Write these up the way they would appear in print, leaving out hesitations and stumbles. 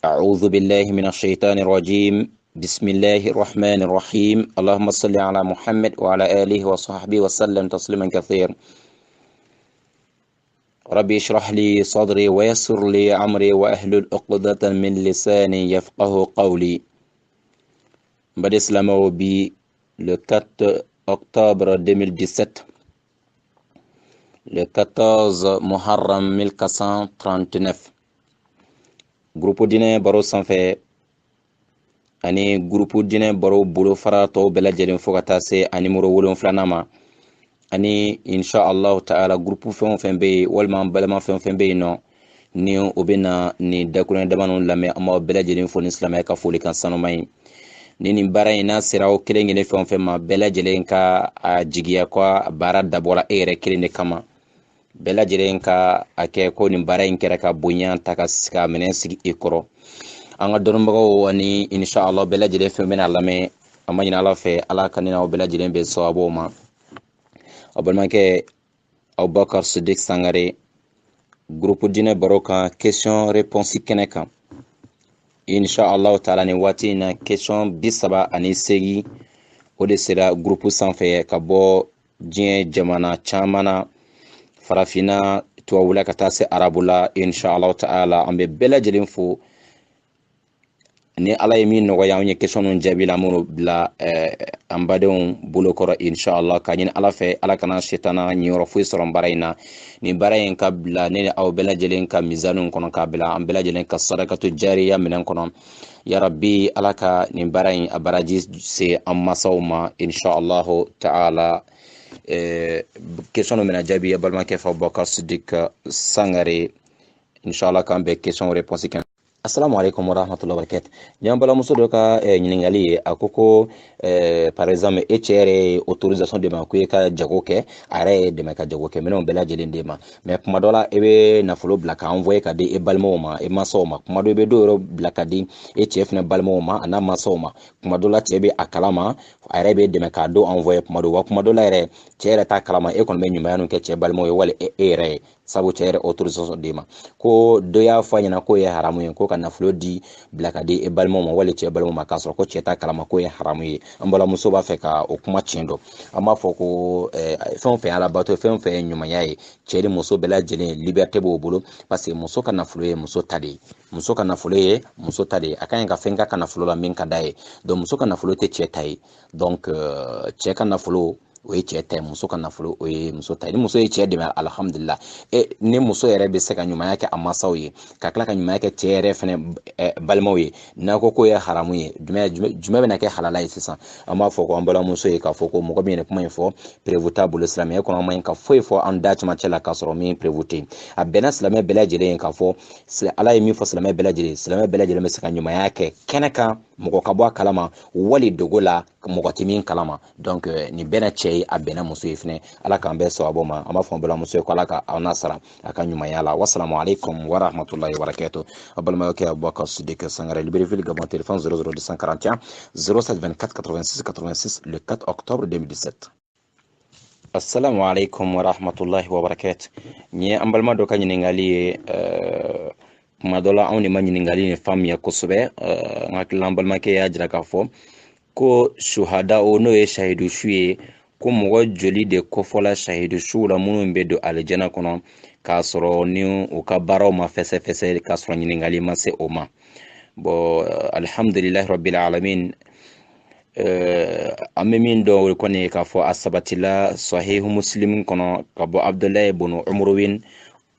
أعوذ بالله من الشيطان الرجيم. بسم الله الرحمن الرحيم. اللهم صل على محمد وعلى آله وصحبه وسلم تسليما كثيرا. ربي اشرح لي صدري ويسر لي أمري وأحلل عقدة من لساني يفقه قولي. Mbadi Islamo bi le 4 octobre 2017, le 14 Muharram 1439. Groupe dine baro sanfɛ ani groupe dine baro bolo fara tɔw bɛɛ lajɛlen fo ka taa se a numéro 7 ma, ani insha Allah ta'ala groupe fɛn o fɛn bɛ yen walima balima fɛn o fɛn bɛ yen nɔ ni o bɛ na ni dakuruɲɛ dama ninnu lamɛn, an b'aw bɛɛ lajɛlen fo ni silamɛya ka foli kan sanuma ye. Ni nin baara in n'a sera o kelen kelen fɛn o fɛn ma, bɛɛ lajɛlen ka a jigiya ko a baara dabɔra e yɛrɛ kelen de kama. Bɛɛ lajɛlen ka a kɛ ko nin baara in kɛra ka bonya ta ka minɛn sigi e kɔrɔ. An ka dɔnnibagaw ani insha Allah bɛɛ lajɛlen fɛn bɛna lamɛn, an ma ɲini Ala fɛ Ala ka nina aw bɛɛ lajɛlen bɛ sababu ma. Aw balimakɛ Abubakar Sidik Sangare, groupe dinɛ baro kan question réponse kɛnɛ kan. Insha Allah taala ni waati in na question 38 o de sera groupe sanfɛ ka bɔ diɲɛ jamana caman na, farafina, tubabula ka taa se arabula. Insha Allah taala an bɛ bɛɛ lajɛlen fo ni Ala ye min nɔgɔya an ye question ninnu jaabi la minnu bila an badenw bolo kɔrɔ. Insha Allah ka ɲini Ala fɛ Ala kana setana ɲiyɔrɔ foyi sɔrɔ baara in na. Nin baara in ka bila ne ni aw bɛɛ lajɛlen ka mizaniw kɔnɔ, k'a bila an bɛɛ lajɛlen ka sadakatu jariya minɛn kɔnɔ. Ya Rabbi, Ala ka nin baara in a baraji se an masaw ma. Insha Allah ta'ala question mina jaabi ya balimakɛ fa Abubakar Sidik Sangare. Insha Allah k'an bɛ question réponse kɛ. Assalamu alaikum wa rahmatullahi wa barakatuh. Jan balamuso dɔ ka ɲininkali ye, a ko par exemple e cɛ yɛrɛ ye autorisation de ma ko e ka jago kɛ, a yɛrɛ ye dɛmɛ ka jago kɛ minɛnw bɛɛ lajɛlen de ma, mais kuma dɔ la e bɛ nafolo bila ka envoyer ka di e balimaw ma, e masaw ma. Kuma dɔ i bɛ dɔw yɛrɛ bila ka di e cɛ fana balimaw ma a n'a masaw ma. Kuma dɔ la cɛ bɛ a kalama, a yɛrɛ bɛ dɛmɛ k'a dɔw envoyer kuma dɔ, wa kuma dɔ la yɛrɛ cɛ yɛrɛ t'a kalama, e kɔni bɛ ɲumanya ninnu kɛ cɛ balimaw ye wali e yɛrɛ ye, sabu cɛ yɛrɛ autorisation de ma. Ko dɔ y'a fɔ a ɲɛna ko ye haramu ye, ko ka nafolo di bila ka di e balimaw ma wali cɛ balimaw ma, k'a sɔrɔ ko cɛ t'a kalama ko ye haramu ye. An balimamuso b'a fɛ ka o kuma tiɲɛ dɔn. An b'a fɔ ko fɛn o fɛn ala bato, fɛn o fɛn ye ɲumanya ye, cɛ ni muso bɛɛ lajɛlen liberté b'o bolo, parce que muso ka nafolo ye muso ta de ye. Muso ka nafolo ye muso ta de ye. A ka ɲi ka fɛn ka nafolo la min ka d'a ye. Donc muso ka nafolo tɛ cɛ ta ye. Donc cɛ ka nafolo o ye cɛ ta ye, muso ka nafolo o ye muso ta ye. Ni muso ye cɛ dɛmɛ alhamdulillah, ni muso yɛrɛ bɛ se ka ɲumanya kɛ a masaw ye, ka tila ka ɲumanya kɛ cɛ yɛrɛ fɛnɛ balimaw ye, n'a ko ye haramu ye, jumɛn bɛna kɛ halala ye sisan? An b'a fɔ ko an balimamuso ye k'a fɔ ko mɔgɔ min yɛrɛ kuma in fɔ prévu t'a bolo, silamɛya kɔnɔ an ma ɲi ka foyi fɔ an da camancɛ la k'a sɔrɔ min prévu tɛ yen. A bɛnna silamɛ bɛɛ lajɛlen ye k'a fɔ Ala ye min fɔ silamɛ bɛɛ lajɛlen bɛ se ka ɲumanya kɛ kɛnɛ kan, mɔgɔ ka bɔ a kalama wali dogo la mɔgɔ tɛ min kalama. Donc nin bɛna cɛ ye, a bɛnna muso ye fɛnɛ. Ala k'an bɛɛ sababu ma. An b'a fɔ an balimamuso ye ko Ala ka aw nasara a ka ɲumanya la. Wassalamu alaikum wa rahmatullahi wa barakatuh. A balimakɛ Abubakar Sidik Sangare, Libreville, Gabon, téléphone 00241 07 24 86 86 le 4 octobre 2017. Assalamu alaikum wa rahmatullahi wa barakatuh. Ni an balima dɔ ka ɲininkali ye, kuma dɔ la anw de ma ɲininkali ni faamuya kosɛbɛ. N hakili la an balimakɛ y'a jira k'a fɔ ko shuhada o n'o ye shahidu su ye, ko mɔgɔ joli de kofɔla shahidu su la minnu bɛ don alijana kɔnɔ k'a sɔrɔ ni u ka baaraw ma fɛsɛfɛsɛ, k'a sɔrɔ ɲininkali ma se o ma. Bon alhamdulillahi rabbil alamin, an bɛ min dɔn o kɔni ye k'a fɔ a sabatila sahihu muslim kɔnɔ ka bɔ Abdullahi ibn Umrwin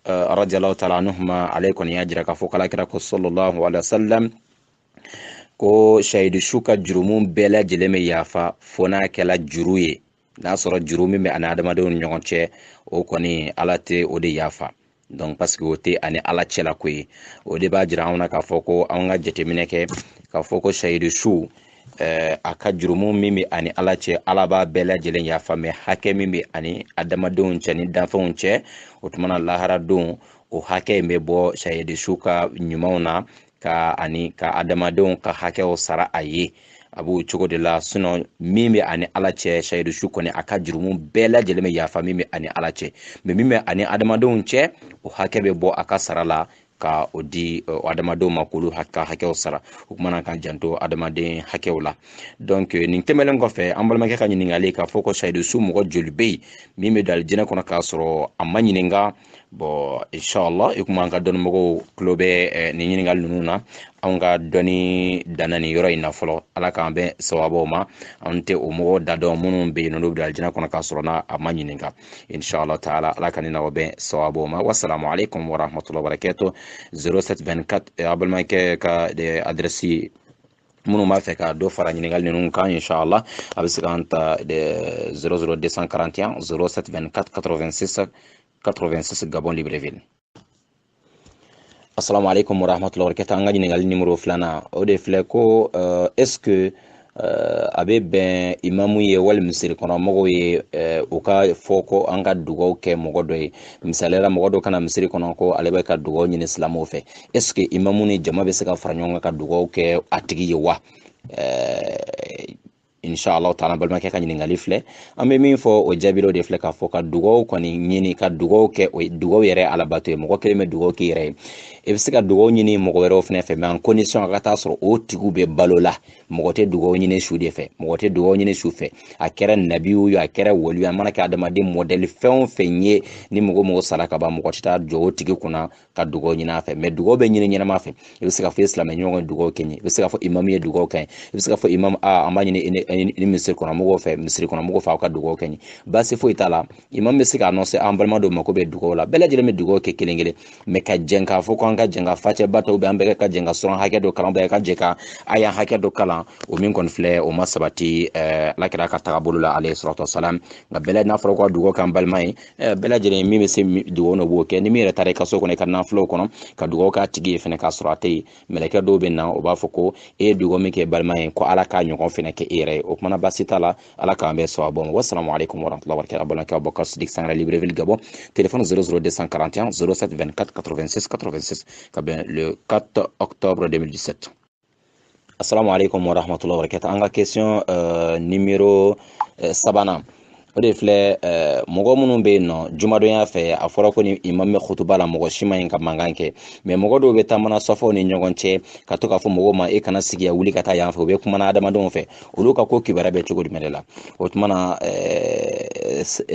radiyallahu ta'ala anhuma, ale kɔni y'a jira k'a fɔ alakira ko sallallahu alaihi wasallam ko shahidu su ka jurumu bɛɛ lajɛlen bɛ yafa fo n'a kɛla juru ye. N'a sɔrɔ juru min bɛ ani adamadenw ni ɲɔgɔn cɛ, o kɔni Ala tɛ o de yafa. Donc parce que o tɛ ani Ala cɛla ko ye. O de b'a jira anw na k'a fɔ ko an ka jateminɛ kɛ k'a fɔ ko shahidu su a ka jurumu min bɛ ani Ala cɛ, Ala b'a bɛɛ lajɛlen yafa, mais hakɛ min bɛ ani adamadenw cɛ ni danfɛnw cɛ, o tuma na lahara don o hakɛ in bɛ bɔ shahidu su ka ɲumanw na ka adamadenw ka hakɛw sara a ye. A b'o cogo de la, sinon min bɛ ani Ala cɛ, shahidu su kɔni a ka jurumu bɛɛ lajɛlen bɛ yafa min bɛ ani Ala cɛ, mais min bɛ ani adamadenw cɛ, o hakɛ bɛ bɔ a ka sara la ka o di adamadenw ma k'olu hakɛw sara o kumana kan janto adamaden hakɛw la donc nin tɛmɛlen kɔfɛ an balimakɛ ka ɲininkali k'a fɔ ko sayidu su mɔgɔ joli bɛ yen min bɛ don alijinɛ kɔnɔ k'a sɔrɔ a ma ɲininka bon inshallah i kuma an ka dɔnnimɔgɔw tulo bɛ nin ɲininkali ninnu na anw ka dɔnni danna nin yɔrɔ in na fɔlɔ ala k'an bɛn sababaw ma an tɛ o mɔgɔw da dɔn minnu bɛ yen n'olu bɛ don alijinɛ kɔnɔ k'a sɔrɔ n'a ma ɲininka inshallah taala ala ka nin na o bɛn sababaw ma wassalamu alaikum wa rahmatullahi wa barakatuh 0724 a balimakɛ ka adresse minnu b'a fɛ ka dɔ fara ɲininkali ninnu kan inshallah a bɛ se k'an ta 00241 0724 86 86 Gabon Libreville. Assalamu alaikum wa rahmatullahi wa barakatuh. An ka ɲininkali numéro 2 o de filɛ ko est-ce que a bɛ bɛn imamu ye wali misiri kɔnɔ mɔgɔw ye u ka fɔ ko an ka dugawu kɛ mɔgɔ dɔ ye misaliyala mɔgɔ dɔ kana misiri kɔnɔ ko ale bɛ ka dugawu ɲini silamɛw fɛ est-ce que imamu ni jama bɛ se ka fara ɲɔgɔn kan ka dugawu kɛ a tigi ye wa inshallah taala balimakɛ ka ɲininkali filɛ an bɛ min fɔ o jaabiro de filɛ k'a fɔ ka dugawu kɔni ɲini ka dugawu kɛ o dugawu yɛrɛ alabato ye mɔgɔ kelen bɛ dugawu k'i yɛrɛ ye i bɛ se ka dugawu ɲini mɔgɔ wɛrɛw fɛnɛ fɛ mais en condition a ka taa sɔrɔ o tigiw bɛ balo la mɔgɔ tɛ dugawu ɲini su de fɛ mɔgɔ tɛ dugawu ɲini su fɛ a kɛra nabiw ye a kɛra waliyu a mana kɛ adamaden modèle fɛn o fɛn ye ni mɔgɔ sara ka ban mɔgɔ tɛ taa jɔ o tigi kunna ka dugawu ɲini a fɛ mais dugawu bɛ ɲini ɲɛnama fɛ i bɛ se ka fɔ i silamɛ ɲɔgɔn dugawu kɛ i bɛ se ka fɔ imamu ye dugawu kɛ i bɛ se ka fɔ imamu an b'a ɲini ni misiri kɔnɔ mɔgɔw fɛ misiri kɔnɔ mɔgɔw fɛ aw ka dugawu kɛ baasi foyi t'a la imamu bɛ se k'a nɔfɛ an balima dɔw mako bɛ dugawu la bɛɛ lajɛlen bɛ dugawu kɛ kelen kelen mais ka jɛn k'a fɔ ko an ka jɛn ka facɛ bataw bɛ an bɛɛ ka jɛn ka sɔrɔ hakɛ dɔ kalan bɛɛ ka jɛ ka aya hakɛ dɔ kalan o min kɔni filɛ o ma sabati alakira ka tagabolo la alayhi salatu wasalam nka bɛɛ n'a fɔra ko ka dugawu kɛ an balima ye bɛɛ lajɛlen min bɛ se dugawu na o b'o kɛ ni min yɛrɛ taara i ka so kɔnɔ i ka nafolow kɔnɔ ka dugawu k'a tigi ye fɛnɛ k'a sɔrɔ a tɛ yen mɛlɛkɛ dɔw bɛ na o b'a fɔ ko e ye dugawu min kɛ balima ye ko ala k'a ɲɔgɔn fɛnɛ kɛ e yɛrɛ ye o kumana baasi t'a la ala k'an bɛɛ sababu ma wassalamu alaikum warahmatullahi wabarakatuh balimakɛw bɔ ka Sidik Sangare Libreville Gabon téléphone 00241 07 24 86 86 ka bɛn le 4 octobre 2017. Assalamu alaikum wa rahmatullahi wa barakatuh. An ka question numéro 3 o de filɛ mɔgɔ minnu bɛ yen nɔ jumadɔnya fɛ a fɔra ko ni imam bɛ khutuba la mɔgɔ si ma ɲi ka mankan kɛ mais mɔgɔ dɔw bɛ taamana sɔfɔw ni ɲɔgɔn cɛ ka to k'a fɔ mɔgɔw ma e kana sigi wuli ka taa yan fɛ u bɛ kumana adamadenw fɛ olu ka ko kibaruya bɛ cogo jumɛn de la o tuma na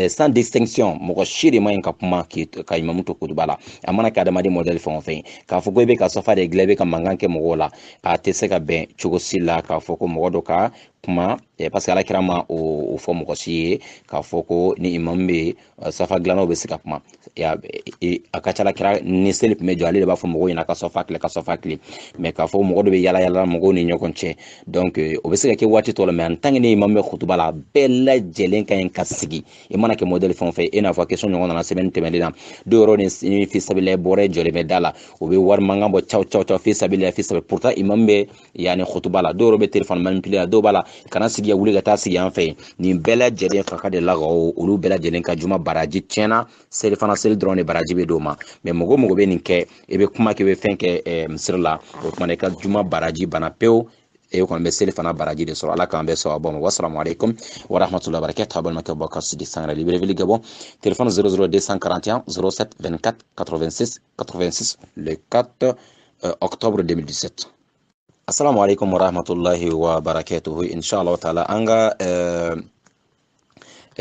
sans distinction mɔgɔ si de ma ɲi ka kuma ka imamu to khutuba la a mana kɛ adamaden modèle fɛn o fɛn k'a fɔ ko e bɛ ka sɔfa de dilan e bɛ ka mankan kɛ mɔgɔw la a tɛ se ka bɛn cogo si la k'a fɔ ko mɔgɔ dɔ ka kuma parce que alakira ma o fɔ mɔgɔ si ye k'a fɔ ko ni imam bɛ safa dilannaw bɛ se ka kuma a ka ca alakira ni seli tun bɛ jɔ ale de b'a fɔ mɔgɔw ɲɛna ka sɔfa tile ka sɔfa tile mais k'a fɔ mɔgɔ dɔ bɛ yala yala mɔgɔw ni ɲɔgɔn cɛ donc o bɛ se ka kɛ waati tɔ la mais en tant que ni imam bɛ khutuba la bɛɛ lajɛlen ka ɲi ka sigi i mana kɛ modèle fɛn o fɛn e n'a fɔ question ɲɔgɔn nana semaine tɛmɛnen na dɔw yɔrɔ ni fi sabilillahi bɔra jɔlen bɛ da la o bɛ wari mankan bɔ caw fi sabilillahi pourtant imam bɛ yani khutuba la dɔw yɔrɔ bɛ téléphone manipuler la dɔw b'a la kana sigi wuli ka taa sigi an fɛ nin bɛɛ lajɛlen faka de la olu bɛɛ lajɛlen ka juma baraji tiɲɛna selifana seli dɔrɔn de baraji bɛ d'o ma mais mɔgɔ mɔgɔ bɛ nin kɛ i bɛ kuma kɛ i bɛ fɛn kɛ misiri la o tuma i ka juma baraji bana pewu e kɔni bɛ selifana baraji de sɔrɔ ala k'an bɛɛ sababu ma wassalamu alaikum wa rahmatullahi wa barakatuh balimakɛ bɔ ka Sidik Sangare Libreville Gabon téléphone 00241 07 24 86 86 le 4 octobre 2017. Assalamu alaikum wa rahmatullahi wa barakatuhu. Inshallah ta'ala an ka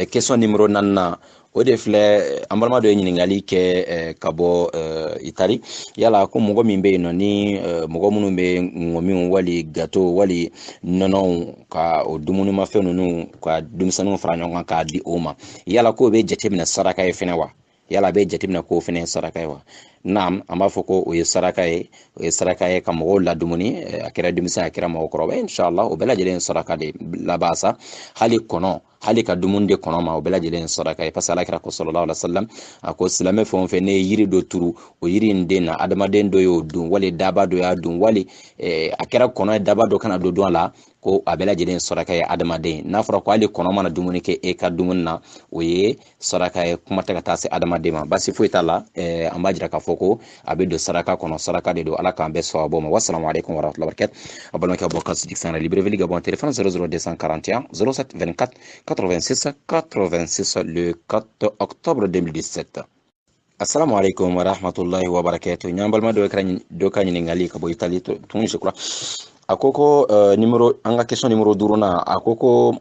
question numéro 4 o de filɛ an balima dɔ ye ɲininkali kɛ ka bɔ Itali yala ko mɔgɔ min bɛ yen nɔ ni mɔgɔ minnu bɛ ŋɔmiw wali gâteau wali nɔnɔw ka o dumunimafɛn ninnu ka denmisɛnninw fara ɲɔgɔn kan k'a di o ma yala ko bɛ jateminɛ saraka ye fɛnɛ wa yala a bɛ jateminɛ ko fɛnɛ ye saraka ye wa naam an b'a fɔ ko o ye saraka ye ka mɔgɔw ladumuni a kɛra denmisɛn a kɛra mɔgɔkɔrɔba inshallah o bɛɛ lajɛlen saraka de labasa hali kɔnɔ hali ka dumuni de kɔnɔ ma o bɛɛ lajɛlen saraka ye parce que alakira ko sallallahu alaihi wasallam a ko silamɛ fɛn o fɛn ne ye yiri dɔ turu o yiri in den na adamaden dɔ y'o dun wali daba dɔ y'a dun wali a kɛra kɔnɔ ye daba dɔ kana don a la ko a bɛɛ lajɛlen saraka ye adamaden n'a fɔra ko hali kɔnɔ mana dumuni kɛ e ka dumuni na o ye saraka ye kuma tɛ ka taa se adamaden ma basi foyi t'a la an b'a jira k'a fɔ ko a bɛ don saraka kɔnɔ saraka de don ala k'an bɛɛ sababu ma wassalamu alaikum warahmatullahi wabarakatuh a balimakɛ bɔ ka Sidik Sangare Libreville Gabon téléphone 00241 07 24 86 86 le 4 octobre 2017. Assalamu alaikum wa rahmatullahi wa barakatuh. Nyambal ma do ka ngali ka boy tali tun shukra. Akoko numero anga question numero duruna akoko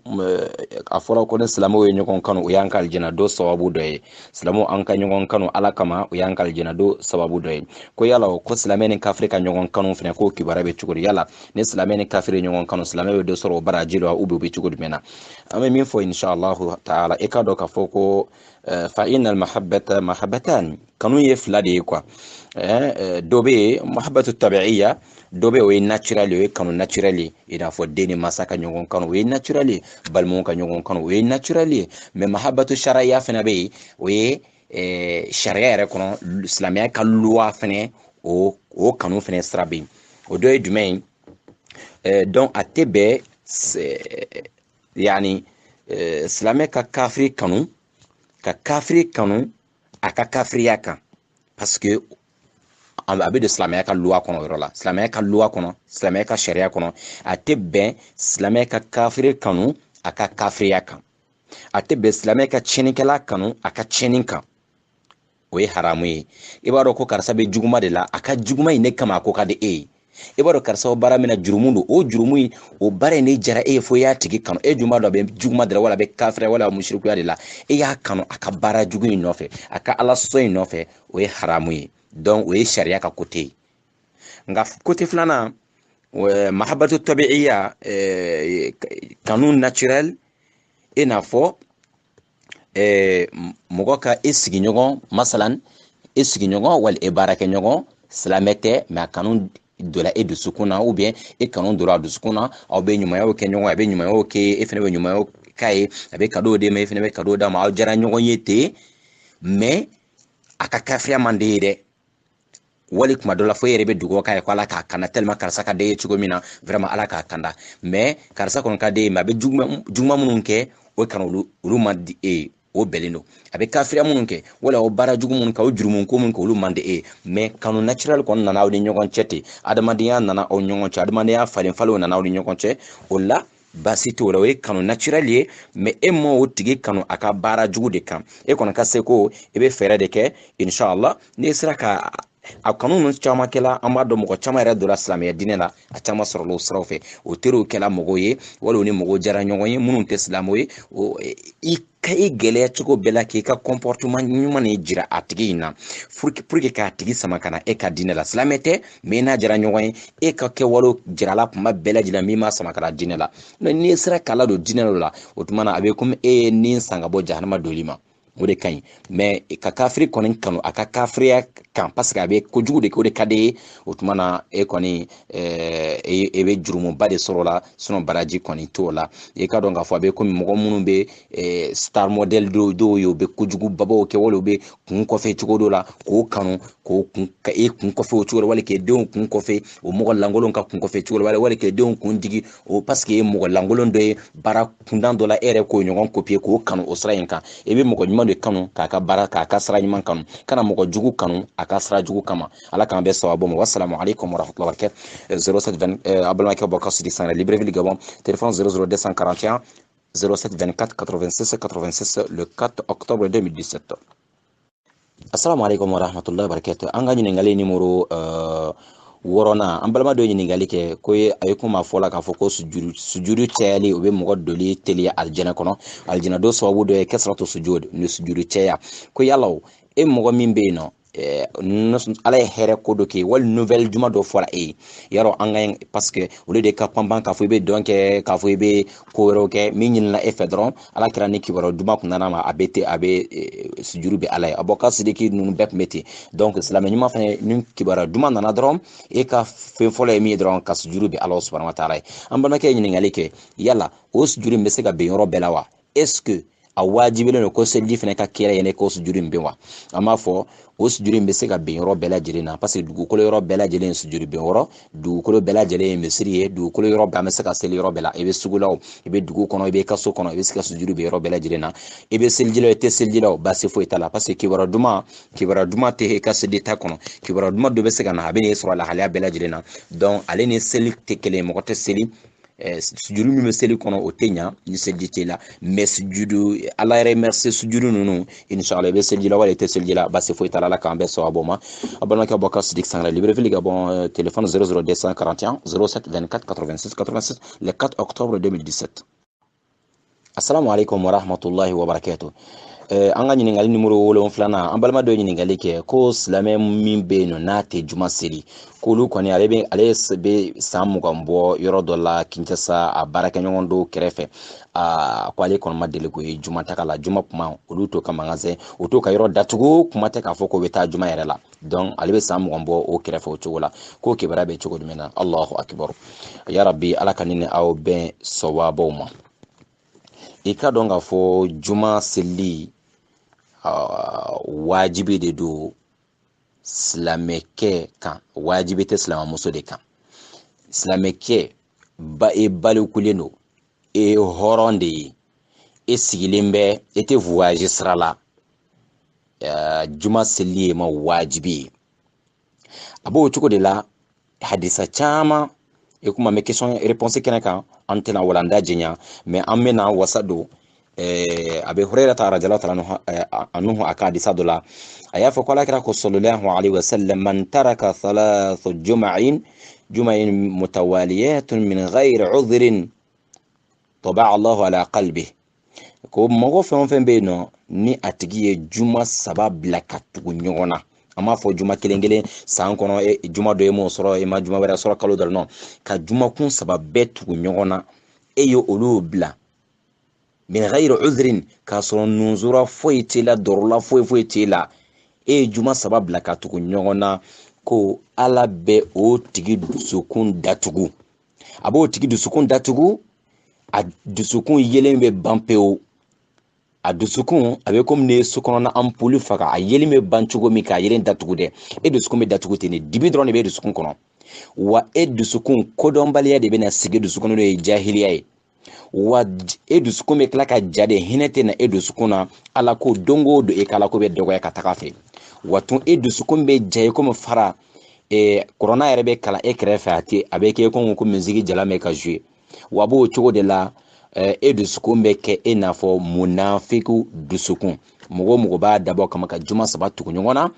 afola ko ne salamo ye nyokon kanu uyanka aljana do sababu doye. Salamo anka nyokon kanu alakama uyanka aljana do sababu doye. Ko yala ko salamene ka Afrika nyokon kanu fina ko kibara be chuguri yala ne salamene ka Afrika nyokon kanu salame do soro barajilo ubi be chuguri mena. Ame min fo inshallah ta'ala e ka do ka foko فإن المحبة محبتان كانوا يفلادي كوا دوبي محبة الطبيعية دوبي وي ناتشرالي كانوا ناتشرالي إذا فديني مساكا نيغون كانوا وي ناتشرالي بالمونكا نيغون كانوا وي ناتشرالي من محبة الشرعية فنبي وي شرعية ركونا الإسلامية كاللوا فني او كانوا فني سرابي ودوي دمين دون أتبه يعني إسلامية كافري كانوا ka kafiri kanu aka kafiriya kan parce que abe de silamɛya ka loi kɔnɔ yɔrɔ la silamɛya ka loi kɔnɔ silamɛya ka sariya kɔnɔ a tɛ bɛn silamɛya ka kafiri kanu aka kafiriya kan a tɛ bɛn silamɛya ka tiɲɛnikɛla kanu aka tiɲɛni kan o ye haramu ye i b'a dɔn ko karisa bɛ juguma de la a ka juguma in ne kama a ko ka di e ye i b'a dɔn karisa o baara min na jurumu don o jurumu in o baara in ne jara e ye fo i y'a tigi kanu e juma dɔ a bɛ juguma de la wala a bɛ kafiriya wala a bɛ musirikuya de la e y'a kanu a ka baara jugu in nɔfɛ a ka ala sɔn in nɔfɛ o ye haramu ye donc o ye sariya ka kote ye nka kote filanan mahabatu tabiiya kanu naturel i n'a fɔ mɔgɔ ka e sigiɲɔgɔn masalan e sigiɲɔgɔn wali e baarakɛɲɔgɔn silamɛ tɛ mais a kanu donna e dusukun na ou bien e kanu donna a dusukun na aw bɛ ɲumanyaw kɛ ɲɔgɔn a bɛ ɲumanyaw kɛ e fana bɛ ɲumanyaw k'a ye a bɛ cadeau d'e ma e fana bɛ cadeau d'a ma aw diyara ɲɔgɔn ye ten mais a ka kafiriya man di ye dɛ wali kuma dɔ la fo e yɛrɛ bɛ dugawu k'a ye ko ala k'a kanda tellement karisa ka d'e ye cogo min na vraiment ala k'a kanda mais karisa kɔni ka d'e ye mais a bɛ juguma minnu kɛ o kanu olu man di e ye o bɛlen don a bɛ kafiriya minnu kɛ wala o baara jugu minnu kɛ o jurumu ko minnu kɛ olu man di e ye mais kanu naturel kɔni nana aw ni ɲɔgɔn cɛ ten adamadenya nana aw ni ɲɔgɔn cɛ adamadenya falen falenw nana aw ni ɲɔgɔn cɛ o la baasi t'o la o ye kanu naturel ye mais e ma o tigi kanu a ka baara jugu de kan e kɔni ka se ko i bɛ fɛɛrɛ de kɛ inshallah n'i sera ka a kanu ninnu caman kɛla an b'a dɔn mɔgɔ caman yɛrɛ donna silamɛya diinɛ la a caman sɔrɔla o siraw fɛ o teriw kɛla mɔgɔw ye wala o ni mɔgɔw jara ɲɔgɔn ye minnu tɛ silamɛw ye i ka i gɛlɛya cogo bɛɛ la k'i ka comportement ɲuman de jira a tigi in na pour que k'a tigi sama ka na e ka diinɛ la silamɛ tɛ mais n'a jara ɲɔgɔn ye e ka kɛwalew jirala kuma bɛɛ lajɛlen min m'a sama ka na diinɛ la n'i sera k'a ladon diinɛ la o tuma na a bɛ komi e ye nin san ka bɔ jahanama doli ma o de ka ɲi mais ka kafiri kɔni kanu a ka kafiriya kan parce que a bɛ kojugu de kɛ o de ka di ye o tuma na e kɔni e bɛ jurumuba de sɔrɔ o la sinon baraji kɔni t'o la i ka dɔn k'a fɔ a bɛ komi mɔgɔ minnu bɛ star model dɔw ye u bɛ kojugubabaw kɛ wala u bɛ kun kɔfɛ cogo dɔ la k'o kanu ka e kun kɔfɛ o cogo la wali k'e denw kun kɔfɛ o mɔgɔ lankolon ka kun kɔfɛ cogo la wali k'e denw kun digi o parce que e mɔgɔ lankolon dɔ ye baara kundan dɔ la e yɛrɛ k'o ɲɔgɔn copier k'o kanu o sira in kan e bɛ mɔgɔ ɲuman de kanu k'a ka baara k'a ka sira ɲuman kanu kana mɔgɔ jugu kanu a ka sira jugu kama ala k'an bɛ sababu ma wassalamu alaikum warahmatullahi wabarakatuh 07 a balimakɛ bɔ ka sidi sanɛ Libreville Gabon téléphone 00241 07 24 86 86 le 4 octobre 2017. Assalamu alaikum warahmatullahi wabarakatuh. An ka ɲininkali numéro wɔɔrɔnan an balima dɔ ɲininkali kɛ ko a ye kuma fɔ la k'a fɔ ko sujudu cayali o bɛ mɔgɔ doli teliya alijana kɔnɔ alijana do sababu dɔ ye kasratu sujud ni sujudu caya ko yala o e mɔgɔ min bɛ yen nɔ ala ye hɛrɛ ko dɔ kɛ wali nouvelle juma dɔ fɔra e ye yarɔ an ka parce que olu de ka panpan k'a fɔ i bɛ dɔn kɛ k'a fɔ i bɛ ko wɛrɛw kɛ min ɲinina e fɛ dɔrɔn ala kɛra ni kibaruya duman kun nana ma a bɛ sujudu bɛ ala ye a bɔ ka sidiki ninnu bɛɛ tun bɛ ten donc silamɛ ɲuman fana ni kibaruya duman nana dɔrɔn e ka fɛn fɔlɔ ye min ye dɔrɔn ka sujudu bɛ ala subhanahu wa taala ye an balimakɛ ye ɲininkali kɛ yala o sujudu in bɛ se ka bɛn yɔrɔ bɛɛ la wa est ce que a wajibilen don ko seliji fana ka kɛra yen ko sujudu in bɛn wa an b'a fɔ o sujudu in bɛ se ka bɛn yɔrɔ bɛɛ lajɛlen na parce que dugukolo yɔrɔ bɛɛ lajɛlen ye sujudu bɛn yɔrɔ dugukolo bɛɛ lajɛlen ye misiri ye dugukolo yɔrɔ bɛɛ an bɛ se ka seli yɔrɔ bɛɛ la i bɛ sugu la o i bɛ dugu kɔnɔ i bɛ ka so kɔnɔ i bɛ se ka sujudu bɛn yɔrɔ bɛɛ lajɛlen na i bɛ seliji la i tɛ seliji la o baasi foyi t'a la parce que kibaruya duman tɛ i ka seli ta kɔnɔ kibaruya duman dɔ bɛ se ka na a bɛ n'e sɔrɔ lahalaya bɛɛ lajɛlen na donc ale ni seli tɛ kelen mɔgɔ tɛ seli sujudu min bɛ seli kɔnɔ o tɛ ɲa ni seliji tɛ la mais sujudu ala yɛrɛ merci sujudu ninnu inshallah i bɛ seliji la wala i tɛ seliji la basi foyi t'a la ala k'an bɛɛ sawaba ma a balimakɛ bɔ ka Sidiki Sangare Libreville Gabon téléphone 00241 07 24 86 86 le 4 octobre 2017. Assalamu alaikum wa rahmatullahi wa barakatuh. An ka ɲininkali numero 7 an balima dɔ ɲininkali kɛ ko silamɛ min bɛ yen nɔ n'a tɛ juma seli k'olu kɔni ale bɛ san 20 bɔ yɔrɔ dɔ la Kinshasa a baarakɛɲɔgɔn dɔw kɛrɛfɛ ko ale kɔni ma deli k'o ye juma taga la juma kuma olu to ka magasin o to ka yɔrɔ datugu kuma tɛ k'a fɔ k'o bɛ taa juma yɛrɛ la donc ale bɛ san 20 bɔ o kɛrɛfɛ o cogo la k'o kibaruya bɛ cogo jumɛn na Allahu akbar ya rabbi ala ka ni ni aw bɛn sawabaw ma i ka dɔn k'a fɔ juma seli wajibi de do silamɛkɛ kan wajibi tɛ silamɛmuso de kan silamɛkɛ balikulen do hɔrɔn de ye e sigilen bɛ e tɛ voyage sira la juma seli ye ma wajibi ye a b'o cogo de la hadisa caman e kuma mɛ question réponse kɛnɛ kan an tɛna walanda jɛnya mais an bɛna wasa don Abi Hurairata radhiyallahu ta'ala anhu aka hadisa dɔ la a y'a fɔ ko alakira ko sallallahu alaihi wasallam man taraka thalathu juma'in mutawaliyatun min ghayri udhrin taba'a Allahu ala qalbihi ko mɔgɔ fɛn o fɛn bɛ yen nɔ ni a tigi ye juma 3 bila ka tugu ɲɔgɔn na an m'a fɔ juma kelen kelen san kɔnɔ juma dɔ ye m'o sɔrɔ i ma juma wɛrɛ sɔrɔ kalo dɔ la ka juma kun 3 bɛɛ tugu ɲɔgɔn na e ye olu bila min ghayri udhrin k'a sɔrɔ nunzura foyi t'i la dɔrɔla foyi t'i la e ye juma 3 bila ka tugu ɲɔgɔn na ko ala bɛ o tigi dusukun datugu a b'o tigi dusukun datugu a dusukun yelen bɛ ban pewu a dusukun a bɛ komi ne sokɔnɔna ampuli faga a yelen bɛ ban cogo min k'a yelen datugu dɛ e dusukun bɛ datugu ten ne dibi dɔrɔn de bɛ dusukun kɔnɔ wa e dusukun kodɔnbaliya de bɛna sigi dusukun n'o ye jahiliya ye wa e dusukun bɛ tila ka ja de hinɛ tɛ na e dusukun na ala ko don o don e k'ala ko bɛ dɔgɔya ka taga fɛ wa tun e dusukun bɛ ja ye komi fara kɔrɔna yɛrɛ bɛ kalan e kɛrɛfɛ a bɛ kɛ ko musiki jalan bɛ ka jouer wa b'o cogo de la e dusukun bɛ kɛ e n'a fɔ munafiku dusukun mɔgɔ b'a dabɔ kama ka juma 3 tugu ɲɔgɔn na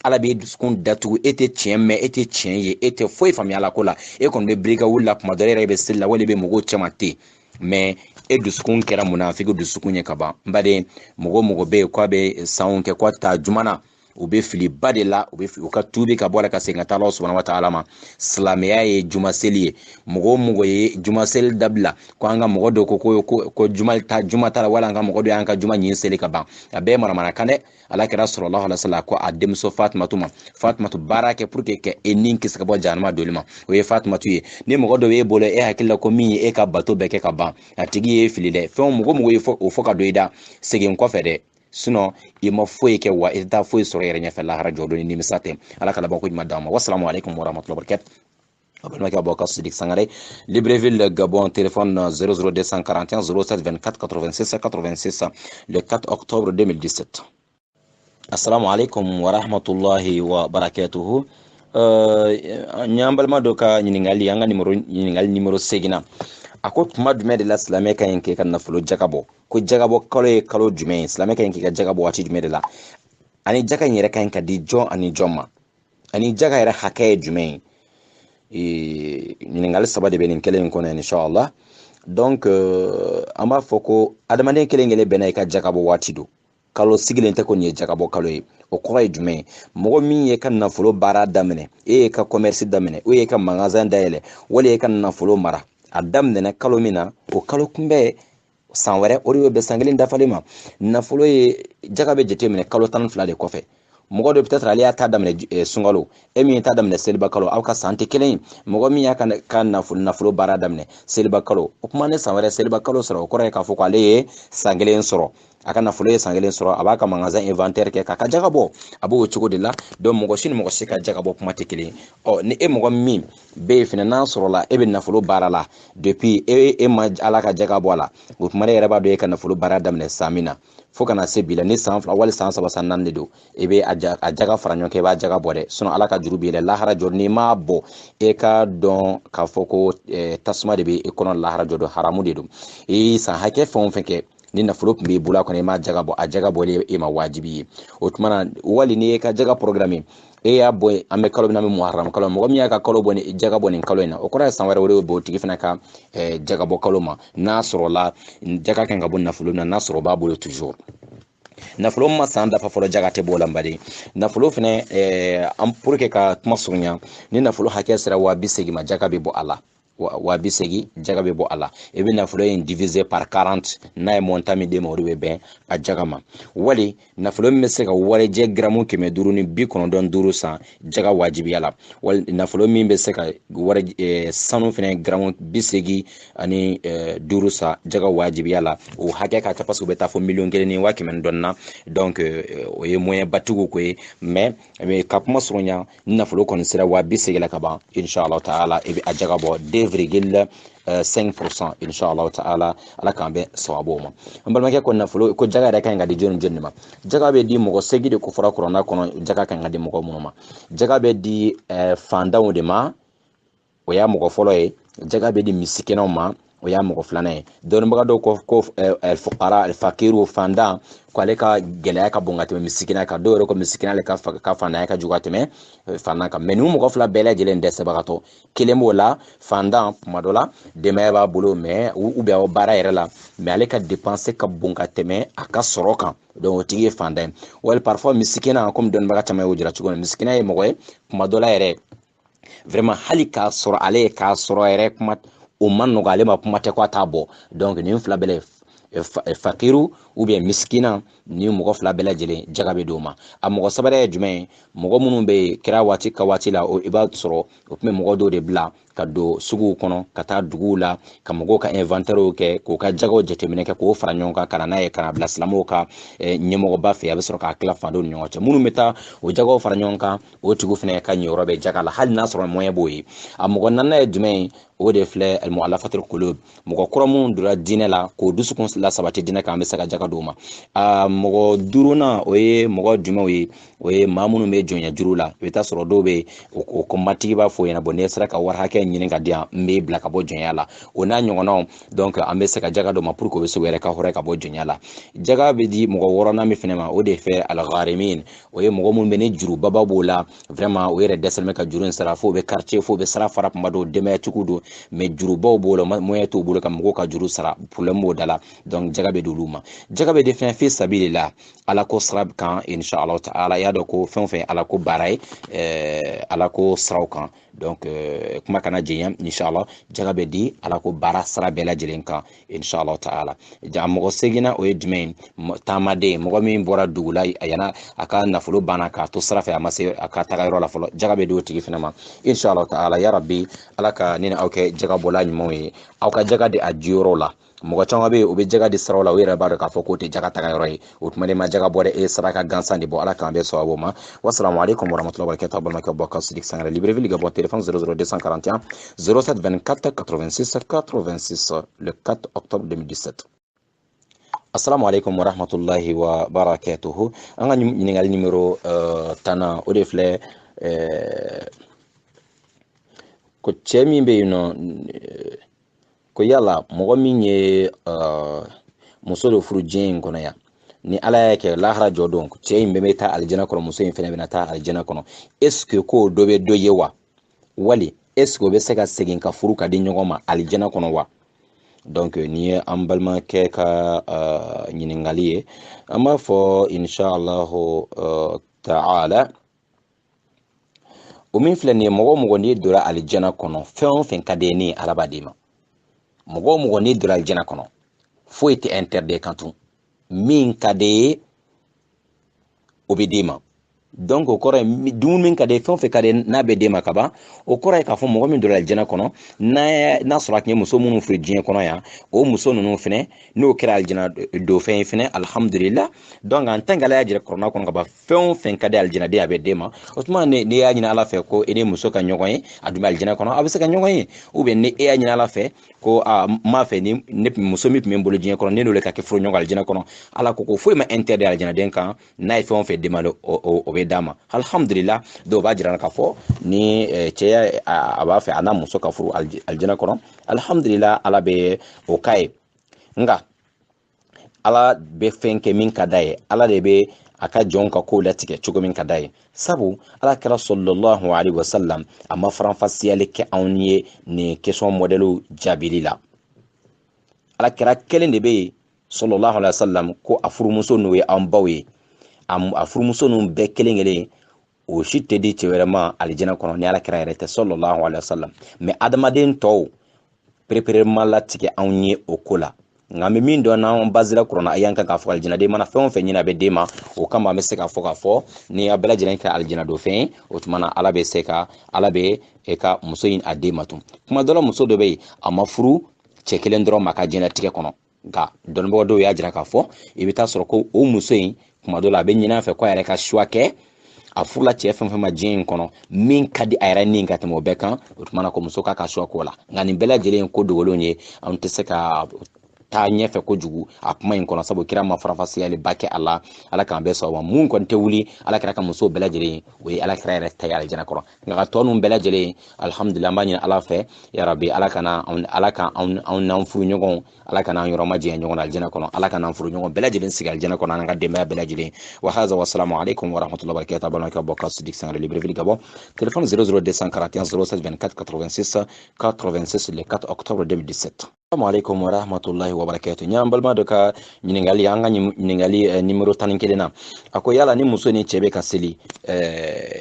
ala bɛ dusukun datugu e tɛ tiɲɛ mɛn e tɛ tiɲɛ ye e tɛ foyi faamuya ala ko la e kɔni bɛ birika wuli la kuma dɔ yɛrɛ bɛ seli la wali bɛ mɔgɔw cɛman ten mais e dusukun kɛra munafiku dusukun ye ka ban n baden mɔgɔ bɛ yen k'a bɛ sanw kɛ k'a taa juma na u bɛ fili ba de la u ka tuubi ka bɔ la ka segin ka taa Alahu subhanahu wa ta'ala ma silamɛya ye juma seli ye mɔgɔ ye juma seli dabila ko an ka mɔgɔ dɔ ko juma ta la wala an ka mɔgɔ dɔ y'an ka juma ɲin seli ka ban a bɛɛ maramana kan dɛ alakira sallallahu alaihi wasallam ko a denmuso Fatumatu baara kɛ pour que e nin kisi ka bɔ jahanama doli ma o ye Fatumatu ye ni mɔgɔ dɔ y'e bolo e hakili la ko min ye e ka bato bɛɛ kɛ ka ban a tigi ye fili dɛ fɛn mɔgɔ ye o fɔ ka don i da segin kɔfɛ dɛ sinon i ma foyi kɛ wa i tɛ taa foyi sɔrɔ yɛrɛ ɲɛfɛ lahara jɔdon ni nimisa tɛ ala ka laban ko ɲuman d'an ma wassalamu alaikum warahmatullahi wabarakatuh balimakɛ bɔ ka Sidiki Sangare Libreville Gabon téléphone 00241 07 24 86 86 le 4 octobre 2017. Assalamu alaikum warahmatullahi wabarakatuh balima dɔ ka ɲininkali an ka ɲininkali numero 8 a ko tuma jumɛn de la silamɛ ka ɲi k'i ka nafolo jagabɔ ko jagabɔ kalo ye kalo jumɛn ye silamɛ ka ɲi k'i ka jagabɔ waati jumɛn de la ani jaga in yɛrɛ ka ɲi ka di jɔn ani jɔn ma ani jaga yɛrɛ hakɛ ye jumɛn ye ɲininkali 3 de bɛ nin kelen in kɔnɔ inshallah donc an b'a fɔ ko adamaden kelen kelen bɛɛ n'a ka jagabɔ waati don kalo sigilen tɛ ko nin ye jagabɔ kalo ye o kɔrɔ ye jumɛn ye mɔgɔ min ye ka nafolo baara daminɛ e ye ka commerce daminɛ o ye ka magasin dayɛlɛ wali ye ka nafolo mara a daminɛ kalo min na o kalo kunbɛ san wɛrɛ o de bɛ san kelen dafalen ma nafolo ye jaga bɛ jate minɛ kalo 12 de kɔfɛ mɔgɔ dɔ peut-être ale y'a ta daminɛ sunkalo e min ta daminɛ seliba kalo aw ka san tɛ kelen ye mɔgɔ min y'a ka nafolo baara daminɛ seliba kalo o kuma ne san wɛrɛ seliba kalo sɔrɔ o kɔrɔ ye k'a fɔ ko ale ye san kelen sɔrɔ aka nafolo ye san kelen sɔrɔ a b'a ka magasin inventaire kɛ k'a ka jaga bɔ a b'o cogo de la donc mɔgɔ si ni mɔgɔ si ka jaga bɔ kuma tɛ kelen ni e mɔgɔ min bɛ yen fɛnɛ n'a sɔrɔ la e bɛ nafolo baara la depuis e ma ala ka jaga bɔ a la o tuma e yɛrɛ b'a dɔn e ka nafolo baara daminɛ san min na fo kana se bi la ni san 2 wali san 3 san 4 de don e bɛ a jaga fara ɲɔgɔn kɛ i b'a jaga bɔ dɛ sinon ala ka juru b'i la lahara jɔ n'i m'a bɔ e ka dɔn k'a fɔ ko tasuma de bɛ e kɔnɔ lahara jɔ don haramu de don san hakɛ fɛn o fɛn kɛ ni nafolo tun b'i bolo a kɔnɔ i m'a jaga bɔ a jaga bɔlen e ma wajibi ye o tuma na wali ni e ka jaga programme e y'a bɔ an bɛ kalo min na an bɛ muharram kalo mɔgɔ min y'a ka kalo bɔ ni jaga bɔ nin kalo in na o kɔrɔ ye san wɛrɛ o de b'o tigi fana ka jaga bɔ kalo ma n'a sɔrɔ la jaga kan ka bɔ nafolo min na n'a sɔrɔ o b'a bolo toujours nafolo ma san dafa fɔlɔ jaga tɛ bɔ la bari nafolo fana an pour que ka kuma surunya ni nafolo hakɛ sera 280 ma jaga bɛ bɔ a la 280 jaga bɛ bɔ a la i bɛ nafolo in diviser par 40 n'a ye montant min d'e ma o de bɛ bɛn a jaga ma wali nafolo min bɛ se ka warijɛ gramu 595 san jaga wajibiya la wali nafolo min bɛ se ka sanu fɛnɛ gramu 85 san jaga wajibiya la o hakɛ ka ca parce que u bɛ taa fɔ 1,1 ni 100,000 dɔɔnin na donc o ye moyen batigiw ko ye mais ka kuma surunya ni nafolo kɔni sera 280 la ka ban inshallah taala i bɛ a jaga bɔ 2,5% inshallah taala ala k'an bɛ sawabo ma an balimakɛ ko nafolo ko jaga yɛrɛ kan ka di jɔni jɔni ma jaga bɛ di mɔgɔ segi de ko fɔra kuranna kɔnɔ jaga kan ka di mɔgɔ minnu ma jaga bɛ di fandanw de ma o y'a mɔgɔ fɔlɔ ye jaga bɛ di misikɛnɛw ma o y'a mɔgɔ filanan ye dɔnnibaga dɔw ko fuqara alfakiru fandan ko ale ka gɛlɛya ka bon ka tɛmɛ misikina kan dɔw yɛrɛ ko misikina ale ka fandanya ka jugu ka tɛmɛ fandan kan mais ni mɔgɔ fila bɛɛ lajɛlen dɛsɛbagatɔ kelen b'o la fandan tuma dɔ la denbaya b'a bolo mais ou bien o baara yɛrɛ la mais ale ka dépense ka bon ka tɛmɛ a ka sɔrɔ kan donc o tigi ye fandan ye wali parfois misikina comme dɔnnibaga caman y'o jira cogo min misikina ye mɔgɔ ye tuma dɔ la yɛrɛ vraiment hali k'a sɔrɔ ale ye k'a sɔrɔ yɛrɛ kuma o man nɔgɔ ale ma kuma tɛ ko a t'a bɔ donc nin fila bɛɛ fakiru ou bien miskina ni mɔgɔ fila bɛɛ lajɛlen jaga bɛ d'o ma a mɔgɔ sabanan ye jumɛn ye mɔgɔ minnu bɛ yen kɛra waati ka waati la i b'a sɔrɔ o tun bɛ mɔgɔ dɔw de bila ka don suguw kɔnɔ ka taa duguw la ka mɔgɔw ka inventaire kɛ k'o ka jagaw jateminɛ kɛ k'o fara ɲɔgɔn kan ka na n'a ye ka na bila silamɛw ka ɲɛmɔgɔba fɛ a bɛ sɔrɔ k'a tila fandenw ni ɲɔgɔn cɛ minnu bɛ taa o jagaw fara ɲɔgɔn kan o tigiw fana ka ɲɛyɔrɔ bɛ jaga la hali n'a sɔrɔ moyen b'o ye a mɔgɔ naaninan ye jumɛn ye o de filɛ almu'allafatul qulub mɔgɔ kura minnu donna diinɛ la k'o dusukun lasabati diinɛ kan an bɛ se ka jaga d'o ma mɔgɔ duurunan o ye mɔgɔ jumɛnw ye o ye maa minnu bɛ jɔnya juru la i bɛ taa sɔrɔ dɔw bɛ o kɔnbatigi b'a fɔ ɲɛna bɔn n'i sera ka wari hakɛ ɲini ka di yan n bɛ bila ka bɔ jɔnya la o n'a ɲɔgɔnnaw donc an bɛ se ka jaga d'o ma pour que o bɛ se yɛrɛ ka hɔrɔn ka bɔ jɔnya la jaga bɛ di mɔgɔ wɔɔrɔnan min fana ma o de fɛ al-gharimin o ye mɔgɔ minnu bɛ ni juru baba b'o la vraiment o yɛrɛ dɛsɛlen bɛ ka juru in sara fo bɛ quartier fo bɛ sara fara kuma dɔw denbayatigiw don mais jurubaw b'o la moyen t'u bolo ka mɔgɔw ka juru sara problème b'o da la donc jaga bɛ d'olu ma jaga bɛ di fɛn fi sabilillah ala ko sira kan inshallah taala y'a dɔn ko fɛn o fɛn ala ko baara ye ala ko siraw kan donc kuma kana jɛnya inshallah jaga bɛ di ala ko baara sira bɛɛ lajɛlen kan inshallah taala mɔgɔ segina o ye jumɛn taamaden mɔgɔ min bɔra dugu la yana a ka nafolo banna k'a to sira fɛ a ma se a ka taga yɔrɔ la fɔlɔ jaga bɛ di o tigi fana ma inshallah taala ya rabbi ala ka ne ni aw kɛ jaga bɔla ɲumanw ye aw ka jaga di a jiyɔrɔ la mɔgɔ caman bɛ yen u bɛ jaga di siraw la u yɛrɛ b'a dɔn k'a fɔ k'o tɛ jaga taga yɔrɔ ye o tuma de ma jaga bɔ dɛ e saraka gansan de bɔ ala k'an bɛ sɔn ma wasalamu alaikum warahmatullahi wabarakatuh balimakɛ bɔ ka Sidiki Sangare Libreville ka bɔ téléphone 00241 07 24 86 86 le 4 octobre 2017. Assalamu alaikum warahmatullahi wabarakatuh. An ka ɲininkali numéro tana o de filɛ ko cɛ min bɛ yen nɔ ko yala mɔgɔ min ye muso dɔ furu diɲɛ in kɔnɔ yan ni ala y'a kɛ lahara jɔ don cɛ in bɛɛ bɛ taa alijana kɔnɔ muso in fana bɛna taa alijana kɔnɔ est-ce que ko dɔ bɛ dɔ ye wa wali est-ce que o bɛ se ka segin ka furu ka di ɲɔgɔn ma alijana kɔnɔ wa donc ni ye an balimakɛ ka ɲininkali ye an b'a fɔ inshallah ta'ala o min filɛ nin ye mɔgɔ mɔgɔ n'i donna alijana kɔnɔ fɛn o fɛn ka di ni ala b'a d'i ma mɔgɔ mɔgɔ n'i donna alijana kɔnɔ foyi tɛ interdit kan tun min ka di ye o bɛ d'i ma donc o kɔrɔ ye dumuni min ka di fɛn o fɛn ka di n'a bɛ d'e ma ka ban o kɔrɔ ye k'a fɔ mɔgɔ min donna alijana kɔnɔ n'a sɔrɔ a tun ye muso minnu furu diɲɛ kɔnɔ yan o muso ninnu fɛnɛ n'o kɛra alijana don fɛn ye fɛnɛ alhamdulillah donc en tant que ala y'a jira kɔrɔna kɔnɔ ka ban fɛn o fɛn ka di alijanaden a bɛ d'e ma o tuma n'i y'a ɲini ala fɛ ko e ni muso ka ɲɔgɔn ye a dun bɛ alijana kɔnɔ a bɛ se ka ɲɔgɔn ye ou bien ni e y'a ɲini ala fɛ ko m'a fɛ ni muso min tun bɛ n bolo diɲɛ kɔnɔ ne n'ole ka kɛ furu ɲɔgɔn alijana kɔnɔ ala ko foyi ma interdit alijanaden kan n'a ye fɛn o fɛn demandé o bɛ d'a ma alhamdulillah dɔw b'a jira k'a fɔ ni cɛ a b'a fɛ a n'a muso ka furu alijana kɔnɔ alhamdulillah ala bɛ o k'a ye nka ala bɛ fɛn kɛ min ka d'a ye ala de bɛ a ka jɔnw ka kow latigɛ cogo min ka d'a ye sabu ala kɛra sallallahu alaihi wasallam a ma faranfasiyali kɛ anw ye nin question modèle jaabili la ala kɛra kelen de bɛ yen sallallahu alaihi wasallam ko a furumuso n'o ye an baw ye a furumuso ninnu bɛɛ kelen kelen o si tɛ di cɛ wɛrɛ ma alijana kɔnɔ ni ala kɛra yɛrɛ tɛ sallallahu alaihi wasallam mais adamaden tɔw préparément latigɛ anw ye o ko la nka bɛ min dɔn n'an bazira kuranna a y'an kan k'a fɔ alijanaden mana fɛn o fɛn ɲini a bɛ d'e ma o kama an bɛ se k'a fɔ k'a fɔ ni a bɛɛ lajɛlen kɛ alijana don fɛn ye o tuma na ala bɛ e ka muso in a d'e ma tun kuma dɔ la muso dɔ bɛ yen a ma furu cɛ kelen dɔrɔn ma ka diɲɛlatigɛ kɔnɔ nka dɔnnibagaw dɔw y'a jira k'a fɔ i bɛ taa sɔrɔ ko o muso in kuma dɔ la a bɛ ɲin'a fɛ ko a yɛrɛ ka choix kɛ a furula cɛ fɛn fɛn ma diɲɛ in kɔnɔ min ka di a yɛrɛ ni ka tɛmɛ o bɛɛ kan o tuma na ko muso k'a ka choix k'o la nka nin bɛɛ lajɛlen ye ko dogolenw ye anw tɛ se ka taa ɲɛfɛ kojugu a kuma in kɔnɔ sabu kira ma faranfasiyali ba kɛ a la ala k'an bɛɛ sɔrɔ mun kɔni tɛ wuli ala kɛra ka musow bɛɛ lajɛlen o ye ala kɛra yɛrɛ ta ye alijana kɔrɔ nka ka tɔ ninnu bɛɛ lajɛlen alhamdulillah an b'a ɲini ala fɛ yarabi ala ka n'an furu ɲɔgɔn ala ka n'an yɔrɔ ma janya ɲɔgɔn na alijana kɔnɔ ala ka n'an furu ɲɔgɔn bɛɛ lajɛlen sigi alijana kɔnɔ an ka denbaya bɛɛ lajɛlen wa haza wa salamu alaikum wa rahmatullahi wa barakatuh balimakɛ ka bɔ ka Sidik Sangare Libreville ka bɔ téléphone 00 241 07 24 86 86 le 4 octobre 2017. Assalamu alaikum wa rahmatullahi wa barakatuh. Ɲan balima dɔ ka ɲininkali an ka ɲininkali nimero 11 na a ko yala ni muso ni cɛ bɛ ka seli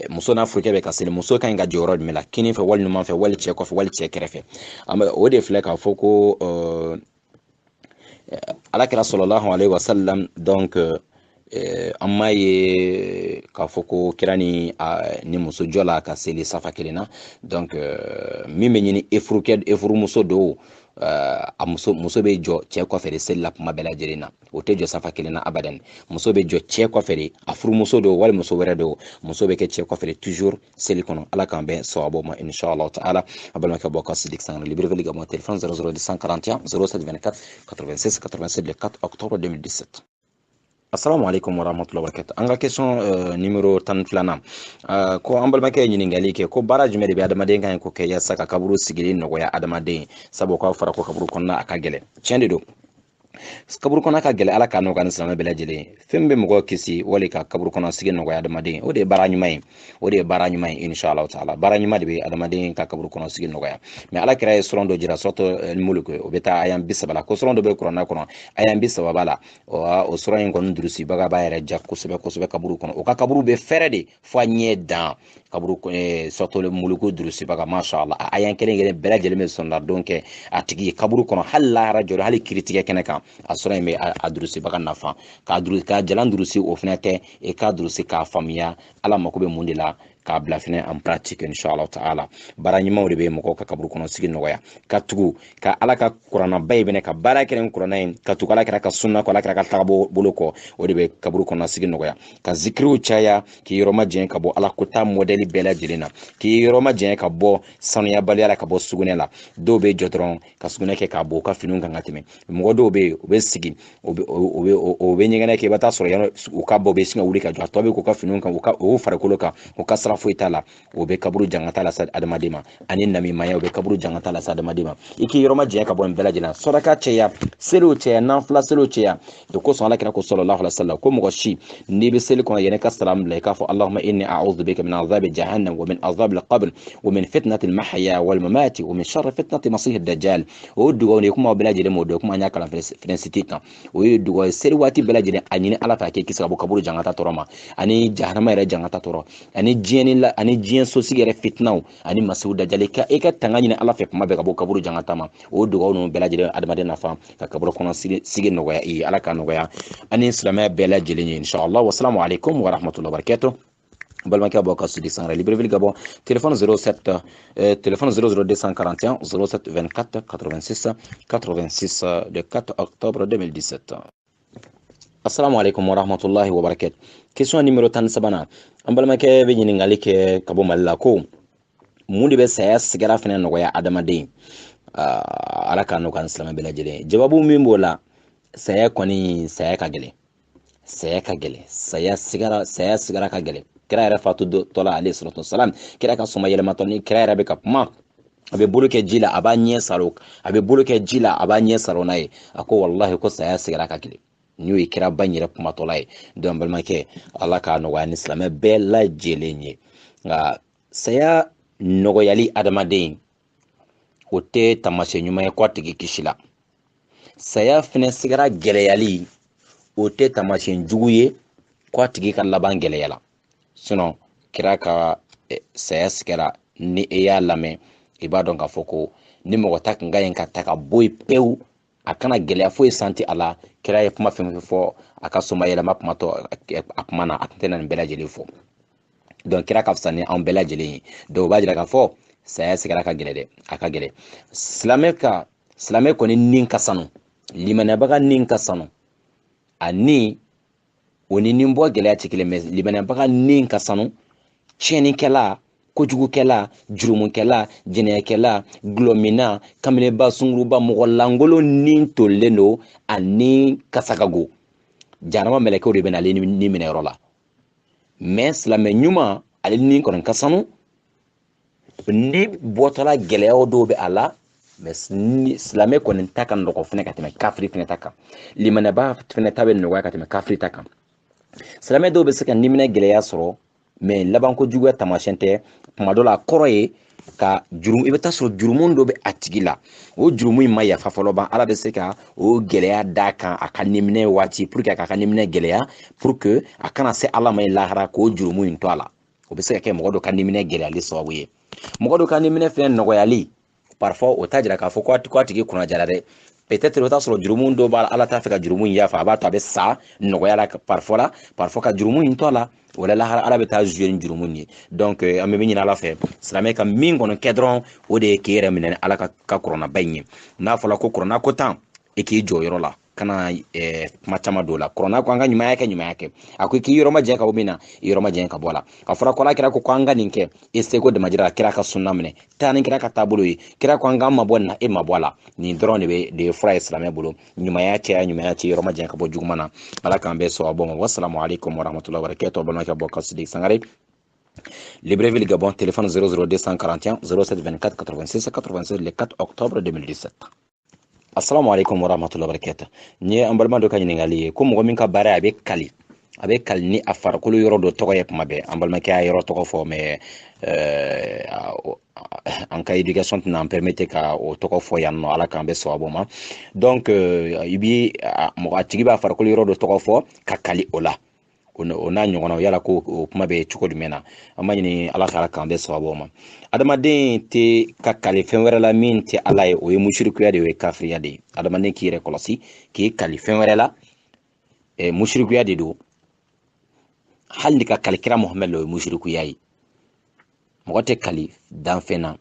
muso n'a furukɛ bɛ ka seli muso kan ka jɔyɔrɔ jumɛn la kini fɛ wali ɲuman fɛ wali cɛ kɔfɛ wali cɛ kɛrɛfɛ o de filɛ k'a fɔ ko alakira sallallahu alaihi wasallam donc an m'a ye k'a fɔ ko kira ni muso jɔ la ka seli safa kelen na donc min bɛ ɲini e furumuso do a muso bɛ jɔ cɛ kɔfɛ de seli la kuma bɛɛ lajɛlen na o tɛ jɔ safa kelen na abadan muso bɛ jɔ cɛ kɔfɛ de a furumuso do wali muso wɛrɛ do muso bɛ kɛ cɛ kɔfɛ de toujours seli kɔnɔ ala k'an bɛn sababu ma inshallah taala a balimakɛ bɔ ka Sidik Sangare Libreville ka bɔ téléphone 00 241 07 24 86 87 le 4 octobre 2017. Assalamu alaikum wa rahmatullahi wa barakatuh. An ka question numéro 12 ko an balimakɛ ye ɲininkali kɛ ko baara jumɛn de bɛ adamaden kan ko kɛ yasa ka kaburu sigili nɔgɔya adamaden sabu k'aw fara ko kaburu kɔnɔna a ka gɛlɛn tiɲɛ de don kaburu kɔnɔ ka gɛlɛn ala ka nɔgɔya ni silamɛ bɛɛ lajɛlen fɛn bɛ mɔgɔ kisi wali ka kaburu kɔnɔ sigi nɔgɔya adamaden o de ye baara ɲuman ye inshallah taala baara ɲuman de bɛ adamaden ka kaburu kɔnɔ sigi nɔgɔya mais ala kɛra ye sɔrɔn dɔ jira sɔrɔtɔ muluk o bɛ taa ayan 30 la ko sɔrɔn dɔ bɛ kuranna kɔnɔ ayan 30 b'a la o sɔrɔn in kɔni durusibaga b'a yɛrɛ ja kosɛbɛ kosɛbɛ kaburu kɔnɔ o ka kaburu bɛ fɛrɛ de fo a ɲɛ dan kaburu sɔrɔtɔ muluku durusibaga mashallah ayan kelen kelen bɛɛ lajɛlen bɛ sɔnna don kɛ a tigi kaburu kɔnɔ hali lahara jɔrɔ hali kiritigɛ kɛnɛ kan a sɔrɔ in bɛ a durusibaga nafa ka jalan durusi o fana tɛ e ka durusi k'a faamuya ala mako bɛ mun de la k'a bila fɛnɛ en pratique inshallah taala baara ɲumanw de bɛ mɔgɔw ka kaburu kɔnɔ sigi nɔgɔya ka tugu ka ala ka kuranna ba ye bɛnɛ ka baara kɛ ni kuranna in ka tugu ala kɛra ka sunna kɔ ala kɛra ka tagabolo kɔ o de bɛ kaburu kɔnɔ sigi nɔgɔya ka zikiriw caya k'i yɔrɔ ma jɛn ka bɔ ala kota modèle bɛɛ lajɛlen na k'i yɔrɔ ma jɛn ka bɔ sanuyabaliya la ka bɔ sugunɛ la dɔw bɛ jɔ dɔrɔn ka sugunɛ kɛ k'a bɔ u ka finiw kan ka tɛmɛ mɔgɔ dɔw bɛ yen u bɛ sigi o bɛ ɲɛgɛnɛ kɛ i bɛ taa sɔrɔ yanni u ka bɔ u bɛ sin ka wuli ka jɔ a tɔ bɛ k'u ka finiw kan u farikolo kan u ka sira foyi t'a la o bɛ kaburu jangata lase adamaden ma ani namimaya o bɛ kaburu jangata lase adamaden ma i k'i yɔrɔ ma jɛn ka bɔ nin bɛɛ lajɛlen sɔrɔka cɛya seliw cɛya nanfila seliw cɛya o kosɔn ala kira ko sallallahu alaihi wasallam ko mɔgɔ si n'i bɛ seli kɔnɔ yanni ka salam bila i k'a fɔ allahumma inni a'udhu bika min azabi jahannam wa min azabi al-qabr wa min fitnati al-mahya wal mamati wa min sharri fitnati masih ad-dajjal o dugawu ni kuma bɛɛ lajɛlen m'o dɔn kuma an y'a kalan fɛnɛ cité kan o ye dugawu seli waati bɛɛ lajɛlen a ɲini ala fɛ a k'i kisi ka bɔ kaburu jangata tɔɔrɔ ma ani jahanama yɛrɛ jangata tɔɔrɔ ani diɲɛ sosigi yɛrɛ fitinaw ani masiw dajali ka e ka tanga ɲini ala fɛ kuma bɛɛ ka bɔ kaburu jangata ma o dugawu ninnu bɛɛ lajɛlen adamaden nafa ka kaburu kɔnɔ sigi nɔgɔya ala ka nɔgɔya ani silamɛya bɛɛ lajɛlen ye inshallah wassalamu alaikum wa rahmatullahi wa barakatuh balmaki abo ka sudi sangra Libreville Gabon téléphone 07 téléphone 00241 07 24 86 86 le 4 octobre 2017. Assalamu alaikum wa rahmatullahi wa barakatuh. Question numéro 37 an balmakɛ bɛ ɲininkali kɛ ka bɔ Mali la ko mun de bɛ saya sigara fana nɔgɔya adamaden ala ka nɔgɔya silamɛ bɛɛ lajɛlen. Jawabu min b'o la, saya kɔni saya ka gɛlɛn, saya sigara ka gɛlɛn. Kira yɛrɛ fatu tɔla alayhi salatu wasalam, kira ka sɔma yɛlɛmatɔ ni kira yɛrɛ bɛ ka kuma, a bɛ bolo kɛ ji la a b'a ɲɛ saro, a bɛ bolo kɛ ji la a b'a ɲɛ saro n'a ye. A ko wallahi ko saya sigara ka gɛlɛn. N'o ye kira ba yɛrɛ kumatɔla ye. Donc balimakɛ, ala ka nɔgɔya ni silamɛ bɛɛ lajɛlen ye. Nka saya nɔgɔyali adamaden o tɛ taamasiyɛn ɲuman ye k'a tigi kisi la. Saya fɛnɛ sigara gɛlɛyali o tɛ taamasiyɛn jugu ye k'a tigi ka laban gɛlɛyala. Sinon kira ka saya sigara ni e y'a lamɛn i b'a dɔn k'a fɔ ko ni mɔgɔ ta kan ka yen ka ta ka bɔ yen pewu, a kana gɛlɛya foyi santi a la. Kira ye kuma fɛn fɔ a ka soma yɛlɛma kumatɔ a kuma na a tun tɛna nin bɛɛ lajɛlen fɔ. Donc kira ka fisa ni an bɛɛ lajɛlen ye. Donc o b'a jira k'a fɔ saya sigara ka gɛlɛn dɛ, a ka gɛlɛn. Silamɛ kɔni nin ka sanu, limaniyabaga nin ka sanu. A nin o ni nin bɔ gɛlɛya tɛ kelen, mais limaniyabaga nin ka sanu. Tiɲɛnikɛla, kojugukɛla, jurumukɛla, jɛnɛyakɛla, gulɔmina, kaminɛba, sunguruba, mɔgɔ langolo nin tolilen don a ni kasagago. Jahanama mɛlɛkɛw de bɛ na ale ni minɛyɔrɔ la. Mais silamɛ ɲuman ale ni kɔni ka sanu, ni bɔtɔla gɛlɛyaw dɔw bɛ a la, mais silamɛ kɔni ta ka nɔgɔ fɛnɛ ka tɛmɛ kafiri fɛnɛ ta kan. Limaniyaba fɛnɛ ta bɛ nɔgɔya ka tɛmɛ kafiri ta kan. Silamɛ dɔw bɛ se ka niminɛ gɛlɛya sɔrɔ, mais labanko juguya taamasiyɛn tɛ. Kuma dɔ la a kɔrɔ ye ka jurumu, i bɛ taa sɔrɔ jurumu dɔ bɛ a tigi la, o jurumu in ma yafa fɔlɔ ban. Ala bɛ se ka o gɛlɛya d'a kan a ka niminɛ waati pour que a ka niminɛ gɛlɛya, pour que a kana se Ala ma lahara k'o jurumu in to a la. O bɛ se ka kɛ mɔgɔ dɔ ka niminɛ gɛlɛyali sababu ye. Mɔgɔ dɔ ka niminɛ fɛnɛ nɔgɔyali parfois o t'a jira k'a fɔ k'a tigi kunna jara dɛ. Peut-être o t'a sɔrɔ jurumu dɔ b'a la, Ala t'a fɛ ka jurumu in yafa, a b'a to a bɛ sa nɔgɔya la parfois ka jurumu in to a la. O la lahara Ala bɛ taa jouer ni jurumu ye. Donc an bɛ min ɲini Ala fɛ, silamɛ ka min kɔni kɛ dɔrɔn o de ye k'i yɛrɛ minɛ Ala ka kuranaba in ye. N'a fɔla ko kuranna ko tan, i k'i jɔ yɔrɔ la, kana kuma caman don la. Kuranna ko an ka ɲumanya kɛ, a ko k'i yɔrɔ ma jɛn ka bɔ min na, i yɔrɔ ma jɛn ka bɔ a la. A fɔra ko Ala kira ko an ka nin kɛ, i seko damajira kira ka sunna minɛ, taa ni kira ka taabolo ye, kira ko an ka mabɔ nin na, e mabɔ a la. Nin dɔrɔn de ye fura ye silamɛ bolo. Ɲumanya cɛya, yɔrɔ ma jɛn ka bɔ juguman na. Ala k'an bɛɛ sɔn ma. Wassalamu alaikum warahmatullahi wabarakatuh. Balimakɛ bɔ ka Sidi Sangare, Libreville Gabon, téléphone 00241 07 24 86 86 le 4 octobre 2017. Assalamu alaikum warahmatullahi wabarakatuh. Ni an balima dɔ ka ɲininkali ye ko mɔgɔ min ka baara a bɛ kali ni a farikolo yɔrɔ dɔ tɔgɔ ye kuma bɛɛ. An balimakɛ y'a yɔrɔ tɔgɔ fɔ, mais an ka éducation tɛna an permettre ka o tɔgɔ fɔ yan nɔ. Ala k'an bɛ sababu ma. Donc i bi mɔgɔ a tigi b'a farikolo yɔrɔ dɔ tɔgɔ fɔ ka kali o la. O n'a ɲɔgɔnnaw, yala ko o kuma bɛ cogo jumɛn na? An b'a ɲini Ala ka k'an bɛ sababu ma. Adamaden tɛ ka kali fɛn wɛrɛ la min tɛ Ala ye, o ye musirikuya de ye, o ye kafiriya de ye. Adamaden k'i yɛrɛ kɔlɔsi k'i kali fɛn wɛrɛ la, musirikuya de don. Hali ni ka kali kira Muhamɛd la, o ye musirikuya ye. Mɔgɔ tɛ kali danfɛn na,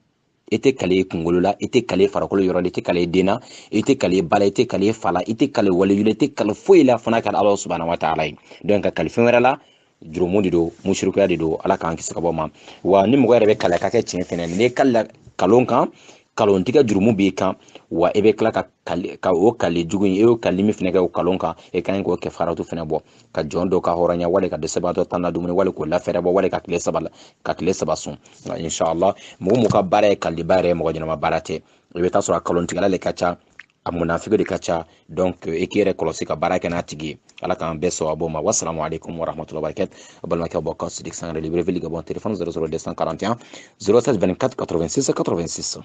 i tɛ kali kunkolo la, i tɛ kali farikolo yɔrɔ la, i tɛ kali den na, i tɛ kali ba la, i tɛ kali fa la, i tɛ kali waliyu la, i tɛ kali foyi la fana ka Ala subhanahu wa ta'ala ye. Donc ka kali fɛn wɛrɛ la, jurumu de don, musirikuya de don. Ala k'an kisi ka bɔ ma. Wa ni mɔgɔ yɛrɛ bɛ kali ka kɛ tiɲɛ fɛnɛ, n'i kali kalon kan, kalon tigɛ jurumu b'i kan, wa i bɛ tila ka o kali jugu in, e y'o kali min fɛnɛ kɛ o kalon kan, e ka ɲi k'o kɛfaratu fɛnɛ bɔ, ka jɔn dɔ ka hɔrɔnya, wali ka dɛsɛbaatɔ tan na dumuni, wali k'o lafɛrɛ bɔ, wali ka tile saba sun. Inshallah mɔgɔ ka baara ye kaliba yɛrɛ ye, mɔgɔ ɲɛnama baara tɛ. I bɛ taa sɔrɔ a kalon tigɛla de ka ca, a munafiki de ka ca. Donc i k'i yɛrɛ kɔlɔsi ka baara kɛ n'a tigi ye. Ala k'an bɛɛ sababu ma. Wassalamu alaikum warahmatullahi wabarakatuh. Balimakɛ bɔ ka Sidi Sangare, Libreville Gabon, téléphone 00241 07 24 86 86.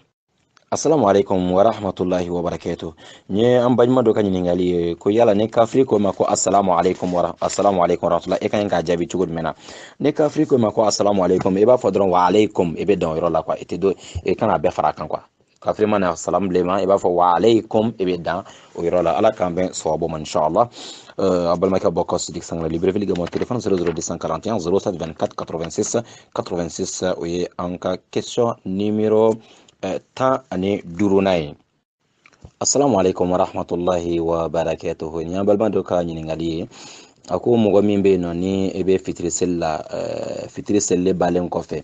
Assalamu alaikum warahmatullahi wabarakatuh. Nye an balima dɔ ka ɲininkali ye ko yala ne kafiri ko ma ko assalamu alaikum warahmatullahi, e ka ɲi k'a jaabi cogo jumɛn na? Ne kafiri ko ma ko assalamu alaikum, i b'a fɔ dɔrɔn wa alaikum, i bɛ dan o yɔrɔ la quoi, i kana bɛɛ fara kan quoi. kafiri mana salam blema e ba fo wa alaykum e be dan o yorola ala kambe sawabo man inshallah abal maka bokko sidik sangla libre veli mon téléphone 00241 0724 86 86 o ye anka question numéro 10 ani durunay. Assalamu alaikum wa rahmatullahi wa barakatuh. Nya balban do ka nyiningali ako mogo min be no ni e be fitri selle balen kofe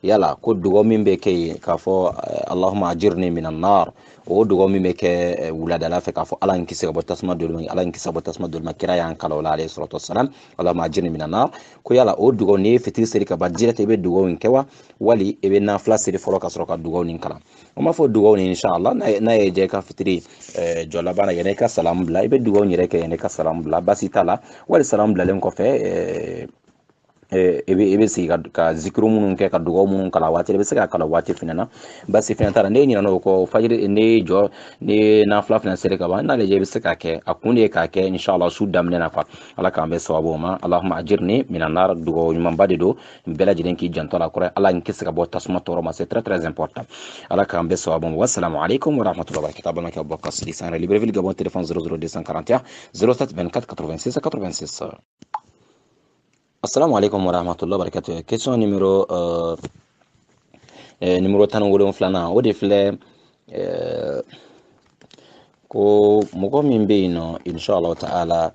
yala ko dugo min be ke ka fo allahumma ajirni minan nar o dugo min be ke wulada la fe ka fo alan kisse bo tasma dul alan kisse bo tasma dul makira yan kala wala alayhi salatu wassalam allahumma ajirni minan nar ko yala o dugo ni fitri seri ka badjira te be dugo win kewa wali e be na fla seri folo ka soro ka dugo nin kala o ma fo dugo ni inshallah na e je ka fitri jola bana yene ka salam bla e be dugo ni reke yene ka salam bla basitala wali salam bla len ko fe ebe si ka zikru munun ke ka dugo munun kala wati be se ka kala wati finana basi finana tara ne nyina no ko fajiri ne jo ne na fla finana sere ka ba na le je be se ka ke akunde ka ke inshallah su damne na fa ala ka be sawabo ma allahumma ajirni minan nar dugo nyum bade do bela jiden ki jantola ko ala nki se ka bo tasma toro ma c'est très très important ala ka be sawabo wassalamu alaikum wa rahmatullahi wa barakatuh ma ka bokas li sana libre vil gabon téléphone 00241 07 24 86 86. Assalamu alaikum wa rahmatullahi wa barakatuh. Question numéro tan wolon flana o de fle ko mogo min be ino inshallah ta'ala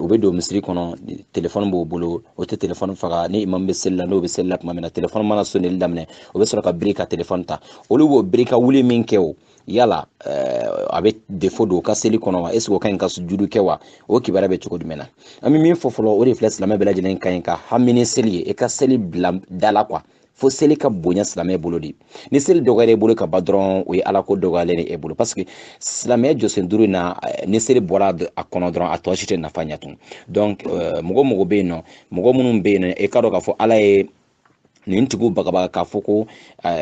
o be do misri kono téléphone bo bolo o te téléphone faga ni imam be sella no be sella kuma mena téléphone mana sonel damne o be soro ka brika téléphone ta o lu bo brika wuli min kew yala abe défaut do ka seli kono wa esko kan ka sujudu kewa o kibara be choko dumena ami min fofolo o reflex la mabela jenen kan ka hamini seli e ka seli dala kwa fo seli ka bonya silamɛ bolo de ni seli dɔgɔyara i bolo ka ba dɔrɔn o ye ala ko dɔgɔyalen de e bolo parce que silamɛ jɔsen duuru na ni seli bɔra a kɔnɔ dɔrɔn a tɔ si tɛ nafa ɲɛ tun donc mɔgɔ bɛ yen nɔ mɔgɔ minnu bɛ yen nɔ e ka dɔn k'a fɔ ala ye nin tigiw bagabaga k'a fɔ ko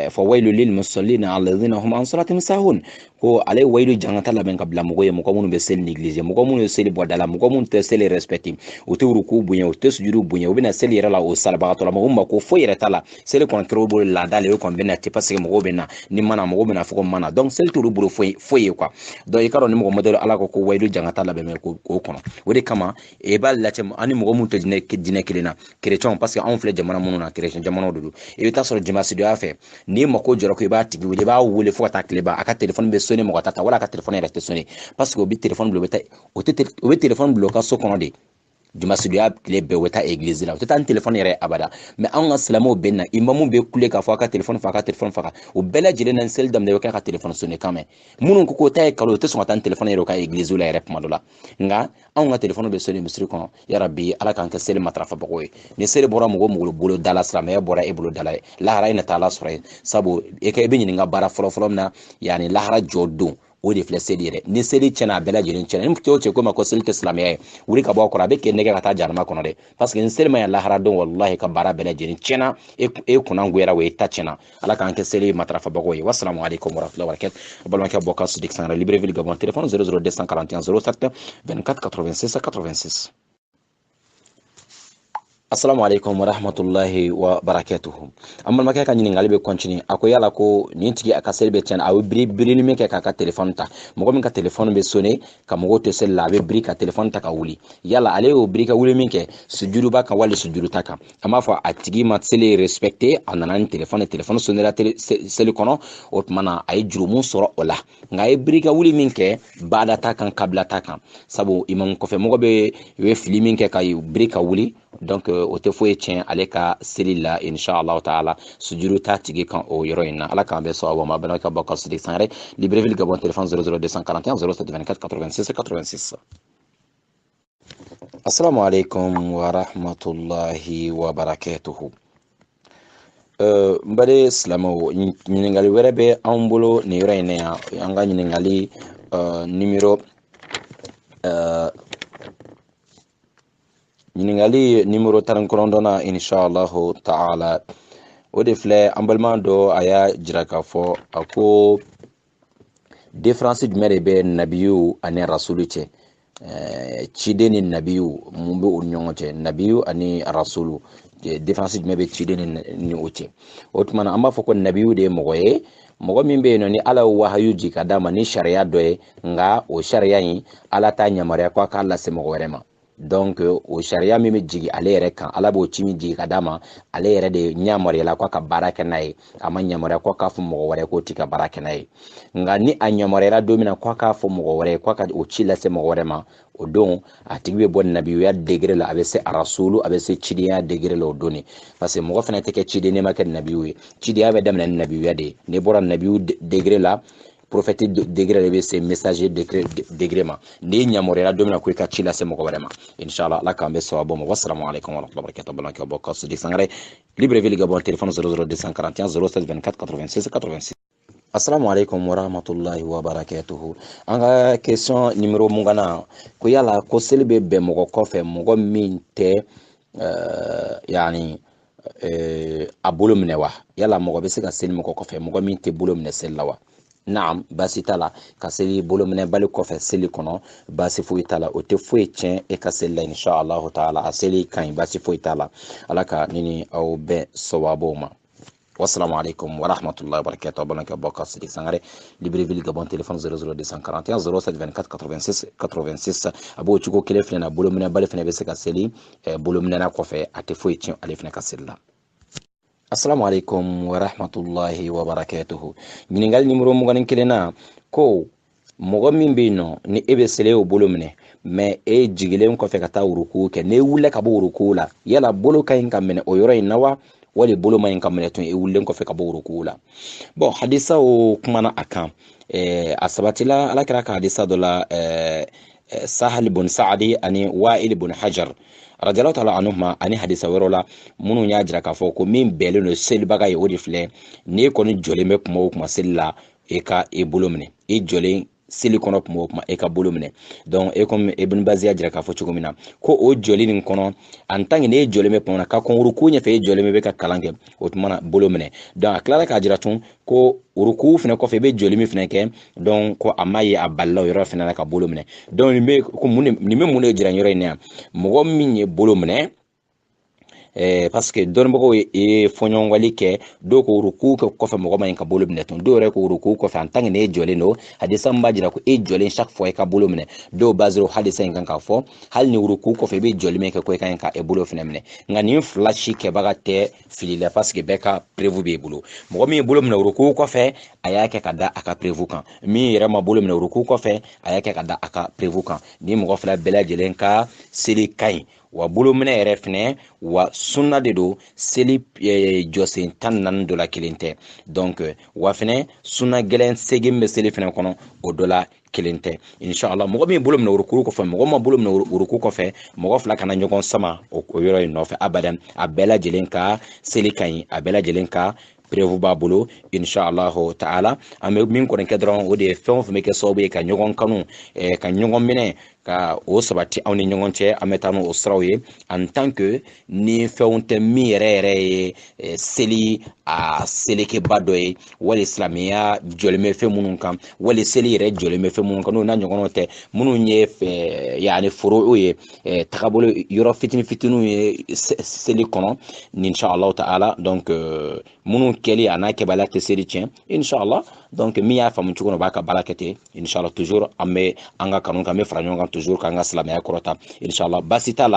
fa wailu lil musallina alladhina hum an salatihim sahun ko ale wailu jangata labɛn ka bila mɔgɔ ye mɔgɔ minnu bɛ seli négligé mɔgɔ minnu ye seli bɔ da la mɔgɔ minnu tɛ seli respecté o tɛ ruku bonya o tɛ sujudu bonya o bɛna seli yɛrɛ la o salibagatɔ la mɔgɔ min ma ko foyi yɛrɛ t'a la seli kɔni kɛra o bolo laada le o kɔni bɛna te parce que mɔgɔw bɛ na ni mana mɔgɔw bɛna fɔ ko mana donc seli t'olu bolo foyi ye quoi donc i ka dɔn ni mɔgɔ modèle ala ko wailu jangata labɛn k'o kɔnɔ o de kama e b'a lajɛ ani mɔgɔ minnu tɛ dinɛ kelen na chrétien parce que anw filɛ jamana minnu na chrétien jamanaw de don i bɛ taa sɔrɔ jɛmasidoya fɛ n'i mako jɔra ko i b'a tigi wele i b'a wele fo ka taa tile ban a ka téléphone bɛ sonné mɔgɔ ta wala a ka téléphone yɛrɛ tɛ sonné parce que o bɛ téléphone bila o bɛ téléphone bila o ka so kɔnɔ de jumasidoya tile bɛɛ o bɛ taa église la o tɛ taa ni téléphone yɛrɛ abada mais anw ka silamɛw bɛ na imamu bɛ kule k'a fɔ a ka téléphone faga a ka téléphone faga o bɛɛ lajɛlen na ni seli daminɛ i bɛ kɛ ka téléphone sonné kan mɛn minnu ko k'o ta ye kalo o tɛ sɔn ka taa ni téléphone yɛrɛ o ka église la yɛrɛ tuma dɔ la nka anw ka téléphone bɛ sonné misiri kɔnɔ yarabi ala k'an kɛ seli matarafabagaw ye ni seli bɔra mɔgɔ bolo da la silamɛya bɔra e bolo da la ye lahara i na taa ala sɔrɔ yen sabu i bɛ ɲininka baara fɔlɔ min na yanni lahara jɔ don o de filɛ seli yɛrɛ ni seli tiɲɛna a bɛɛ lajɛlen tiɲɛna ni cɛ o cɛ ko ma ko seli tɛ silamɛya ye wuli ka bɔ a kɔrɔ a bɛ kɛ nɛgɛ ka taa jahanama kɔnɔ dɛ parce que ni seli ma ɲɛ lahara don walahi ka baara bɛɛ lajɛlen tiɲɛna e kunna goyara o ye ta tiɲɛna ala k'an kɛ seli matarafabagaw ye wasalamu alaikum warahmatullahi wabarakatuh balimakɛ bɔ ka sidik sangara libreville gabon téléphone 00241 07 24 86 86. Assalamu alaikum wa rahmatullahi wa barakatuhu. Amma makɛ ka ɲininkali bɛ continue a ko yala ko nin tigi a ka seli bɛ tiɲɛna a bɛ birili min kɛ k'a ka téléphone ta mɔgɔ min ka téléphone bɛ sonné ka mɔgɔw to seli la a bɛ biri ka téléphone ta ka wuli yala ale y'o biri ka wuli min kɛ sujudu b'a kan wali sujudu ta kan an b'a fɔ a tigi ma seli respecté a nana ni téléphone sonné la seli kɔnɔ o tuma na a ye jurumu sɔrɔ o la nka a ye biri ka wuli min kɛ bada ta kan kabila ta kan sabu imam kɔfɛ mɔgɔ bɛ fili min kɛ ka biri ka wuli donc o tɛ foyi tiɲɛ ale ka seli la inshallah taala sujudu ta tigi kan o yɔrɔ in na ala k'an bɛ sɔn a ma bɛna ka bɔ ka sidi san yɛrɛ libreville gabon téléphone 00241 0724 86 86. Assalamu alaikum wa rahmatullahi wa barakatuhu. Mbade silamɛw ɲininkali wɛrɛ bɛ anw bolo nin yɔrɔ in na yan an ka ɲininkali numéro ɲininkali numéro 19 na inshallah ta'ala o de filɛ an balima dɔ a y'a jira k'a fɔ a ko différence jumɛn de bɛ nabiyu ani rasulu cɛ ciden ni nabiyu mun bɛ o ni ɲɔgɔn cɛ nabiyu ani rasulu différence jumɛn bɛ ciden ni o cɛ o tuma na an b'a fɔ ko nabiyu de ye mɔgɔ ye mɔgɔ min bɛ yen nɔ ni ala ye wahayu ji ka d'a ma ni sariya dɔ ye nka o sariya in ala t'a yamaruya ko a k'a lase mɔgɔ wɛrɛ ma donc o sariya min bɛ jigin ale yɛrɛ kan ala b'o ci min jigin ka d'a ma ale yɛrɛ de yamaruyala ko a ka baara kɛ n'a ye a ma yamaruya ko a k'a fɔ mɔgɔ wɛrɛ k'o t'i ka baara kɛ n'a ye nka ni a yamaruyala don min na ko a k'a fɔ mɔgɔ wɛrɛ ko a ka o ci lase mɔgɔ wɛrɛ ma o don a tigi bɛ bɔ nabiyuya degré la a bɛ se arasulu a bɛ se cidenya degré la o don ne parce que mɔgɔ fana tɛ kɛ ciden ne ma kɛ nabiyu ye cidenya bɛ daminɛ ni nabiyuya de ye n'i bɔra nabiyu degré la prophète degré de bɛ se messager degré ma n'i yamaruyala don min na ko i ka ci lase mɔgɔ wɛrɛ ma inshallah ala k'an bɛ sababu ma wassalamu alaikum warahmatullahi wabarakatuh balankɛ bɔ ka sidi sangare Libreville Gabon téléphone 00241 07 24 86 86. Assalamu alaikum warahmatullahi wabarakatuh. An ka question numéro mungana ko yala ko seli bɛ bɛn mɔgɔ kɔfɛ mɔgɔ min tɛ yani a bolo minɛ wa yala mɔgɔ bɛ se ka seli mɔgɔ kɔfɛ mɔgɔ min tɛ bolo minɛ seli la wa naam basi t'a la ka seli bolo minɛ bali kɔfɛ seli kɔnɔ basi foyi t'a la o tɛ foyi tiɲɛ e ka seli la inshallah taala a seli ka ɲi basi foyi t'a la ala ka ne ni aw bɛɛ sawabu ma. Wassalamu alaikum warahmatullahi wabarakatuh. Balankɛ bɔ ka sidi sangare Libreville Gabon téléphone 00241 07 24 86 86 a b'o cogo kelen filɛ na bolo minɛ bali fana bɛ se ka seli bolo minɛna kɔfɛ a tɛ foyi tiɲɛ ale fana ka seli la. Assalamu alaikum warahmatullahi wabarakatuh. Ɲininkali numéro 21 na ko mɔgɔ min bɛ yen nɔ ni e bɛ seli o bolo minɛ mais e jigilen kɔfɛ ka taa ruku kɛ n'e wulila ka bɔ ruku la yala bolo ka ɲi ka minɛ o yɔrɔ in na wa wali bolo ma ɲi ka minɛ tun e wulilen kɔfɛ ka bɔ ruku la bon hadisa o kumana a kan a sabatila ala kɛra ka hadisa dɔ la Sahal bun Sa'adi ani Wa'il bun Hajar radiyallahu ta'ala anhuma ani hadisa wɛrɛ la minnu y'a jira k'a fɔ ko min bɛɛlen don selibaga ye o de filɛ n'i kɔni jɔlen bɛ kuma o kuma seli la e ka e bolo minɛ e jɔlen seli kɔnɔ kuma o kuma e ka bolo minɛ donc e comme Ibn Baz y'a jira k'a fɔ cogo min na ko o jɔli nin kɔnɔ en tant que n'e jɔlen bɛ kuma na ka kɔn ruku ɲɛfɛ e jɔlen bɛ ka kalan kɛ o tuma na bolo minɛ donc a tilala k'a jira tun ko ruku fana kɔfɛ i bɛ jɔli min fana kɛ donc ko a ma ye a balila o yɔrɔ fana la ka bolo minɛ donc nin bɛ mun de jira yɔrɔ in na yan mɔgɔ min ye bolo minɛ parce que dɔnnibagaw ye fɔɲɔgɔnwali kɛ dɔw ko ruku kɛ kɔfɛ mɔgɔ ma ɲi ka bolo minɛ tun dɔw yɛrɛ ko ruku kɔfɛ en tant que ne jɔlen don hadisa min b'a jira ko e jɔlen chaque fois i ka bolo minɛ dɔw basé o hadisa in kan k'a fɔ hali ni ruku kɔfɛ i bɛ jɔli min kɛ ko i ka ɲi ka e bolo fana minɛ nka nin fila si kɛbaga tɛ fili la parce que bɛɛ ka prévu b'i bolo mɔgɔ min ye bolo minɛ ruku kɔfɛ a y'a kɛ ka da a ka prévu kan min yɛrɛ ma bolo minɛ ruku kɔfɛ a y'a kɛ ka da a ka prévu kan ni mɔgɔ fila bɛɛ lajɛlen ka seli ka ɲi wa bolo minɛ yɛrɛ fɛnɛ wa sunna de don seli jɔsen 14 dɔ la kelen tɛ donc wa fɛnɛ sunna gɛlɛn segin bɛ seli fɛnɛ kɔnɔ o dɔ la kelen tɛ inshallah mɔgɔ min bolo minɛ ruku kɔfɛ mɔgɔ ma bolo minɛ ruku kɔfɛ mɔgɔ fila kana ɲɔgɔn sama o yɔrɔ in nɔfɛ abadan a bɛɛ lajɛlen ka seli ka ɲi a bɛɛ lajɛlen ka prévu b'a bolo inshallah taala an bɛ min kɔni kɛ dɔrɔn o de ye fɛn o fɛn bɛ kɛ sababu ye ka ɲɔgɔn kanu ka ɲɔgɔn minɛ ka o sabati aw ni ɲɔgɔn cɛ an bɛ taa n'o siraw ye en tant que ni fɛnw tɛ min yɛrɛ ye seli a selekeba dɔ ye wali silamɛya jɔlen bɛ fɛn minnu kan wali seli yɛrɛ jɔlen bɛ fɛn minnu kan n'o n'a ɲɔgɔnnaw tɛ minnu ye yani forow ye tagabolo yɔrɔ fitinin fitininw ye seli kɔnɔ inshallah taala donc minnu kɛli a n'a kɛbaliya tɛ seli tiɲɛ inshallah donc min y'a faamu cogo min o b'a ka baara kɛ ten inshallah toujours an bɛ an ka kanu kan an bɛ fara ɲɔgɔn kan toujours k'an ka silamɛya kɔrɔta inshallah basi t'a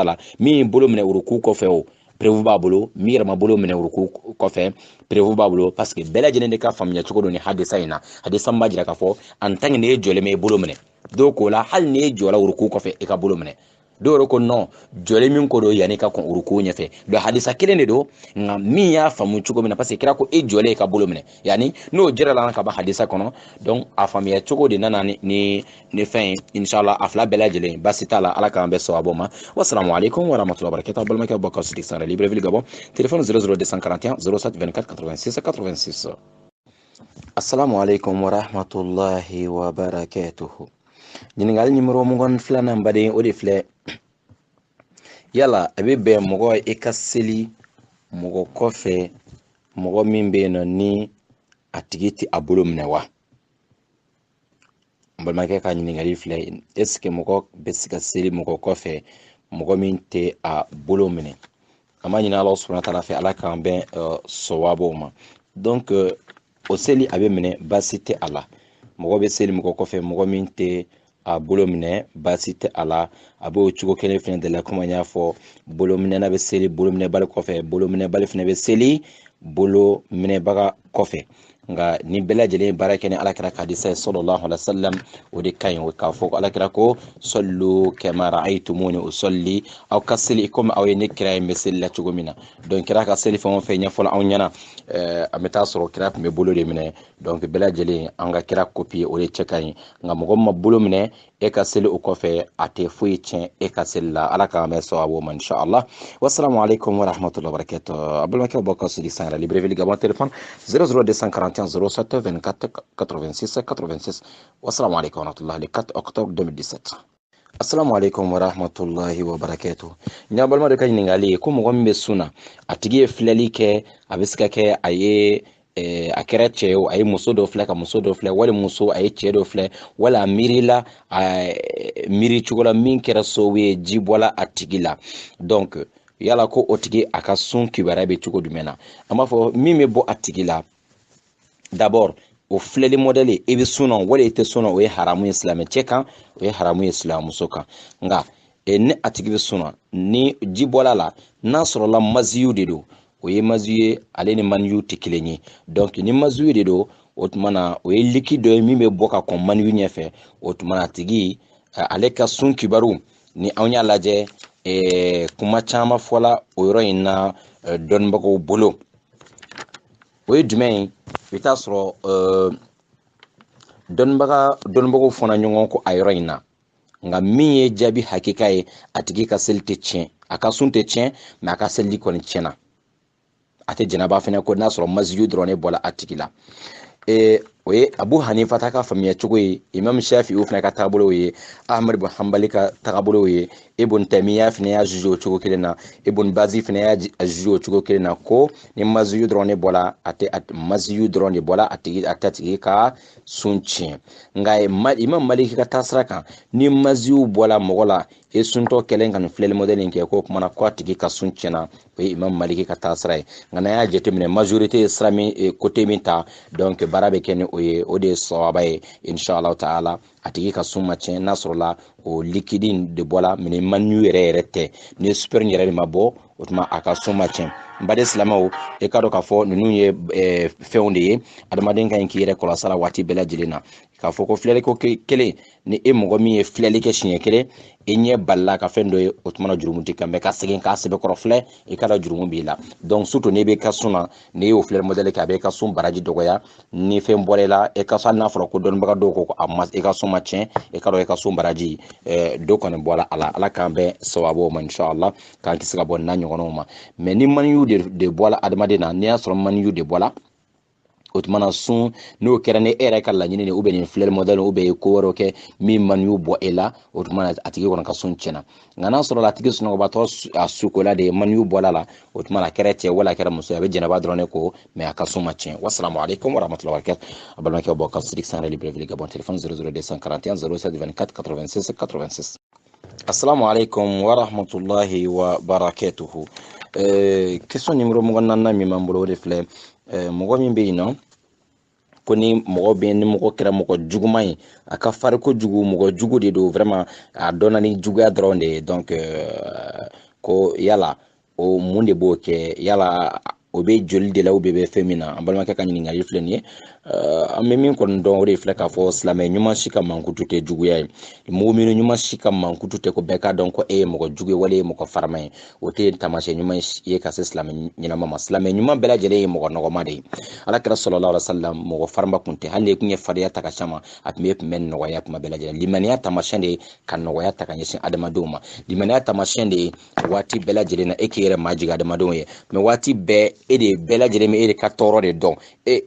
la min bolo minɛ ruku kɔfɛ o prévu b'a bolo min yɛrɛ ma bolo minɛ ruku kɔfɛ prévu b'a bolo parce que bɛɛ lajɛlen de ka faamuya cogo don ni hadisa in na hadisa min b'a jira k'a fɔ en tant que n'e jɔlen bɛ i bolo minɛ dɔw k'o la hali n'e jɔra ruku kɔfɛ i ka bolo minɛ dɔw yɛrɛ ko non jɔlen min ko don yanni ka kɔn ruku ɲɛfɛ donc hadisa kelen de don nka min y'a faamu cogo min na parce que kira ko e jɔlen i ka bolo minɛ yanni n'o jɛra la ka ban hadisa kɔnɔ donc a faamuya cogo de nana ni fɛn ye inshallah a fila bɛɛ lajɛlen basi t'a la ala k'an bɛɛ sababu ma wassalamu alaikum warahmatullahi wabarakatuh balimakɛ bɔ ka sidi sara Libreville Gabon téléphone 00241 07 24 86 86. Assalamu alaikum warahmatullahi wabarakatuh. Ɲininkali numéro 22 baden o de filɛ yala a bɛ bɛn mɔgɔ i ka seli mɔgɔ kɔfɛ mɔgɔ min bɛ yen nɔ ni a tigi tɛ a bolo minɛ wa balimakɛ ka ɲininkali filɛ est ce que mɔgɔ bɛ se ka seli mɔgɔ kɔfɛ mɔgɔ min tɛ a bolo minɛ an b'a ɲini Ala subhanahu wa ta'ala fɛ Ala k'an bɛn sawabaw ma donc o seli a bɛ minɛ baasi tɛ a la mɔgɔ bɛ seli mɔgɔ kɔfɛ mɔgɔ min tɛ a bolo minɛ baasi tɛ a la a b'o cogo kelen fɛnɛ de la komi an y'a fɔ bolo minɛna bɛ seli bolo minɛbali kɔfɛ bolo minɛbali fɛnɛ bɛ seli bolo minɛbaga kɔfɛ nka ni bɛɛ lajɛlen ye baara kɛ ni alakira ka hadisa ye sallallahu alaihi wasallam o de ka ɲi o k'a fɔ alakira ko sallu kama ra'aytumuni usalli aw ka seli komi aw ye ne kira ye n bɛ seli la cogo min na donc kira ka seli fɛn o fɛn ɲɛfɔla anw ɲɛna an bɛ taa sɔrɔ kira tun bɛ bolo de minɛ donc bɛɛ lajɛlen an ka kira kopiye o de cɛ ka ɲi nka mɔgɔ min ma bolo minɛ e ka seli o kɔfɛ a tɛ foyi tiɲɛ e ka seli la ala k'an bɛ sababu ma inshallah wassalamu alaikum wa rahmatullahi wa barakatuh a balimakɛw b'aw ka seli san yɛrɛ libreville gabon téléphone 00241 07 24 86 86 wassalamu alaikum wa rahmatullahi le 4 octobre 2017 assalamu alaikum wa rahmatullahi wa barakatuh nya balima de ka ɲininkali ko mɔgɔ min bɛ sunna a tigi ye filɛli kɛ a bɛ se ka kɛ a ye a kɛra cɛ ye a ye muso dɔ filɛ ka muso dɔ filɛ wali muso a ye cɛ dɔ filɛ wali a miirila miiri cogo la min kɛra sababu ye ji bɔla a tigi la donc yala ko o tigi a ka sun kibaruya bɛ cogo jumɛn na an b'a fɔ min bɛ bɔ a tigi la d'abord o filɛli modèle e bɛ sunna wali e tɛ sunna o ye haramu ye silamɛ cɛ kan o ye haramu ye silamɛmuso kan nka ni a tigi bɛ sunna ni ji bɔla la n'a sɔrɔla maziyu de don o ye maziyu ye ale ni maniyu tɛ kelen ye donc ni maziyu de don o tuma na o ye liquide dɔ ye min bɛ bɔ ka kɔn maniyu ɲɛfɛ o tuma na a tigi ale ka sun kibaru ni anw y'a lajɛ kuma caman fɔla o yɔrɔ in na dɔnnibagaw bolo o ye jumɛn ye i bɛ taa sɔrɔ dɔnnibagaw fɔna ɲɔgɔn kɔ a yɔrɔ in na nka min ye jaabi hakika ye a tigi ka seli tɛ tiɲɛ a ka sun tɛ tiɲɛ mɛ a ka seli kɔni tiɲɛna a tɛ jɛnɛba fɛnɛ ko n'a sɔrɔ maziyu dɔrɔn de bɔra a tigi la o ye Abu Hanifa ta ka faamuya cogo ye Imam Shafi'i fɛnɛ ka taabolo ye Ahmad bin Hanbali ka taabolo ye Ibn Taymiya fɛnɛ y'a juge o cogo kelen na Ibn Bazi fɛnɛ y'a juge o cogo kelen na ko ni maziyu dɔrɔn de bɔra maziyu dɔrɔn de bɔra a tɛ tigi ka sun tiɲɛ nka Imam Maliki ka taasira kan ni maziyu bɔra mɔgɔ la e suntɔ kɛlen ka nin filɛli modèle in kɛ ko kumana ko a tigi ka sun tiɲɛna o ye Imam Maliki ka taasira ye nka n'an y'a jateminɛ majorité ye sira min côté min ta donc baara bɛ kɛ ni o ye o de ye sawaba ye inshallah taala a tigi ka sun ma tiɲɛ n'a sɔrɔla o liquide de bɔla mɛ ni maniyu yɛrɛ tɛ ni super yɛrɛ de ma bɔ o tuma a ka sun ma tiɲɛ n baden silamɛw e ka dɔn k'a fɔ ninnu ye fɛnw de ye adamaden ka ɲi k'i yɛrɛ kɔlɔsi a la waati bɛɛ lajɛlen na k'a fɔ ko filɛliko kelen ni e mɔgɔ min ye filɛli kɛ siɲɛ kelen e ɲɛ balila ka fɛn dɔ ye o tuma na jurumu tɛ kan mɛ ka segin k'a sɛbɛkɔrɔ filɛ i ka dɔn jurumu b'i la donc surtout n'i bɛ ka sun na n'i y'o filɛli modèle kɛ a bɛ ka sun baraji dɔgɔya ni fɛn bɔra i la e ka sun n'a fɔra ko dɔnnibaga dɔw ko a ma e ka sun ma tiɲɛ e ka dɔn e ka sun baraji dɔ kɔni bɔra a la ala k'an bɛn sababu ma inshallah k'an kisi ka bɔ n'a ɲɔgɔnnaw ma mɛ ni maniyu de bɔra adamaden na n'i y'a sɔrɔ maniyu de bɔra o tuma na sun n'o kɛra ni e yɛrɛ ka laɲini de nin filɛli modèle ye ko wɛrɛw kɛ min maniyu bɔ e la o tuma na a tigi kɔni ka sun tiɲɛna nka n'a sɔrɔ a tigi sunɔgɔbatɔ a sukola de ye maniyu bɔla la o tuma na a kɛra cɛ wala a kɛra muso a bɛ jɛnɛba dɔrɔn de ko mɛ a ka sun ma tiɲɛ wassalamu alaikum warahmatullahi wabarakatuh a balimakɛw bɔ ka siri san yɛrɛ libreville gabon téléphone 00241 07 24 86 86 assalamu alaikum warahmatullahi wabarakatuh question numéro 24 min b'an bolo o de filɛ mɔgɔ min bɛ yen nɔ ko ni mɔgɔ bɛ ni mɔgɔ kɛra mɔgɔ juguman ye a ka farin kojugu mɔgɔ jugu de don vraiment a dɔnna ni juguya dɔrɔn de ye donc ko yala o mun de b'o kɛ yala o bɛ joli de la ou bɛ fɛn min na an balimakɛ ka ɲininkali filɛ nin ye an bɛ min kɔni dɔn o de filɛ k'a fɔ silamɛ ɲuman si ka mankutu tɛ juguya ye mɔgɔmini ɲuman si ka mankutu tɛ ko bɛɛ k'a dɔn ko e ye mɔgɔ jugu ye wali e ye mɔgɔ farima ye o tɛ taamasiyɛn ɲuman ye ka se silamɛ ɲɛnama ma silamɛ ɲuman bɛɛ lajɛlen ye mɔgɔ nɔgɔma de ye ala kɛra sallallahu alaihi wasallam mɔgɔ farima kun tɛ hali kun ye fariya ta ka ca ma a tun bɛ nɔgɔya tuma bɛɛ lajɛlen limaniya taamasiyɛn de ye ka nɔgɔya ta ka ɲɛsin adamadenw ma limaniya taamasiyɛn de ye waati bɛɛ lajɛlen na e k'i yɛrɛ majigin adamadenw ye mɛ waati bɛɛ e de bɛɛ lajɛlen bɛ e de ka tɔɔrɔ de dɔn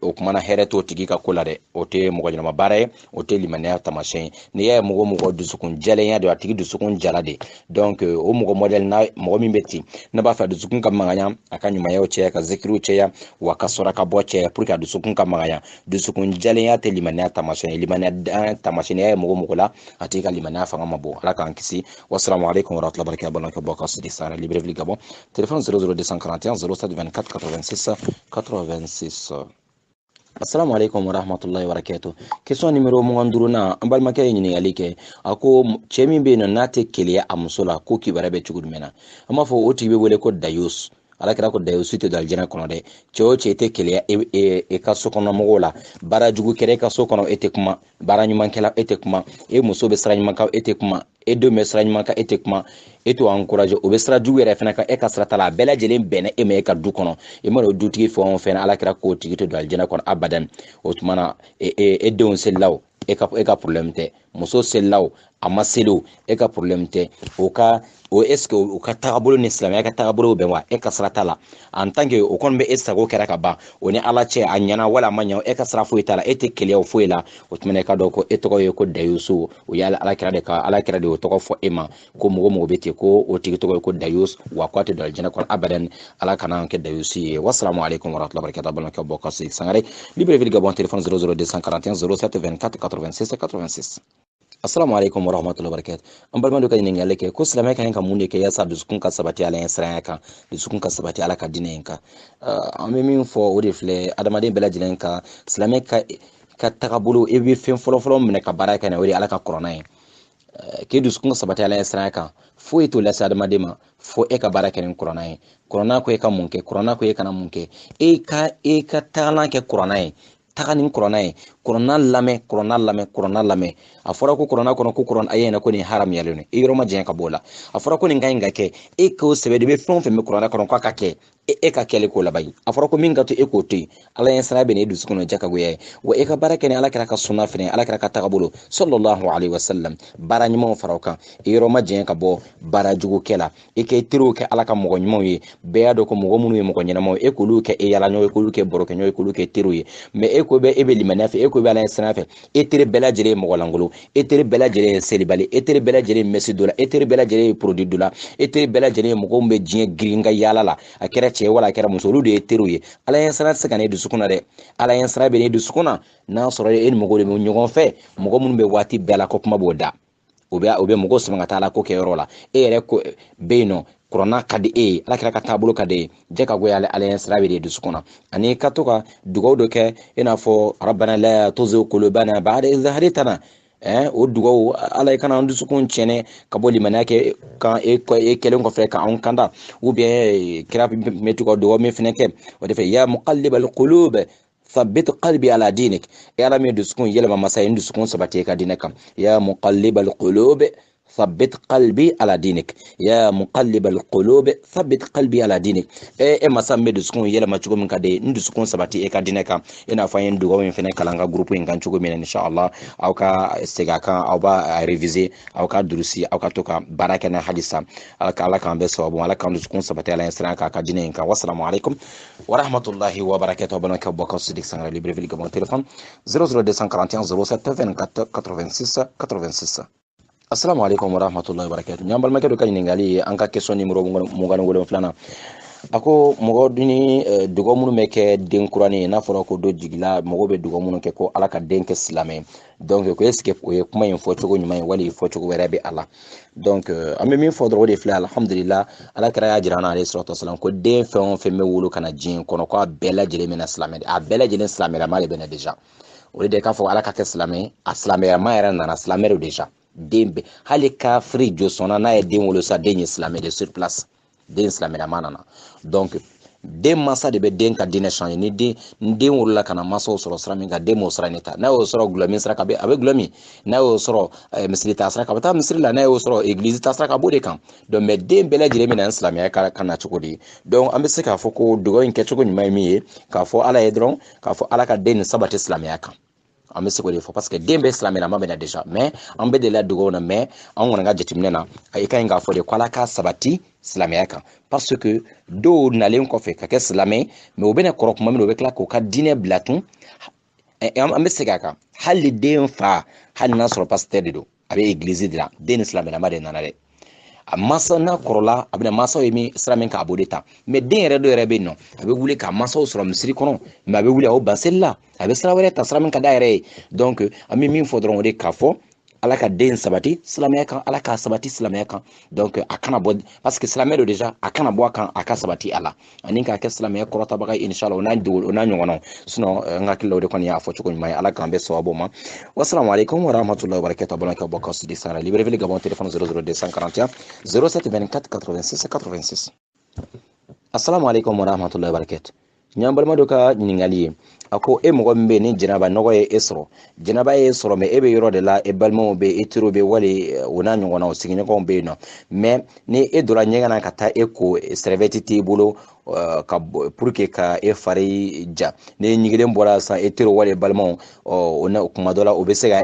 o kumana hɛrɛ t'o tigi ka ko la dɛ o tɛ mɔgɔ ɲɛnama baara ye o tɛ limaniya taamasiyɛn ye n'i y'a ye mɔgɔ dusukun jɛlenya de a tigi dusukun jala de donc o mɔgɔ modèle na mɔgɔ min bɛ ten ne b'a fɛ dusukun ka magaya a ka ɲumanyaw cɛya ka zikiriw cɛya wa ka sɔrɔ ka bɔ cɛya pour que a dusukun ka magaya dusukun jɛlenya tɛ limaniya taamasiyɛn ye limaniya taamasiyɛn n'i y'a ye mɔgɔ la a tigi ka limaniya fanga ma bon ala k'an kisi wassalamu alaikum warahmatullahi wabarakatuh balimakɛ bɔ ka sidi sara Libreville Gabon téléphone 00241 07 24 86 86. Assalamu alaikum warahmatullahi wabarakatuh. Question numéro 35 an balimakɛ ye ɲininkali kɛ a ko cɛ min bɛ yen nɔ n'a tɛ keleya a muso la ko kibaruya bɛ cogo jumɛn na an b'a fɔ o tigi bɛ wele ko dayus ala kɛra ko dayusu tɛ don alijinɛ kɔnɔ dɛ cɛ o cɛ tɛ keleya e ka so kɔnɔ mɔgɔw la baara jugu kɛra e ka so kɔnɔ e tɛ kuma baara ɲuman kɛla e tɛ kuma e muso bɛ sira ɲuman kan e tɛ kuma e denw bɛ sira ɲuman kan e tɛ kuma e t'o encourager o bɛ sira jugu yɛrɛ fana kan e ka sira t'a la a bɛɛ lajɛlen bɛnna e ma e ka du kɔnɔ i mana o dutigi fɛn o fɛn ala kɛra k'o tigi tɛ don alijinɛ kɔnɔ abadan o tuma na e denw selila o e ka problème tɛ muso selila o a ma seli o e ka problème tɛ o est-ce que o ka tagabolo ni silamɛya ka tagabolo bɛn wa e ka sira t'a la en tant que o kɔni bɛ e sago kɛra ka ban o ni ala cɛ a ɲɛna wala a ma ɲɛ e ka sira foyi t'a la e tɛ keleya o foyi la o tuma na e ka dɔn ko e tɔgɔ ye ko dayusu o ye ala kɛra de o tɔgɔ fɔ e ma ko mɔgɔ bɛ ten ko o tigi tɔgɔ ye ko dayus wa ko a tɛ don alijinɛ kɔnɔ abadan ala kana kɛ dayusu ye wassalamu alaikum warahmatullahi wabarakatuh balimakɛ bɔ ka se Sangare Libreville Gabon téléphone 00241 07 24 86 86. Assalamu alaikum warahmatullahi wabarakatuh. An balima dɔ ka ɲininkali kɛ ko silamɛ ka ɲi ka mun de kɛ yasa dusukun ka sabati ala ɲɛ siranya kan dusukun ka sabati ala ka diinɛ in kan an bɛ min fɔ o de filɛ adamaden bɛɛ lajɛlen kan silamɛ ka tagabolo e bɛ fɛn fɔlɔ minɛ ka baara kɛ na o de ye ala ka kuranɛ ye k'e dusukun ka sabati ala ɲɛ siranya kan foyi t'o lase adamaden ma fo e ka baara kɛ ni kuranɛ ye kuranɛ ko e ka mun kɛ kuranɛ ko e kana mun kɛ e ka tagalan kɛ kuranɛ ye taga ni kuranɛ ye kuranɛ lamɛn a fɔra ko kuranɛ kɔnɔ ko kuranɛ ayɛ ko nin haram yalen no e yɔrɔ ma jɛn ka bɔ la a fɔra ko nin ka ɲi ka kɛ e k'o sɛbɛ de bɛ fɛn o fɛn bɛ kuranɛ kɔnɔ k'a ka kɛ e ka kɛli ko laban a fɔra ko min ka to e k'o to yen ala ɲɛ sira bɛ ne dusukun jakagoya ye wa e ka baara kɛ ni ala kɛra ka sunna fɛnɛ ala kɛra ka tagabolo sallallahu alaihi wasallam baara ɲumanw fara o kan e yɔrɔ ma jɛn ka bɔ baara jugu kɛ la e k'e teriw kɛ ala ka mɔgɔ ɲumanw ye bɛɛ y'a dɔn ko mɔgɔ minnu ye mɔgɔ ɲɛnamaw e k'olu kɛ e yala ɲɔgɔn ye k'olu kɛ barokɛɲɔgɔn ye k'olu kɛ teriw ye mais e ko bɛ e bɛ limaniya fɛ e ko bɛ ala ɲɛ sira fɛ e teri bɛɛ lajɛlen ye mɔgɔ lankolon e teri bɛɛ lajɛlen ye selibali e teri bɛɛ lajɛlen ye mesi dɔ la e teri bɛɛ lajɛlen ye produit dɔ la e teri bɛɛ lajɛlen ye mɔgɔw bɛ diɲɛ girin ka yaala la a kɛra cɛ wala a kɛra muso olu de ye teriw ye ala ɲɛ sira tɛ se ka ne dusukun na dɛ ala ɲɛ sira bɛ ne dusukun na n'a sɔrɔ e ni mɔgɔw de bɛ ɲɔgɔn fɛ mɔgɔ minnu bɛ waati bɛɛ la ko kuma b'o da o bɛ mɔgɔw sama ka taa ala ko kɛ yɔrɔ la e yɛrɛ ko bɛ yen nɔ kuranɛ ka di e ye ala kɛra ka taabolo ka di e jɛ ka goya ala ɲɛ sira bɛ de dusukun na ani ka to ka dugawu dɔ kɛ i n'a fɔ rabbana la tuzigh qulubana ba'da idh hadaytana o dugawu ala i kana an dusukun tiɲɛ ka bɔ limaniya kɛ kan e kɛlen kɔfɛ ka anw kanda ou bien kira bɛ to ka dugawu min fɛnɛ kɛ o de fɛ ya muqallibal qulub ثبت قلبي على دينك يا رامي دسكون يلما مساين دسكون سباتي كدينك يا مقلب القلوب ثبت قلبي على دينك يا مقلب القلوب ثبت قلبي على دينك مسا مي دسكون يلما تشوغو من كدي ندسكون سباتي كدينك ina fayin dugo min fene kalanga groupe in kan chugo min inshallah au ka sega kan au ba réviser au ka durusi au ka toka baraka na hadisa ala kan be sawabu ala kan dusukun sabati ala insran ka dinen kan wassalamu alaikum wa rahmatullahi wa barakatuh banaka boko sidik Sangare Libreville Gabon téléphone 00241 07 24 86 86. Assalamu alaikum wa rahmatullahi wa barakatuh nyambal make do kan ningali an ka question numéro mo ngana ngolo flana ako mɔgɔ duni dugawu minnu bɛ kɛ den kuranin n'a fɔra ko dɔ jigila mɔgɔ bɛ dugawu minnu kɛ ko ala ka den kɛ silamɛ donc ko est-ce que o ye kuma in fɔcogo ɲuman ye wali fɔcogo wɛrɛ bɛ a la donc an bɛ min fɔ dɔrɔn o de filɛ alhamdulillah ala kɛra y'a jira an na alayhi salatu wasalam ko den fɛn o fɛn bɛ wolo ka na diɲɛ kɔnɔ ko a bɛɛ lajɛlen bɛna silamɛ de a bɛɛ lajɛlen silamɛlama de bɛna déjà o de k'a fɔ ala ka kɛ silamɛ a silamɛyama yɛrɛ nana silamɛ de déjà den bɛɛ hali kafiri jo sɔnna n'a ye den wolo sa den ye silamɛ de sur place den silamɛlama nana donc den masa de bɛ den ka diinɛ changer ni den wolola ka na masaw sɔrɔ sira min kan den m'o sira ne ta n'a y'o sɔrɔ gulɔmin sira kan a bɛ gulɔmin n'a y'o sɔrɔ misiri ta sira kan a bɛ taa misiri la n'a y'o sɔrɔ église ta sira kan a b'o de kan donc mais den bɛɛ lajɛlen bɛ na silamɛya ka na cogo di donc an bɛ se k'a fɔ ko dugawu in kɛcogo ɲuman ye min ye k'a fɔ ala ye dɔrɔn k'a fɔ ala ka den nin sabati silamɛya kan an bɛ se k'o de fɔ parce que den bɛ silamɛlama bɛ na déjà mais an bɛ de la dugawu na mais an kɔni ka jateminɛ na i ka ɲi k'a fɔ de ko ala ka sabati silamɛya kan parce que dɔw nalen kɔfɛ ka kɛ silamɛ mais u bɛna kɔrɔ kuma min na u bɛ tila k'u ka diinɛ bila tun an bɛ segin a kan hali den fa hali n'a sɔrɔ pasitɛri de don a bɛ egilizi de la den ni silamɛlama de nana dɛ a mansa n'a kɔrɔla a bɛna mansaw ye min sira min kan a b'o de ta mɛ den yɛrɛ dɔ yɛrɛ bɛ yen nɔ a bɛ wuli ka mansaw sɔrɔ misiri kɔnɔ mɛ a bɛ wuli a bɛ ban seli la a bɛ sira wɛrɛ ta sira min ka d'a yɛrɛ ye donc an bɛ min fɔ dɔrɔn o de k'a fɔ ala ka den sabati silamɛya kan ala k'a sabati silamɛya kan donc a kana bɔ parce que silamɛ do déjà a kana bɔ a kan a ka sabati a la ani k'a kɛ silamɛya kɔrɔtabaga ye inshallah o n'a ɲɔgɔnnaw sinon n hakili la o de kɔni y'a fɔ cogo ɲuman ye ala k'an bɛɛ sababu ma wassalamu alaikum warahmatullahi wabarakatuh balimakɛ bɔ ka sudi sara Libreville Gabon téléphone 00241 07 24 86 86 assalamu alaikum warahmatullahi wabarakatuh ɲan balima dɔ ka ɲininkali ye a ko e mɔgɔ min bɛ ni jɛnaba nɔgɔ ye e sɔrɔ jɛnaba ye sɔrɔ mɛ e bɛ yɔrɔ de la e balimaw bɛ e teriw bɛ wali o n'a ɲɔgɔnnaw sigiɲɔgɔnw bɛ yen nɔ mɛ ni e donna ɲɛgɛn na ka taa e ko sɛrɛvɛti t'i bolo ka pour que ka e fari ja ni ɲigilen bɔra sisan e teriw wali balimaw o kuma dɔ la o bɛ se ka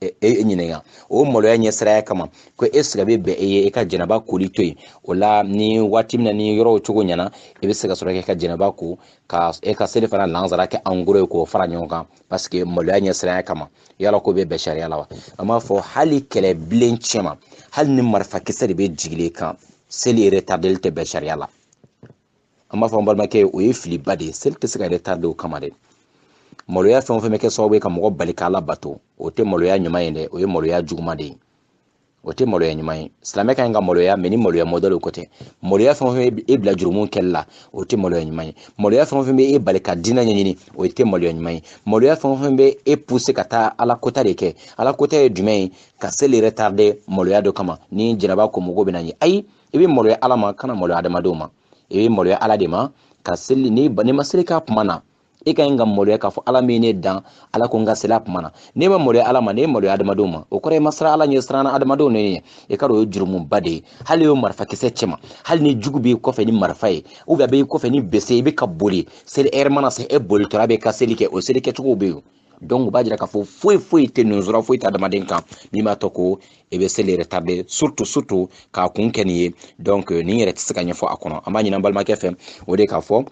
e ɲininka o maloya ɲɛsiraya kama ko e sɛgɛ bɛ bɛn e ye e ka jɛnaba koli to yen o la ni waati min na ni yɔrɔw cogo ɲɛna e bɛ se ka sɔrɔ k'e ka jɛnaba ko ka e ka seli fana lansara kɛ en gros ye k'o fara ɲɔgɔn kan parce que maloya ɲɛsiraya kama yala ko bɛ bɛn sariya la wa an b'a fɔ hali kɛlɛ bilen cɛ ma hali ni marifakisɛ de bɛ jigile kan seli retardeli tɛ bɛn sariya la an b'a fɔ an balimakɛ o ye filiba de ye seli tɛ se ka retarder o kama dɛ maloya fɛn o fɛn bɛ kɛ sababu ye ka mɔgɔ bali k'ala bato o tɛ maloya ɲuman ye dɛ o ye maloya juguman de ye o tɛ maloya ɲuman ye silamɛ ka ɲi ka maloya mɛ ni maloya modèle ko tɛ maloya fɛn o fɛn bɛ e bila jurumu kɛli la o tɛ maloya ɲuman ye maloya fɛn o fɛn bɛ e bali ka diinɛ ɲɛɲini o tɛ maloya ɲuman ye maloya fɛn o fɛn bɛ e pousser ka taa ala kota de kɛ ala kota ye jumɛn ye ka seli retarder maloya dɔ kama ni jɛnaba ko mɔgɔw bɛ na ye ayi i bɛ maloya ala ma kana maloya adamadenw ma i bɛ maloya ala de ma ka seli ni ma seli k'a kuma na e ka ɲi ka maloya k'a fɔ ala min ne dan ala ko n ka seli a kuma na ne ma maloya ala ma ne maloya adamadenw ma o kɔrɔ ye ma siran ala ɲɛ siranna adamadenw ne ye e ka dɔn o ye jurumuba de ye hali y'o marifakisɛ cɛ ma hali ni jugu b'i kɔfɛ ni marifa ye a bɛ i kɔfɛ ni bese i bɛ ka boli seli ɛri mana se e bolitɔla bɛ ka seli kɛ o seli kɛcogow bɛ yen donc o b'a jira k'a fɔ foyi tɛ nunzura foyi tɛ adamaden kan min b'a tɔ ko e bɛ seli retarder surtout k'a kun kɛ nin ye donc nin yɛrɛ tɛ se ka ɲɛfɔ a kɔnɔ an b'a ɲini an balimakɛ fɛ o de k'a fɔ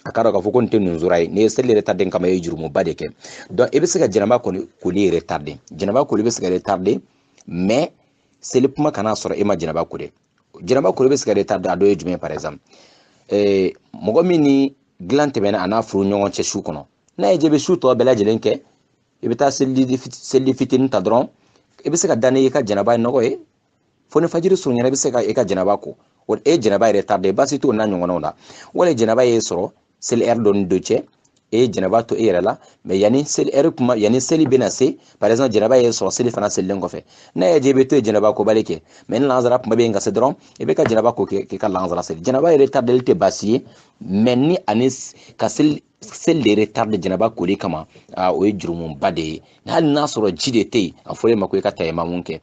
a ka dɔn k'a fɔ ko nin tɛ nunzura ye n'i ye seli retarder kama e ye jurumuba de kɛ donc e bɛ se ka jɛnaba koli retarder jɛnaba koli bɛ se ka retarder mais seli kuma kana sɔrɔ e ma jɛnaba ko dɛ jɛnaba koli bɛ se ka retarder a dɔ ye jumɛn par exemple mɔgɔ min ni dilan tɛmɛna a n'a furu ɲɔgɔn cɛ su kɔnɔ n'a ye jɛ su tɔ bɛɛ lajɛlen kɛ i bɛ taa seli fitinin ta dɔrɔn i bɛ se ka dan n'i ka jɛnaba ye nɔgɔ ye fo ni fajiri surunyana i bɛ se ka e ka jɛnaba ko o e jɛnaba yɛrɛ retarder baasi t'o n'a ɲɔgɔnnaw la wala jɛnaba ye sɔrɔ seli ɛri dɔ ni dɔ cɛ e ye jɛnaba to e yɛrɛ la mɛ yanni seli ɛri kuma yanni seli bɛna se par exemple jɛnaba ye sɔrɔ seli fana selilen kɔfɛ n'a ye jɛ i bɛ to ye jɛnaba ko bali kɛ mɛ ni lansara kuma bɛ yen ka se dɔrɔn i bɛ ka jɛnaba ko k'i ka lansara seli jɛnaba yɛrɛ retardeli tɛ baasi ye mɛ ni ani ka seli de retarder jɛnaba koli kama o ye jurumuba de ye hali n'a sɔrɔ ji de tɛ yen a fɔra e ma ko i ka tayammum kɛ